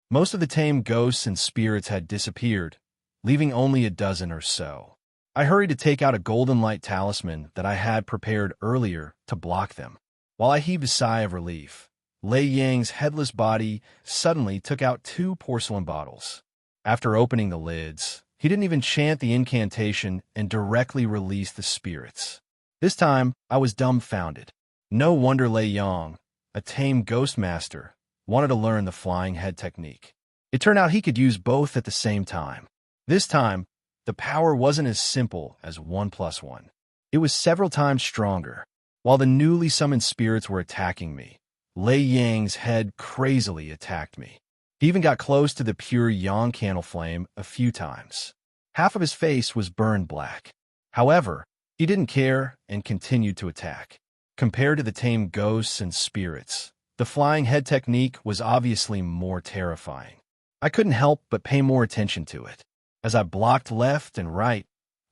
Most of the tame ghosts and spirits had disappeared, leaving only a dozen or so. I hurried to take out a golden light talisman that I had prepared earlier to block them. While I heaved a sigh of relief, Lei Yang's headless body suddenly took out 2 porcelain bottles. After opening the lids, he didn't even chant the incantation and directly released the spirits. This time, I was dumbfounded. No wonder Lei Yang, a tame ghost master, wanted to learn the flying head technique. It turned out he could use both at the same time. This time, the power wasn't as simple as 1 + 1. It was several times stronger. While the newly summoned spirits were attacking me, Lei Yang's head crazily attacked me. He even got close to the pure yang candle flame a few times. Half of his face was burned black. However, he didn't care and continued to attack. Compared to the tame ghosts and spirits, the flying head technique was obviously more terrifying. I couldn't help but pay more attention to it. As I blocked left and right,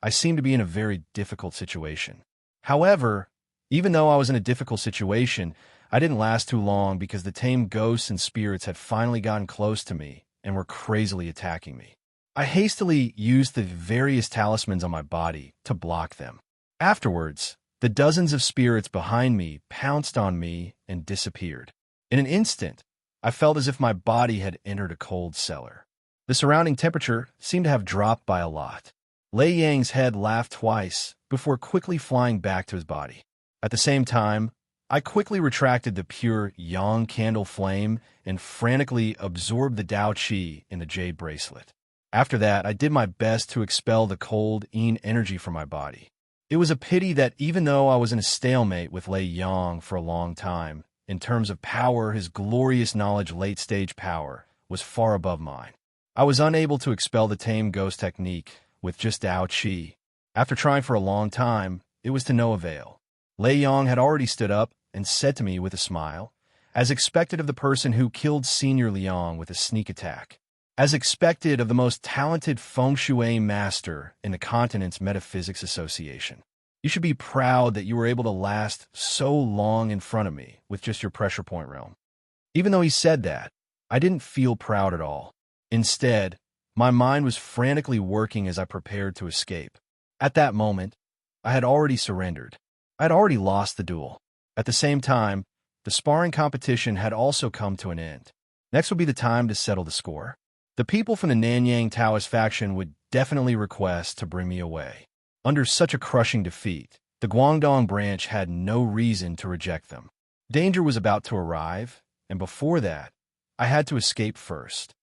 I seemed to be in a very difficult situation. However, even though I was in a difficult situation, I didn't last too long because the tame ghosts and spirits had finally gotten close to me and were crazily attacking me. I hastily used the various talismans on my body to block them. Afterwards, the dozens of spirits behind me pounced on me and disappeared. In an instant, I felt as if my body had entered a cold cellar. The surrounding temperature seemed to have dropped by a lot. Lei Yang's head laughed twice before quickly flying back to his body. At the same time, I quickly retracted the pure yang candle flame and frantically absorbed the Dao Qi in the jade bracelet. After that, I did my best to expel the cold yin energy from my body. It was a pity that even though I was in a stalemate with Lei Yang for a long time, in terms of power, his glorious knowledge late-stage power was far above mine. I was unable to expel the tame ghost technique with just Dao Qi. After trying for a long time, it was to no avail. Lei Yang had already stood up and said to me with a smile, as expected of the person who killed Senior Liang with a sneak attack, as expected of the most talented feng shui master in the continent's Metaphysics Association. You should be proud that you were able to last so long in front of me with just your pressure point realm. Even though he said that, I didn't feel proud at all. Instead, my mind was frantically working as I prepared to escape. At that moment, I had already surrendered. I had already lost the duel. At the same time, the sparring competition had also come to an end. Next would be the time to settle the score. The people from the Nanyang Taoist faction would definitely request to bring me away. Under such a crushing defeat, the Guangdong branch had no reason to reject them. Danger was about to arrive, and before that, I had to escape first.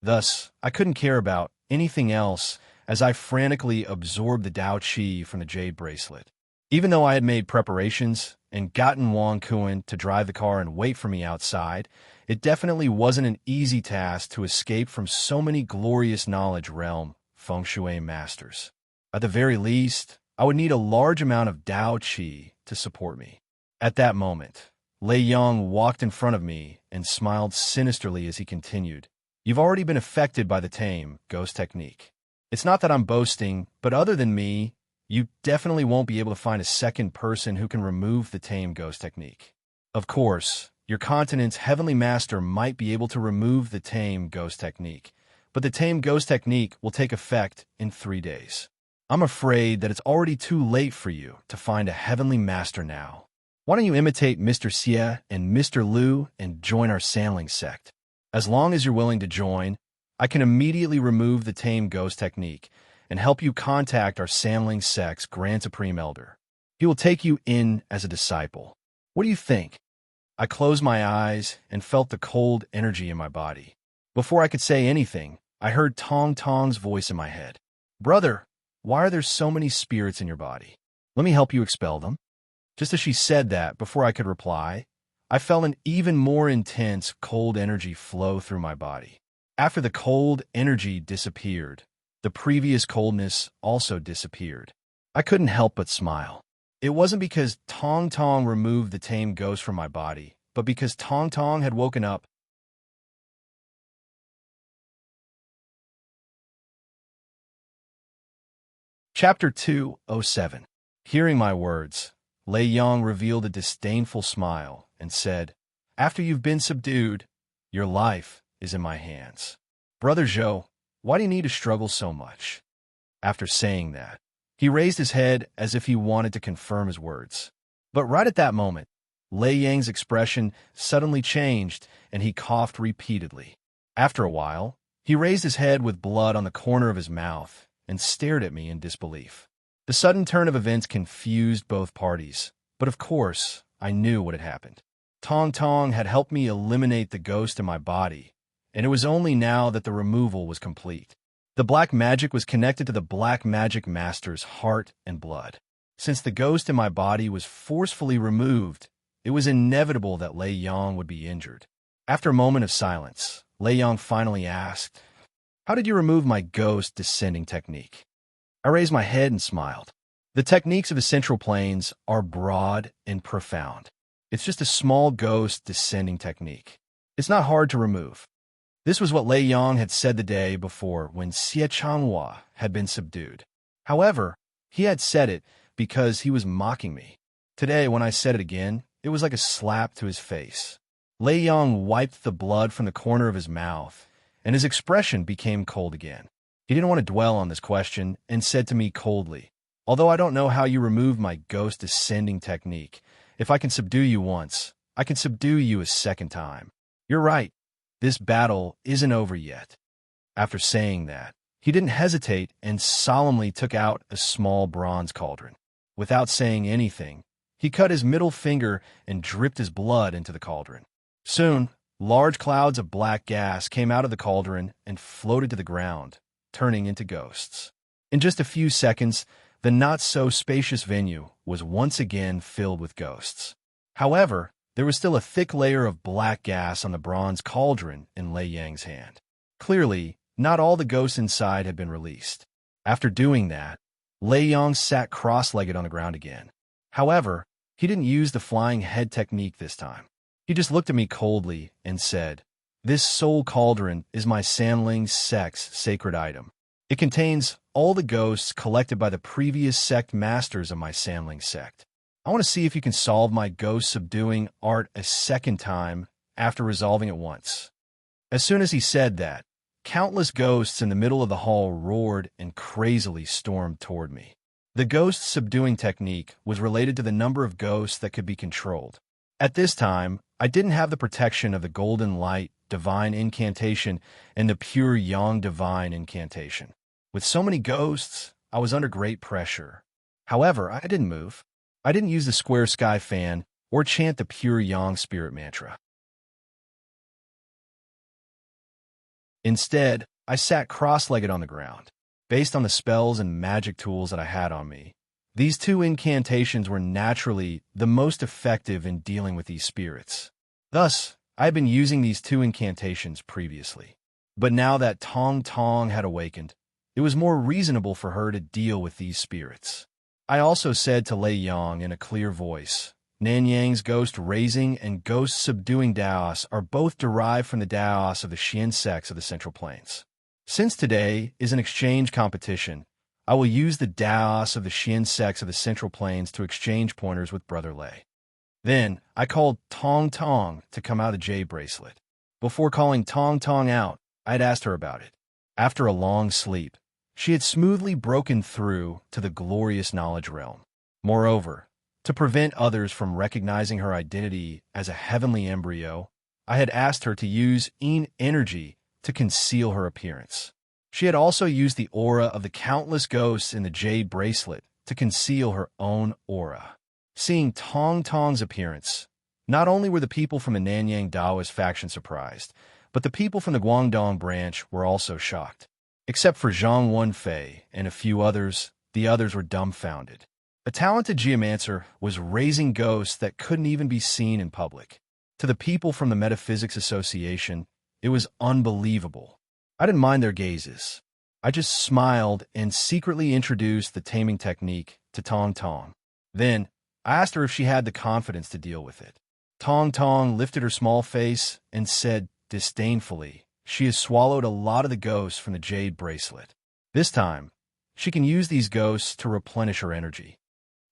Thus, I couldn't care about anything else as I frantically absorbed the Dao Qi from the jade bracelet. Even though I had made preparations and gotten Wang Kuan to drive the car and wait for me outside, it definitely wasn't an easy task to escape from so many glorious knowledge realm feng shui masters. At the very least, I would need a large amount of Dao Qi to support me. At that moment, Lei Yang walked in front of me and smiled sinisterly as he continued, "You've already been affected by the tame ghost technique. It's not that I'm boasting, but other than me, you definitely won't be able to find a second person who can remove the tame ghost technique. Of course, your continent's heavenly master might be able to remove the tame ghost technique, but the tame ghost technique will take effect in 3 days. I'm afraid that it's already too late for you to find a heavenly master now. Why don't you imitate Mr. Xie and Mr. Liu and join our sandling sect? As long as you're willing to join, I can immediately remove the tame ghost technique and help you contact our sandling sect's Grand Supreme Elder. He will take you in as a disciple. What do you think?" I closed my eyes and felt the cold energy in my body. Before I could say anything, I heard Tong Tong's voice in my head. "Brother, why are there so many spirits in your body? Let me help you expel them." Just as she said that, before I could reply, I felt an even more intense cold energy flow through my body. After the cold energy disappeared, the previous coldness also disappeared. I couldn't help but smile. It wasn't because Tong Tong removed the tame ghost from my body, but because Tong Tong had woken up. Chapter 207. Hearing my words, Lei Yang revealed a disdainful smile and said, "After you've been subdued, your life is in my hands. Brother Zhou, why do you need to struggle so much?" After saying that, he raised his head as if he wanted to confirm his words. But right at that moment, Lei Yang's expression suddenly changed and he coughed repeatedly. After a while, he raised his head with blood on the corner of his mouth and stared at me in disbelief. The sudden turn of events confused both parties, but of course, I knew what had happened. Tong Tong had helped me eliminate the ghost in my body, and it was only now that the removal was complete. The black magic was connected to the black magic master's heart and blood. Since the ghost in my body was forcefully removed, it was inevitable that Lei Yang would be injured. After a moment of silence, Lei Yang finally asked, "How did you remove my ghost descending technique?" I raised my head and smiled. The techniques of the Central Plains are broad and profound. It's just a small ghost descending technique. It's not hard to remove. This was what Lei Yang had said the day before when Xie Changhua had been subdued. However, he had said it because he was mocking me. Today, when I said it again, it was like a slap to his face. Lei Yang wiped the blood from the corner of his mouth, and his expression became cold again. He didn't want to dwell on this question and said to me coldly, "Although I don't know how you removed my ghost descending technique, if I can subdue you once, I can subdue you a second time. You're right. This battle isn't over yet." After saying that, he didn't hesitate and solemnly took out a small bronze cauldron. Without saying anything, he cut his middle finger and dripped his blood into the cauldron. Soon, large clouds of black gas came out of the cauldron and floated to the ground, turning into ghosts. In just a few seconds, the not-so-spacious venue was once again filled with ghosts. However, there was still a thick layer of black gas on the bronze cauldron in Lei Yang's hand. Clearly, not all the ghosts inside had been released. After doing that, Lei Yang sat cross-legged on the ground again. However, He didn't use the flying head technique this time. He just looked at me coldly and said, "This soul cauldron is my Sanling sect's sacred item. It contains all the ghosts collected by the previous sect masters of my Sanling sect. I want to see if you can solve my ghost-subduing art a second time after resolving it once." As soon as he said that, countless ghosts in the middle of the hall roared and crazily stormed toward me. The ghost-subduing technique was related to the number of ghosts that could be controlled. At this time, I didn't have the protection of the Golden Light Divine Incantation and the Pure Yang Divine Incantation. With so many ghosts, I was under great pressure. However, I didn't move. I didn't use the Square Sky Fan or chant the Pure Yang Spirit Mantra. Instead, I sat cross-legged on the ground. Based on the spells and magic tools that I had on me, these two incantations were naturally the most effective in dealing with these spirits. Thus, I had been using these two incantations previously. But now that Tong Tong had awakened, it was more reasonable for her to deal with these spirits. I also said to Lei Yang in a clear voice, "Nanyang's ghost-raising and ghost-subduing Daos are both derived from the Daos of the Xian sects of the Central Plains. Since today is an exchange competition, I will use the Daos of the Xian sects of the Central Plains to exchange pointers with Brother Lei." Then, I called Tong Tong to come out of the jade bracelet. Before calling Tong Tong out, I had asked her about it. After a long sleep, she had smoothly broken through to the glorious knowledge realm. Moreover, to prevent others from recognizing her identity as a heavenly embryo, I had asked her to use Yin energy to conceal her appearance. She had also used the aura of the countless ghosts in the jade bracelet to conceal her own aura. Seeing Tong Tong's appearance, not only were the people from the Nanyang Daoist faction surprised, but the people from the Guangdong branch were also shocked. Except for Zhang Wenfei and a few others, the others were dumbfounded. A talented geomancer was raising ghosts that couldn't even be seen in public. To the people from the Metaphysics Association, it was unbelievable. I didn't mind their gazes. I just smiled and secretly introduced the taming technique to Tong Tong. Then, I asked her if she had the confidence to deal with it. Tong Tong lifted her small face and said disdainfully, "She has swallowed a lot of the ghosts from the jade bracelet. This time, she can use these ghosts to replenish her energy."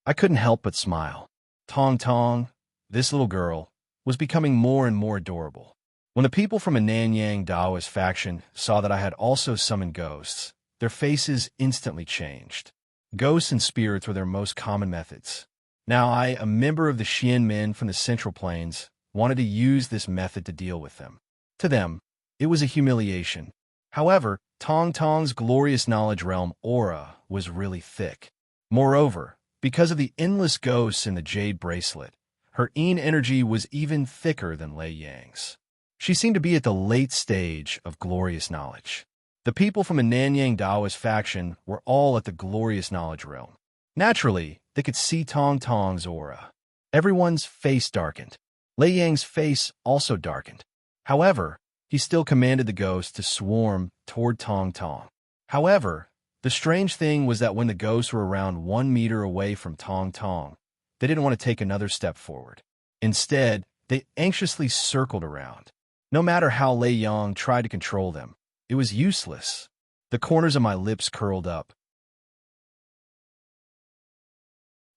I couldn't help but smile. Tong Tong, this little girl, was becoming more and more adorable. When the people from a Nanyang Daoist faction saw that I had also summoned ghosts, their faces instantly changed. Ghosts and spirits were their most common methods. Now I, a member of the Xian men from the Central Plains, wanted to use this method to deal with them. To them, it was a humiliation. However, Tong Tong's glorious knowledge realm aura was really thick. Moreover, because of the endless ghosts in the jade bracelet, her Yin energy was even thicker than Lei Yang's. She seemed to be at the late stage of glorious knowledge. The people from the Nanyang Daoist faction were all at the glorious knowledge realm. Naturally, they could see Tong Tong's aura. Everyone's face darkened. Lei Yang's face also darkened. However, he still commanded the ghosts to swarm toward Tong Tong. However, the strange thing was that when the ghosts were around 1 meter away from Tong Tong, they didn't want to take another step forward. Instead, they anxiously circled around. No matter how Lei Yang tried to control them, it was useless. The corners of my lips curled up.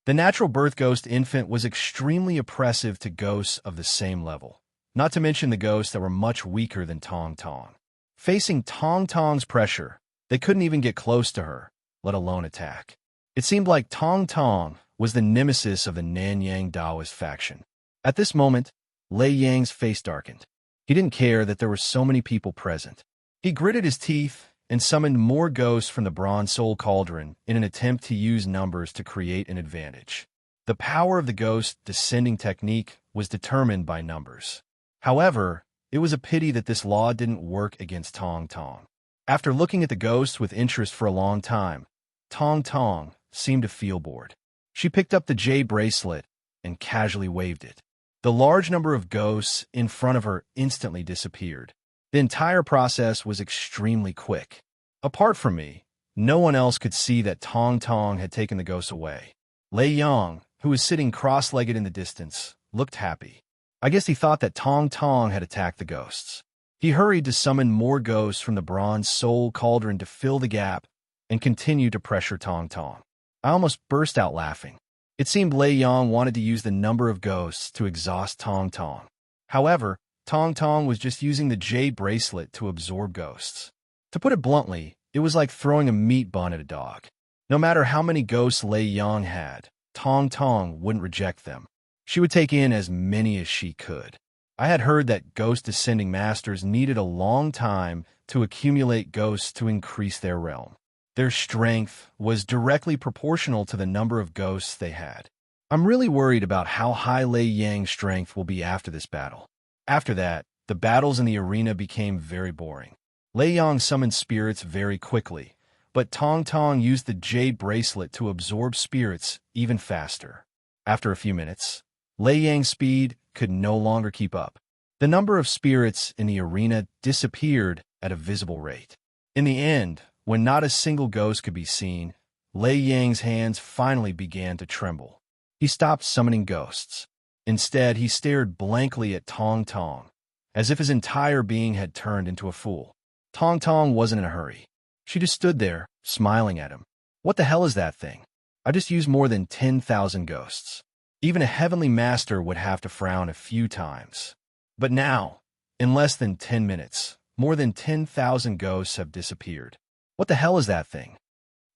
The natural birth ghost infant was extremely oppressive to ghosts of the same level, not to mention the ghosts that were much weaker than Tong Tong. Facing Tong Tong's pressure, they couldn't even get close to her, let alone attack. It seemed like Tong Tong was the nemesis of the Nanyang Daoist faction. At this moment, Lei Yang's face darkened. He didn't care that there were so many people present. He gritted his teeth and summoned more ghosts from the Bronze Soul Cauldron in an attempt to use numbers to create an advantage. The power of the ghost descending technique was determined by numbers. However, it was a pity that this law didn't work against Tong Tong. After looking at the ghost with interest for a long time, Tong Tong seemed to feel bored. She picked up the jade bracelet and casually waved it. The large number of ghosts in front of her instantly disappeared. The entire process was extremely quick. Apart from me, no one else could see that Tong Tong had taken the ghosts away. Lei Yang, who was sitting cross-legged in the distance, looked happy. I guess he thought that Tong Tong had attacked the ghosts. He hurried to summon more ghosts from the bronze soul cauldron to fill the gap and continue to pressure Tong Tong. I almost burst out laughing. It seemed Lei Yang wanted to use the number of ghosts to exhaust Tong Tong. However, Tong Tong was just using the jade bracelet to absorb ghosts. To put it bluntly, it was like throwing a meat bun at a dog. No matter how many ghosts Lei Yang had, Tong Tong wouldn't reject them. She would take in as many as she could. I had heard that ghost descending masters needed a long time to accumulate ghosts to increase their realm. Their strength was directly proportional to the number of ghosts they had. I'm really worried about how high Lei Yang's strength will be after this battle. After that, the battles in the arena became very boring. Lei Yang summoned spirits very quickly, but Tong Tong used the jade bracelet to absorb spirits even faster. After a few minutes, Lei Yang's speed could no longer keep up. The number of spirits in the arena disappeared at a visible rate. In the end, when not a single ghost could be seen, Lei Yang's hands finally began to tremble. He stopped summoning ghosts. Instead, he stared blankly at Tong Tong, as if his entire being had turned into a fool. Tong Tong wasn't in a hurry. She just stood there, smiling at him. What the hell is that thing? I just used more than 10,000 ghosts. Even a heavenly master would have to frown a few times. But now, in less than 10 minutes, more than 10,000 ghosts have disappeared. What the hell is that thing?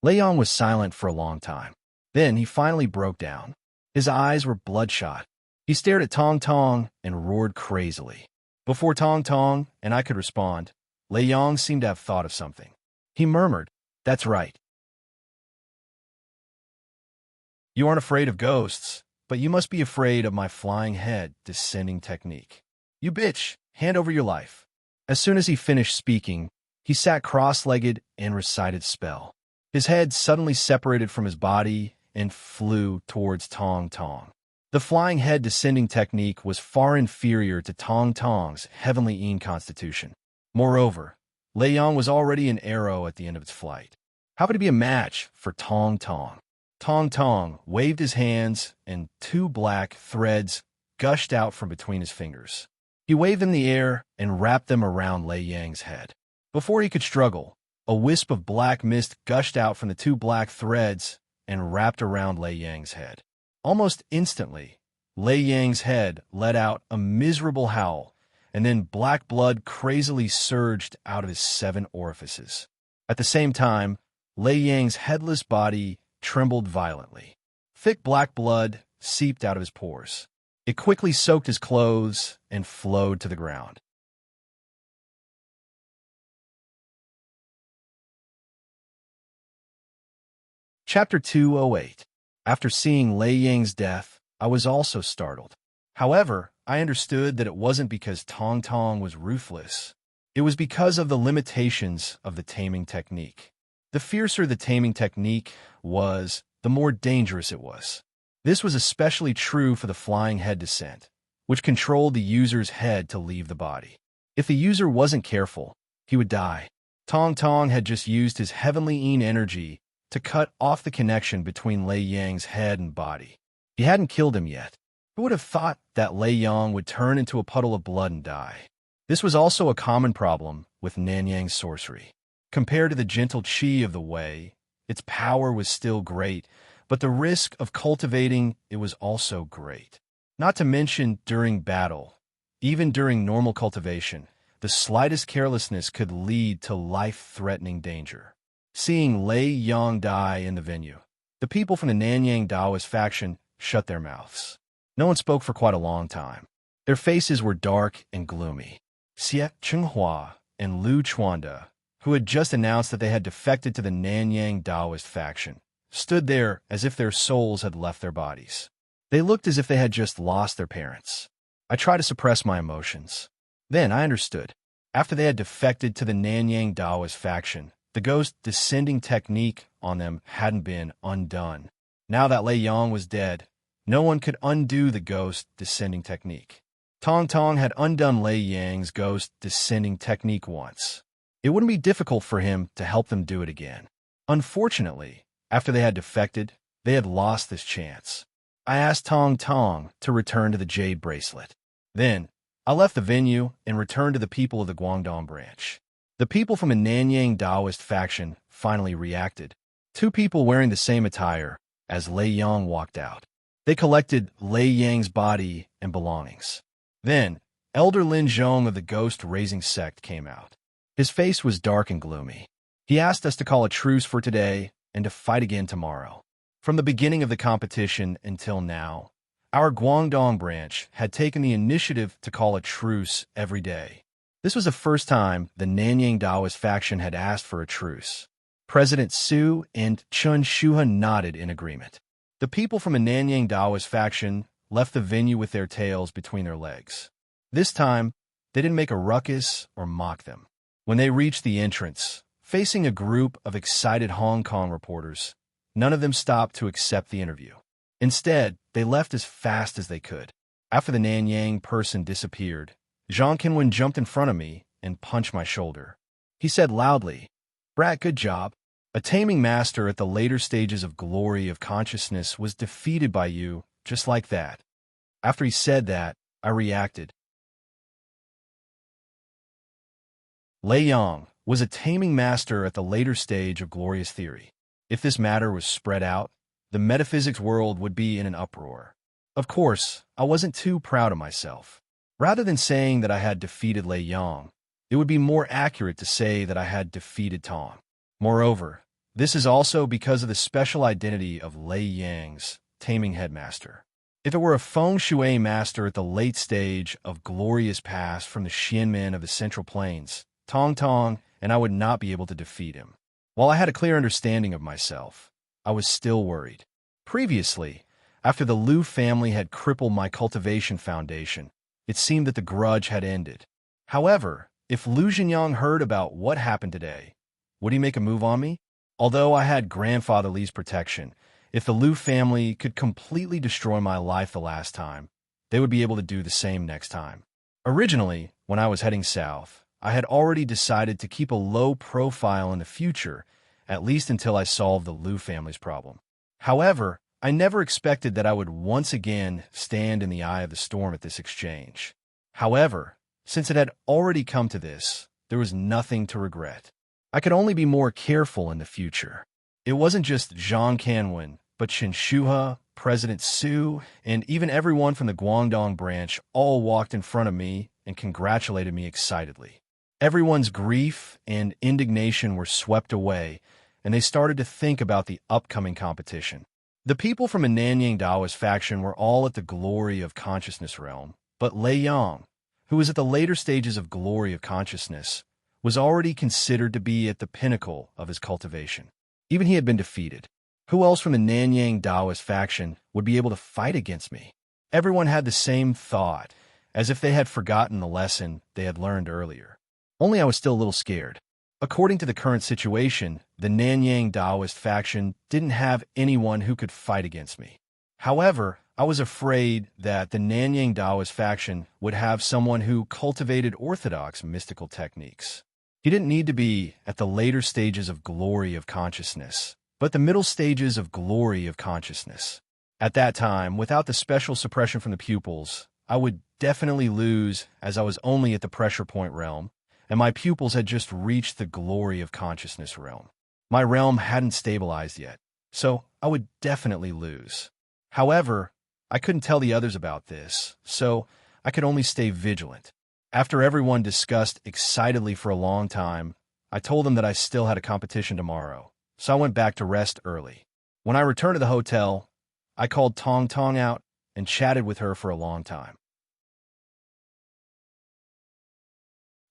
Lei Yang was silent for a long time. Then he finally broke down. His eyes were bloodshot. He stared at Tong Tong and roared crazily. Before Tong Tong and I could respond, Lei Yang seemed to have thought of something. He murmured, "That's right. You aren't afraid of ghosts, but you must be afraid of my flying head descending technique. You bitch, hand over your life." As soon as he finished speaking, he sat cross-legged and recited spell. His head suddenly separated from his body and flew towards Tong Tong. The flying head descending technique was far inferior to Tong Tong's heavenly Yin constitution. Moreover, Lei Yang was already an arrow at the end of its flight. How could it be a match for Tong Tong? Tong Tong waved his hands, and 2 black threads gushed out from between his fingers. He waved them in the air and wrapped them around Lei Yang's head. Before he could struggle, a wisp of black mist gushed out from the 2 black threads and wrapped around Lei Yang's head. Almost instantly, Lei Yang's head let out a miserable howl, and then black blood crazily surged out of his 7 orifices. At the same time, Lei Yang's headless body trembled violently. Thick black blood seeped out of his pores. It quickly soaked his clothes and flowed to the ground. Chapter 208. After seeing Lei Yang's death, I was also startled. However, I understood that it wasn't because Tong Tong was ruthless. It was because of the limitations of the taming technique. The fiercer the taming technique was, the more dangerous it was. This was especially true for the flying head descent, which controlled the user's head to leave the body. If the user wasn't careful, he would die. Tong Tong had just used his heavenly Yin energy to cut off the connection between Lei Yang's head and body. He hadn't killed him yet. Who would have thought that Lei Yang would turn into a puddle of blood and die? This was also a common problem with Nanyang's sorcery. Compared to the gentle qi of the Wei, its power was still great, but the risk of cultivating it was also great. Not to mention during battle, even during normal cultivation, the slightest carelessness could lead to life-threatening danger. Seeing Lei Yang die in the venue, the people from the Nanyang Daoist faction shut their mouths. No one spoke for quite a long time. Their faces were dark and gloomy. Xie Chenghua and Lu Chuanda, who had just announced that they had defected to the Nanyang Daoist faction, stood there as if their souls had left their bodies. They looked as if they had just lost their parents. I tried to suppress my emotions. Then I understood. After they had defected to the Nanyang Daoist faction, the ghost descending technique on them hadn't been undone. Now that Lei Yang was dead, no one could undo the ghost descending technique. Tong Tong had undone Lei Yang's ghost descending technique once. It wouldn't be difficult for him to help them do it again. Unfortunately, after they had defected, they had lost this chance. I asked Tong Tong to return to the jade bracelet. Then, I left the venue and returned to the people of the Guangdong branch. The people from a Nanyang Taoist faction finally reacted. Two people wearing the same attire as Lei Yang walked out. They collected Lei Yang's body and belongings. Then, Elder Lin Zhong of the ghost-raising sect came out. His face was dark and gloomy. He asked us to call a truce for today and to fight again tomorrow. From the beginning of the competition until now, our Guangdong branch had taken the initiative to call a truce every day. This was the first time the Nanyang Taoist faction had asked for a truce. President Su and Chun Shuha nodded in agreement. The people from a Nanyang Taoist faction left the venue with their tails between their legs. This time, they didn't make a ruckus or mock them. When they reached the entrance, facing a group of excited Hong Kong reporters, none of them stopped to accept the interview. Instead, they left as fast as they could. After the Nanyang person disappeared, Zhang Qinwen jumped in front of me and punched my shoulder. He said loudly, "Brat, good job. A taming master at the later stages of glory of consciousness was defeated by you, just like that." After he said that, I reacted. Lei Yang was a taming master at the later stage of glorious theory. If this matter was spread out, the metaphysics world would be in an uproar. Of course, I wasn't too proud of myself. Rather than saying that I had defeated Lei Yang, it would be more accurate to say that I had defeated Tong. Moreover, this is also because of the special identity of Lei Yang's taming headmaster. If it were a feng shui master at the late stage of glorious past from the Xianmen of the Central Plains, Tong Tong, and I would not be able to defeat him. While I had a clear understanding of myself, I was still worried. Previously, after the Liu family had crippled my cultivation foundation, it seemed that the grudge had ended. However, if Liu Zhenyang heard about what happened today, would he make a move on me? Although I had grandfather Li's protection, if the Liu family could completely destroy my life the last time, they would be able to do the same next time. Originally, when I was heading south, I had already decided to keep a low profile in the future, at least until I solved the Liu family's problem. However, I never expected that I would once again stand in the eye of the storm at this exchange. However, since it had already come to this, there was nothing to regret. I could only be more careful in the future. It wasn't just Zhang Qinwen, but Chen Shuhe, President Su, and even everyone from the Guangdong branch all walked in front of me and congratulated me excitedly. Everyone's grief and indignation were swept away, and they started to think about the upcoming competition. The people from a Nanyang Taoist faction were all at the glory of consciousness realm, but Lei Yang, who was at the later stages of glory of consciousness, was already considered to be at the pinnacle of his cultivation. Even he had been defeated. Who else from the Nanyang Taoist faction would be able to fight against me? Everyone had the same thought, as if they had forgotten the lesson they had learned earlier. Only I was still a little scared. According to the current situation, the Nanyang Taoist faction didn't have anyone who could fight against me. However, I was afraid that the Nanyang Taoist faction would have someone who cultivated orthodox mystical techniques. He didn't need to be at the later stages of glory of consciousness, but the middle stages of glory of consciousness. At that time, without the special suppression from the pupils, I would definitely lose, as I was only at the pressure point realm, and my pupils had just reached the glory of consciousness realm. My realm hadn't stabilized yet, so I would definitely lose. However, I couldn't tell the others about this, so I could only stay vigilant. After everyone discussed excitedly for a long time, I told them that I still had a competition tomorrow, so I went back to rest early. When I returned to the hotel, I called Tong Tong out and chatted with her for a long time.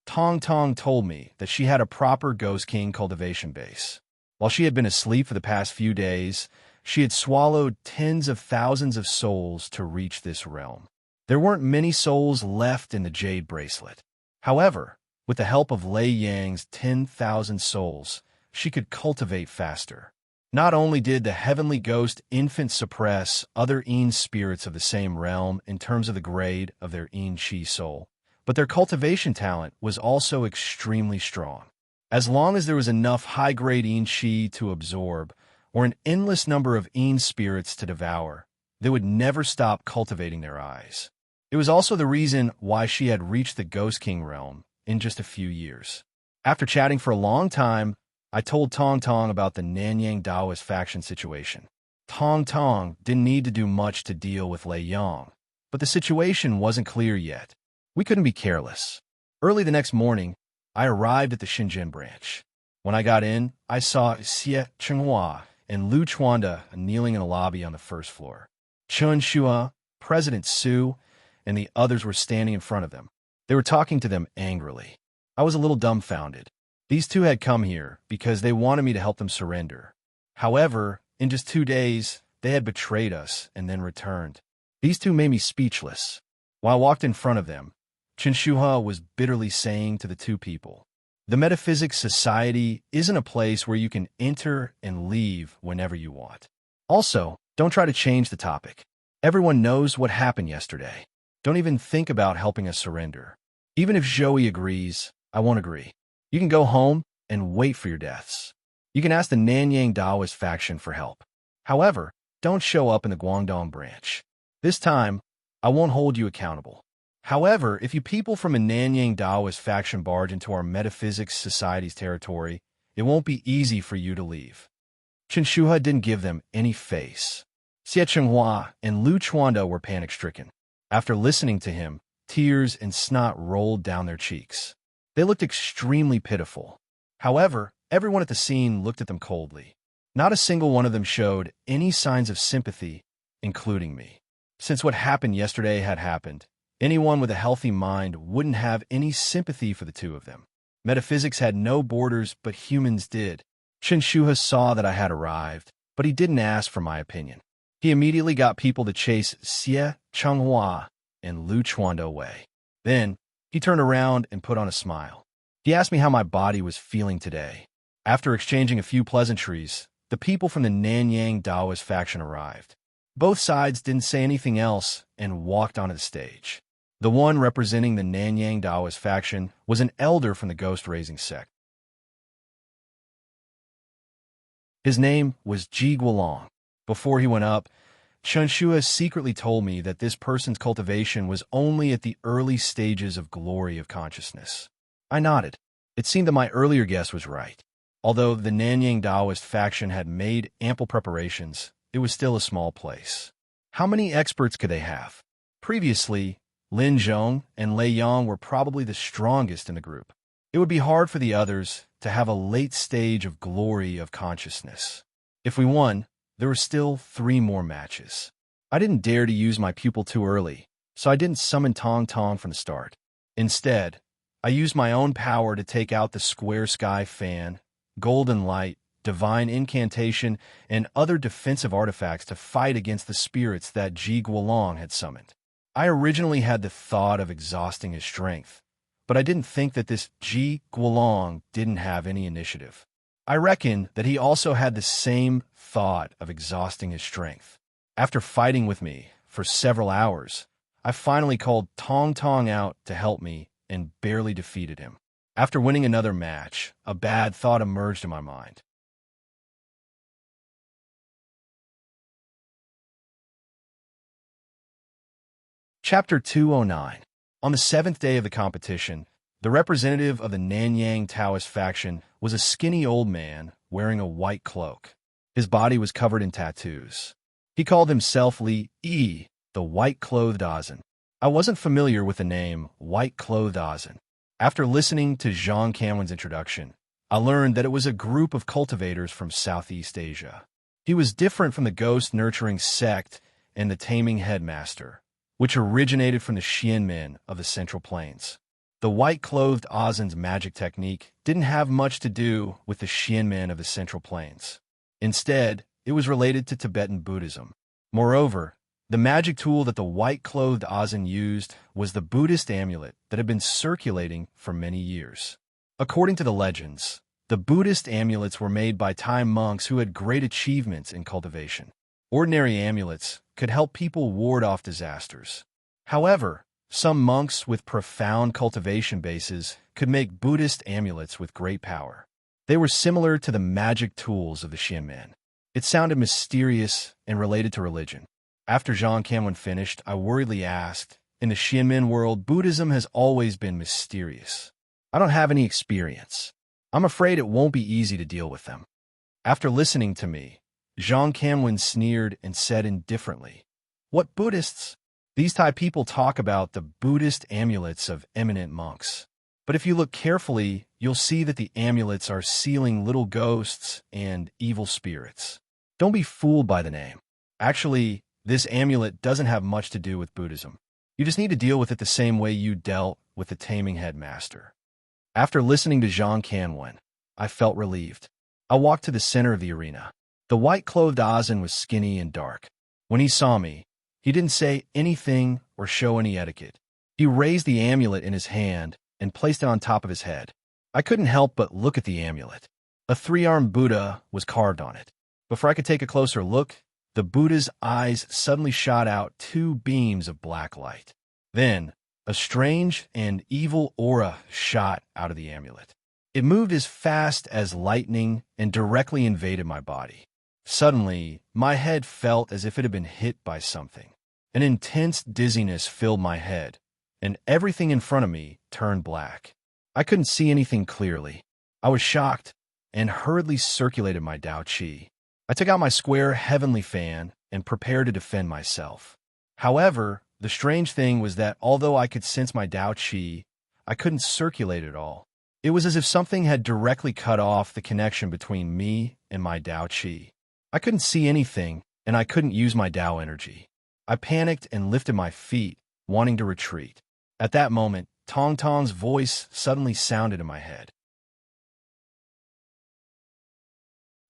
Tong Tong told me that she had a proper Ghost King cultivation base. While she had been asleep for the past few days, she had swallowed tens of thousands of souls to reach this realm. There weren't many souls left in the jade bracelet. However, with the help of Lei Yang's 10,000 souls, she could cultivate faster. Not only did the heavenly ghost infant suppress other Yin spirits of the same realm in terms of the grade of their Yin Chi soul, but their cultivation talent was also extremely strong. As long as there was enough high-grade Yin Chi to absorb, or an endless number of Yin spirits to devour, they would never stop cultivating their eyes. It was also the reason why she had reached the Ghost King realm in just a few years. After chatting for a long time, I told Tong Tong about the Nanyang Taoist faction situation. Tong Tong didn't need to do much to deal with Lei Yong, but the situation wasn't clear yet. We couldn't be careless. Early the next morning, I arrived at the Shenzhen branch. When I got in, I saw Xie Chenghua and Lu Chuanda kneeling in a lobby on the first floor. Chun Shua, President Su, and the others were standing in front of them. They were talking to them angrily. I was a little dumbfounded. These two had come here because they wanted me to help them surrender. However, in just 2 days, they had betrayed us and then returned. These two made me speechless. While I walked in front of them, Chen Shuha was bitterly saying to the two people, "The Metaphysics Society isn't a place where you can enter and leave whenever you want. Also, don't try to change the topic. Everyone knows what happened yesterday. Don't even think about helping us surrender. Even if Joey agrees, I won't agree. You can go home and wait for your deaths. You can ask the Nanyang Taoist faction for help. However, don't show up in the Guangdong branch. This time, I won't hold you accountable. However, if you people from a Nanyang Taoist faction barge into our Metaphysics Society's territory, it won't be easy for you to leave." Chen Shuha didn't give them any face. Xie Chenghua and Lu Chuanda were panic-stricken. After listening to him, tears and snot rolled down their cheeks. They looked extremely pitiful. However, everyone at the scene looked at them coldly. Not a single one of them showed any signs of sympathy, including me. Since what happened yesterday had happened, anyone with a healthy mind wouldn't have any sympathy for the two of them. Metaphysics had no borders, but humans did. Chen Shuha saw that I had arrived, but he didn't ask for my opinion. He immediately got people to chase Xie Chenghua and Lu Chuanda away. Then, he turned around and put on a smile. He asked me how my body was feeling today. After exchanging a few pleasantries, the people from the Nanyang Taoist faction arrived. Both sides didn't say anything else and walked onto the stage. The one representing the Nanyang Taoist faction was an elder from the ghost-raising sect. His name was Ji Guolong. Before he went up, Chen Shua secretly told me that this person's cultivation was only at the early stages of glory of consciousness. I nodded. It seemed that my earlier guess was right. Although the Nanyang Taoist faction had made ample preparations, it was still a small place. How many experts could they have? Previously, Lin Zhong and Lei Yang were probably the strongest in the group. It would be hard for the others to have a late stage of glory of consciousness. If we won, there were still 3 more matches. I didn't dare to use my pupil too early, so I didn't summon Tong Tong from the start. Instead, I used my own power to take out the square sky fan, golden light, divine incantation, and other defensive artifacts to fight against the spirits that Ji Guolong had summoned. I originally had the thought of exhausting his strength, but I didn't think that this Ji Guolong didn't have any initiative. I reckon that he also had the same thought of exhausting his strength. After fighting with me for several hours, I finally called Tong Tong out to help me and barely defeated him. After winning another match, a bad thought emerged in my mind. Chapter 209. On the 7th day of the competition, the representative of the Nanyang Taoist faction was a skinny old man wearing a white cloak. His body was covered in tattoos. He called himself Li Yi, the white-clothed Ozen. I wasn't familiar with the name white-clothed Ozen. After listening to Zhang Kanwen's introduction, I learned that it was a group of cultivators from Southeast Asia. He was different from the ghost-nurturing sect and the taming headmaster, which originated from the Xianmen of the Central Plains. The white-clothed Ozen's magic technique didn't have much to do with the Xianmen of the Central Plains. Instead, it was related to Tibetan Buddhism. Moreover, the magic tool that the white-clothed Ozen used was the Buddhist amulet that had been circulating for many years. According to the legends, the Buddhist amulets were made by Thai monks who had great achievements in cultivation. Ordinary amulets could help people ward off disasters. However, some monks with profound cultivation bases could make Buddhist amulets with great power. They were similar to the magic tools of the Xianmen. It sounded mysterious and related to religion. After Zhang Kanwen finished, I worriedly asked, in the Xianmin world, Buddhism has always been mysterious. I don't have any experience. I'm afraid it won't be easy to deal with them. After listening to me, Zhang Kanwen sneered and said indifferently, "What Buddhists? These Thai people talk about the Buddhist amulets of eminent monks. But if you look carefully, you'll see that the amulets are sealing little ghosts and evil spirits. Don't be fooled by the name. Actually, this amulet doesn't have much to do with Buddhism. You just need to deal with it the same way you dealt with the taming headmaster." After listening to Zhang Kanwen, I felt relieved. I walked to the center of the arena. The white-clothed Azan was skinny and dark. When he saw me, he didn't say anything or show any etiquette. He raised the amulet in his hand and placed it on top of his head. I couldn't help but look at the amulet. A three-armed Buddha was carved on it. Before I could take a closer look, the Buddha's eyes suddenly shot out two beams of black light. Then, a strange and evil aura shot out of the amulet. It moved as fast as lightning and directly invaded my body. Suddenly, my head felt as if it had been hit by something. An intense dizziness filled my head, and everything in front of me turned black. I couldn't see anything clearly. I was shocked and hurriedly circulated my Tao Qi. I took out my square heavenly fan and prepared to defend myself. However, the strange thing was that although I could sense my Tao Qi, I couldn't circulate it all. It was as if something had directly cut off the connection between me and my Tao Qi. I couldn't see anything, and I couldn't use my Tao energy. I panicked and lifted my feet, wanting to retreat. At that moment, Tong Tong's voice suddenly sounded in my head.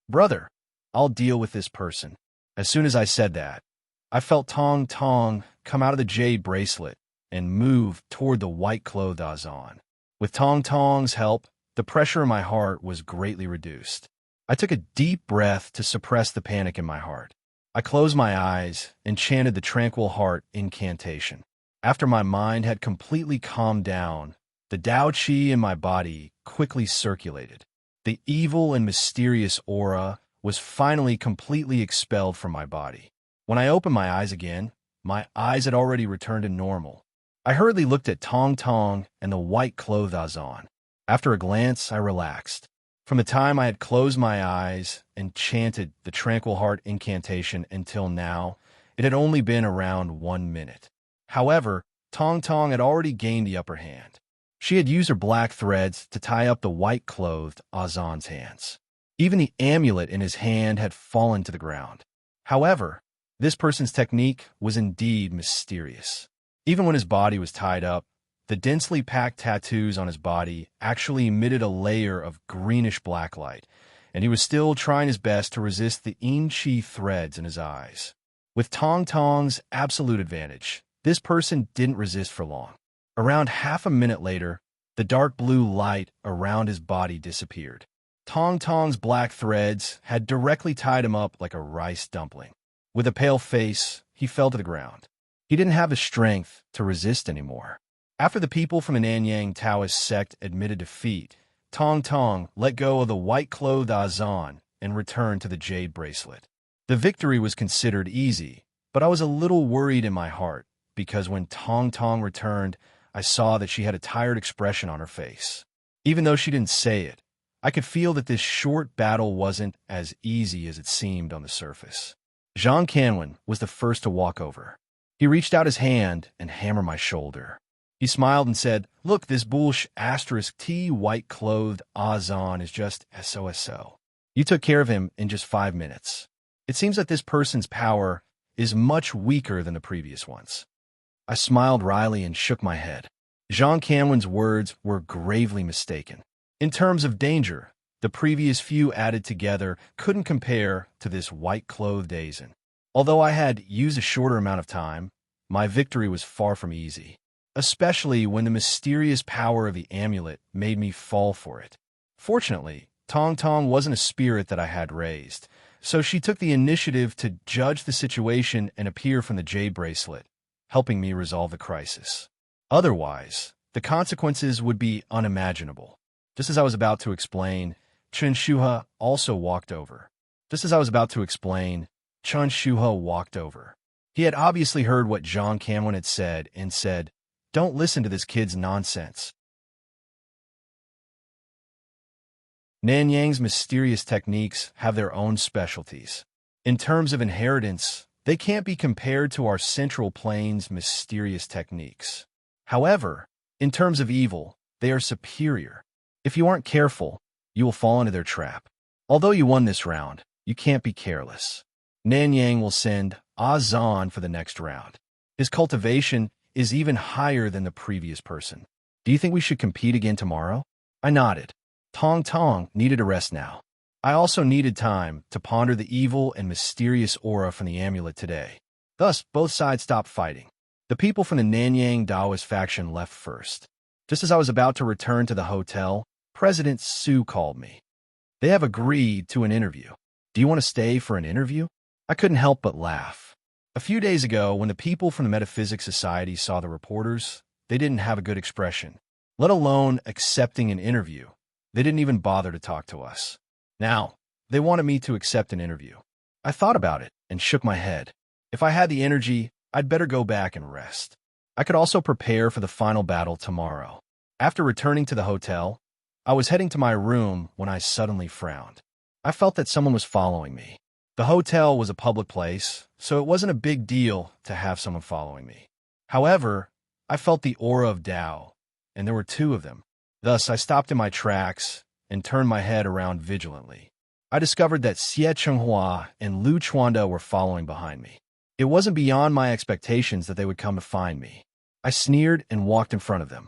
"Brother, I'll deal with this person." As soon as I said that, I felt Tong Tong come out of the jade bracelet and move toward the white-clothed Azan. With Tong Tong's help, the pressure in my heart was greatly reduced. I took a deep breath to suppress the panic in my heart. I closed my eyes and chanted the tranquil heart incantation. After my mind had completely calmed down, the Tao Qi in my body quickly circulated. The evil and mysterious aura was finally completely expelled from my body. When I opened my eyes again, my eyes had already returned to normal. I hurriedly looked at Tong Tong and the white-clothed Azan. After a glance, I relaxed. From the time I had closed my eyes and chanted the tranquil heart incantation until now, it had only been around 1 minute. However, Tong Tong had already gained the upper hand. She had used her black threads to tie up the white-clothed Azan's hands. Even the amulet in his hand had fallen to the ground. However, this person's technique was indeed mysterious. Even when his body was tied up, the densely packed tattoos on his body actually emitted a layer of greenish-black light, and he was still trying his best to resist the yin-chi threads in his eyes. With Tong Tong's absolute advantage, this person didn't resist for long. Around half a minute later, the dark blue light around his body disappeared. Tong Tong's black threads had directly tied him up like a rice dumpling. With a pale face, he fell to the ground. He didn't have the strength to resist anymore. After the people from the Nanyang Taoist sect admitted defeat, Tong Tong let go of the white-clothed Azan and returned to the jade bracelet. The victory was considered easy, but I was a little worried in my heart, because when Tong Tong returned, I saw that she had a tired expression on her face. Even though she didn't say it, I could feel that this short battle wasn't as easy as it seemed on the surface. Zhang Kanwen was the first to walk over. He reached out his hand and hammered my shoulder. He smiled and said, "Look, this bullsh *T white-clothed Azan is just SOSO. You took care of him in just 5 minutes. It seems that this person's power is much weaker than the previous ones." I smiled wryly and shook my head. Zhang Kanwen's words were gravely mistaken. In terms of danger, the previous few added together couldn't compare to this white-clothed Azan. Although I had used a shorter amount of time, my victory was far from easy, especially when the mysterious power of the amulet made me fall for it. Fortunately, Tong Tong wasn't a spirit that I had raised, so she took the initiative to judge the situation and appear from the jade bracelet, helping me resolve the crisis. Otherwise, the consequences would be unimaginable. Just as I was about to explain, Chen Shuha also walked over. Just as I was about to explain, Chen Shuha walked over. He had obviously heard what Zhang Camlin had said and said, "Don't listen to this kid's nonsense." Nanyang's mysterious techniques have their own specialties. In terms of inheritance, they can't be compared to our Central Plains' mysterious techniques. However, in terms of evil, they are superior. If you aren't careful, you will fall into their trap. Although you won this round, you can't be careless. Nanyang will send Zan for the next round. His cultivation is even higher than the previous person. Do you think we should compete again tomorrow? I nodded. Tong Tong needed a rest now. I also needed time to ponder the evil and mysterious aura from the amulet today. Thus, both sides stopped fighting. The people from the Nanyang Taoist faction left first. Just as I was about to return to the hotel, President Su called me. They have agreed to an interview. Do you want to stay for an interview? I couldn't help but laugh. A few days ago, when the people from the Metaphysics Society saw the reporters, they didn't have a good expression, let alone accepting an interview. They didn't even bother to talk to us. Now, they wanted me to accept an interview. I thought about it and shook my head. If I had the energy, I'd better go back and rest. I could also prepare for the final battle tomorrow. After returning to the hotel, I was heading to my room when I suddenly frowned. I felt that someone was following me. The hotel was a public place, so it wasn't a big deal to have someone following me. However, I felt the aura of Tao, and there were two of them. Thus, I stopped in my tracks and turned my head around vigilantly. I discovered that Xie Chenghua and Lu Chuanda were following behind me. It wasn't beyond my expectations that they would come to find me. I sneered and walked in front of them.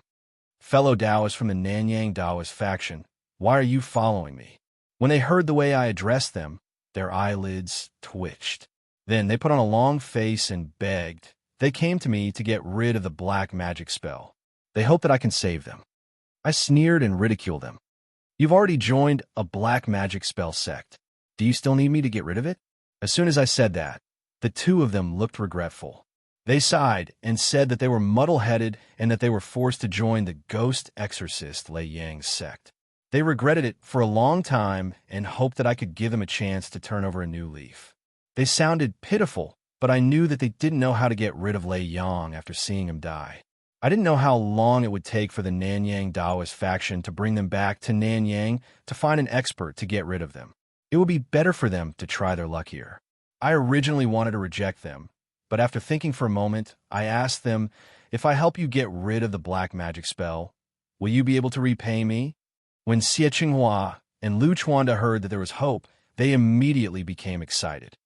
Fellow Taoists from the Nanyang Taoist faction, why are you following me? When they heard the way I addressed them, their eyelids twitched. Then they put on a long face and begged. They came to me to get rid of the black magic spell. They hope that I can save them. I sneered and ridiculed them. You've already joined a black magic spell sect. Do you still need me to get rid of it? As soon as I said that, the two of them looked regretful. They sighed and said that they were muddle-headed and that they were forced to join the ghost exorcist Lei Yang's sect. They regretted it for a long time and hoped that I could give them a chance to turn over a new leaf. They sounded pitiful, but I knew that they didn't know how to get rid of Lei Yang after seeing him die. I didn't know how long it would take for the Nanyang Taoist faction to bring them back to Nanyang to find an expert to get rid of them. It would be better for them to try their luck here. I originally wanted to reject them, but after thinking for a moment, I asked them, if I help you get rid of the black magic spell, will you be able to repay me? When Xie Qinghua and Lu Chuanda heard that there was hope, they immediately became excited.